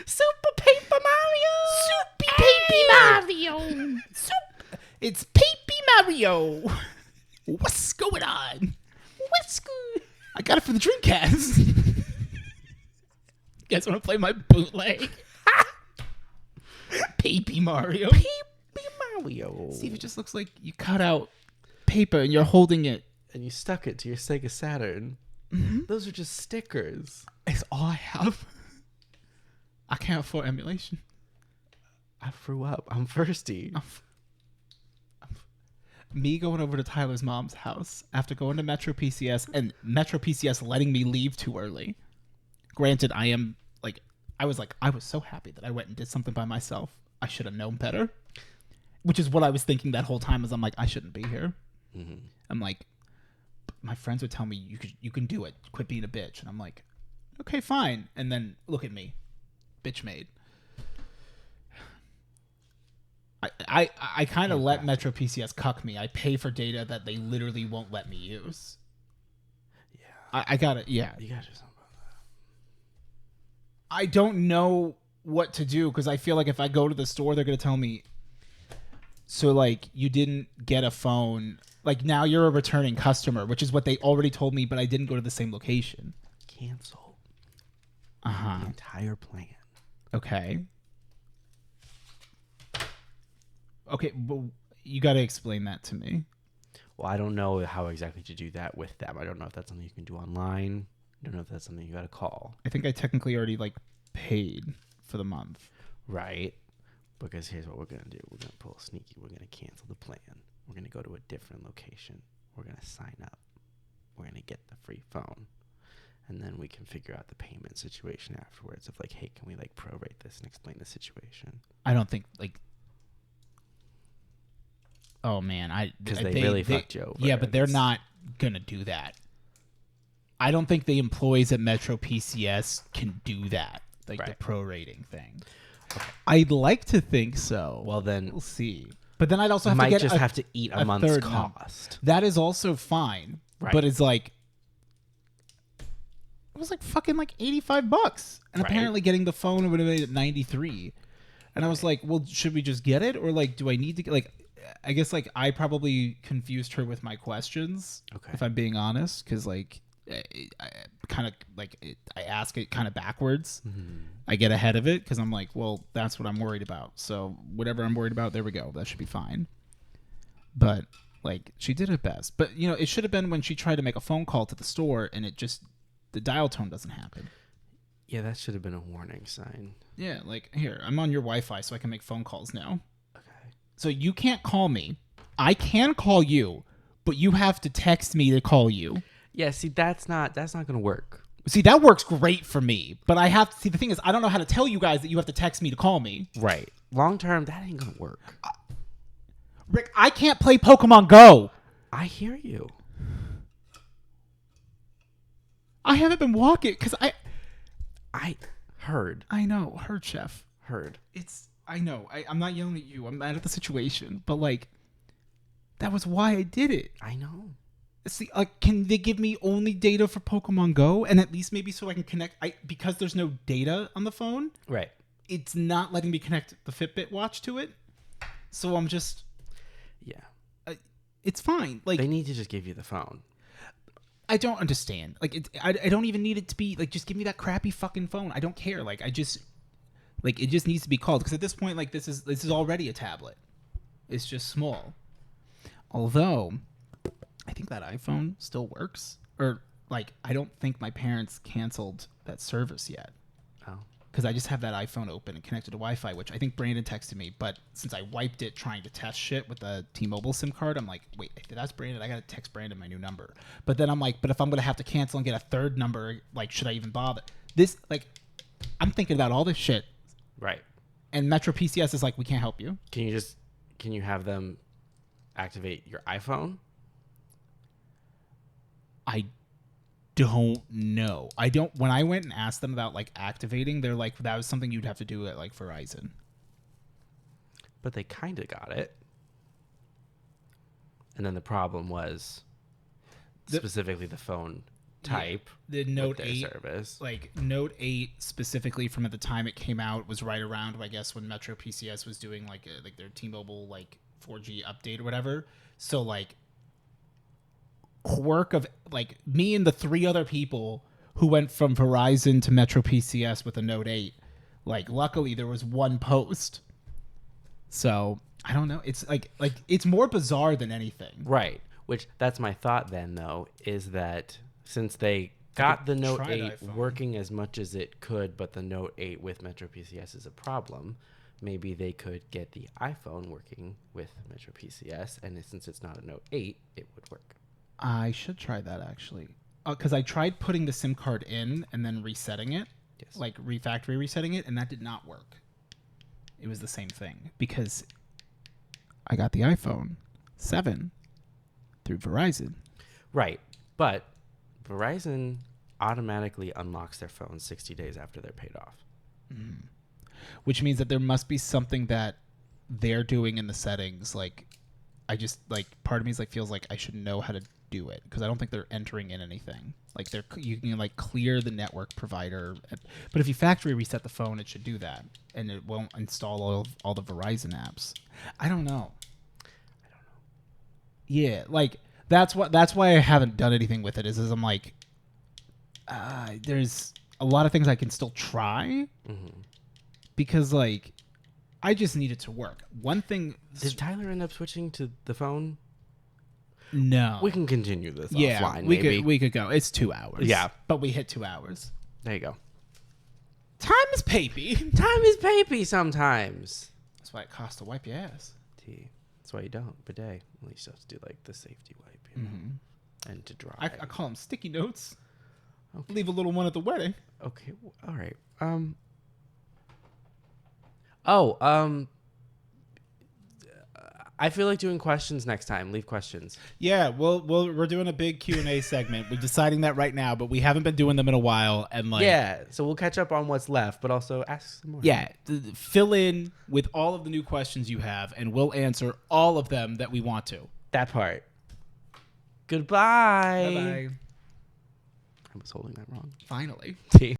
Super Paper Mario. Soupy Papey Mario. It's Papey Mario. What's going on? What's good? I got it for the Dreamcast. You guys want to play my bootleg? Papey Mario. Paper Mario. Steve, it just looks like you cut out paper and you're holding it. And you stuck it to your Sega Saturn. Those are just stickers. It's all I have. I can't afford emulation. I threw up. I'm thirsty. Me going over to Tyler's mom's house after going to Metro PCS and Metro PCS letting me leave too early. Granted, I was so happy that I went and did something by myself. I should have known better. Which is what I was thinking that whole time. I'm like, I shouldn't be here. I'm like, my friends would tell me you can do it. Quit being a bitch. And I'm like, okay, fine. And then look at me, bitch made. I kind of let Metro PCS cuck me. I pay for data that they literally won't let me use. Yeah. I got it. Yeah. You got to do something about that. I don't know what to do because I feel like if I go to the store, they're going to tell me, so like you didn't get a phone. Like now you're a returning customer, which is what they already told me, but I didn't go to the same location. Cancel. Uh-huh. The entire plan. Okay. Okay, but you got to explain that to me. Well, I don't know how exactly to do that with them. I don't know if that's something you can do online. I don't know if that's something you got to call. I think I technically already like paid for the month. Right. Because here's what we're going to do. We're going to pull a sneaky. We're going to cancel the plan. We're going to go to a different location. We're going to sign up. We're going to get the free phone. And then we can figure out the payment situation afterwards of like, hey, can we like prorate this and explain the situation? I don't think like... Oh man, because they really fucked you over. Yeah, but they're not gonna do that. I don't think the employees at Metro PCS can do that, like the prorating thing. Okay. I'd like to think so. Well, then we'll see. But then I'd also have might to get just have to eat a month's cost. That is also fine, but it's like it was like fucking like $85, and apparently getting the phone would have made it $93. And I was like, well, should we just get it, or like, do I need to get like? I guess like I probably confused her with my questions. Okay. If I'm being honest, because like I kind of like I ask it kind of backwards. Mm-hmm. I get ahead of it because I'm like, well, that's what I'm worried about. So whatever I'm worried about, there we go. That should be fine. But like she did her best. But you know, it should have been when she tried to make a phone call to the store and it just the dial tone doesn't happen. Yeah, that should have been a warning sign. Yeah, like here, I'm on your Wi-Fi so I can make phone calls now. So you can't call me. I can call you, but you have to text me to call you. Yeah, see, that's not going to work. See, that works great for me, but I have to see. The thing is, I don't know how to tell you guys that you have to text me to call me. Right. Long term, that ain't gonna work. Rick, I can't play Pokemon Go. I hear you. I haven't been walking because I heard. I know, heard, Chef. Heard. I know. I'm not yelling at you. I'm mad at the situation. But, like, that was why I did it. I know. See, like, can they give me only data for Pokemon Go? And at least maybe so I can connect... because there's no data on the phone. Right. It's not letting me connect the Fitbit watch to it. So I'm just... Yeah. It's fine. Like they need to just give you the phone. I don't understand. Like, I don't even need it to be... Like, just give me that crappy fucking phone. I don't care. Like, I just... Like, it just needs to be called. Because at this point, like, this is already a tablet. It's just small. Although, I think that iPhone still works. Or, like, I don't think my parents canceled that service yet. Oh. Because I just have that iPhone open and connected to Wi-Fi, which I think Brandon texted me. But since I wiped it trying to test shit with the T-Mobile SIM card, I'm like, wait, if that's Brandon, I got to text Brandon my new number. But then I'm like, but if I'm going to have to cancel and get a third number, like, should I even bother? This, like, I'm thinking about all this shit. Right. And Metro PCS is like, we can't help you. Can you have them activate your iPhone? I don't know. When I went and asked them about like activating, they're like, that was something you'd have to do at like Verizon. But they kind of got it. And then the problem was specifically the phone type. The Note 8 service. Like Note 8 specifically from at the time it came out was right around, I guess, when Metro PCS was doing like their T-Mobile like 4G update or whatever. So like quirk of like me and the three other people who went from Verizon to Metro PCS with a Note 8, like luckily there was one post. So I don't know. It's like it's more bizarre than anything. Right. Which that's my thought then though, is that since they got the Note 8 working as much as it could, but the Note 8 with Metro PCS is a problem, maybe they could get the iPhone working with Metro PCS, and since it's not a Note 8, it would work. I should try that actually. Because I tried putting the SIM card in and then resetting it, like refactory resetting it, and that did not work. It was the same thing because I got the iPhone 7 through Verizon. Right. But Verizon automatically unlocks their phones 60 days after they're paid off. Which means that there must be something that they're doing in the settings. Like, I just, like, part of me is like, feels like I should know how to do it because I don't think they're entering in anything. Like, you can like clear the network provider, but if you factory reset the phone, it should do that, and it won't install all the Verizon apps. I don't know. Yeah, like that's why I haven't done anything with it. Is I'm like, there's a lot of things I can still try because like I just need it to work. One thing. Did Tyler end up switching to the phone? No. We can continue this Yeah, offline, we could go. It's 2 hours. Yeah. But we hit 2 hours. There you go. Time is papey. Time is papey sometimes. That's why it costs to wipe your ass. That's why you don't. Bidet. At least you have to do like the safety wipe, you know? And to dry. I call them sticky notes. Okay. Leave a little one at the wedding. Okay. All right. I feel like doing questions next time. Leave questions. Yeah, we're doing a big Q&A segment. We're deciding that right now, but we haven't been doing them in a while. And like, yeah, so we'll catch up on what's left, but also ask some more. Yeah, fill in with all of the new questions you have, and we'll answer all of them that we want to. That part. Goodbye. Bye-bye. I was holding that wrong. Finally.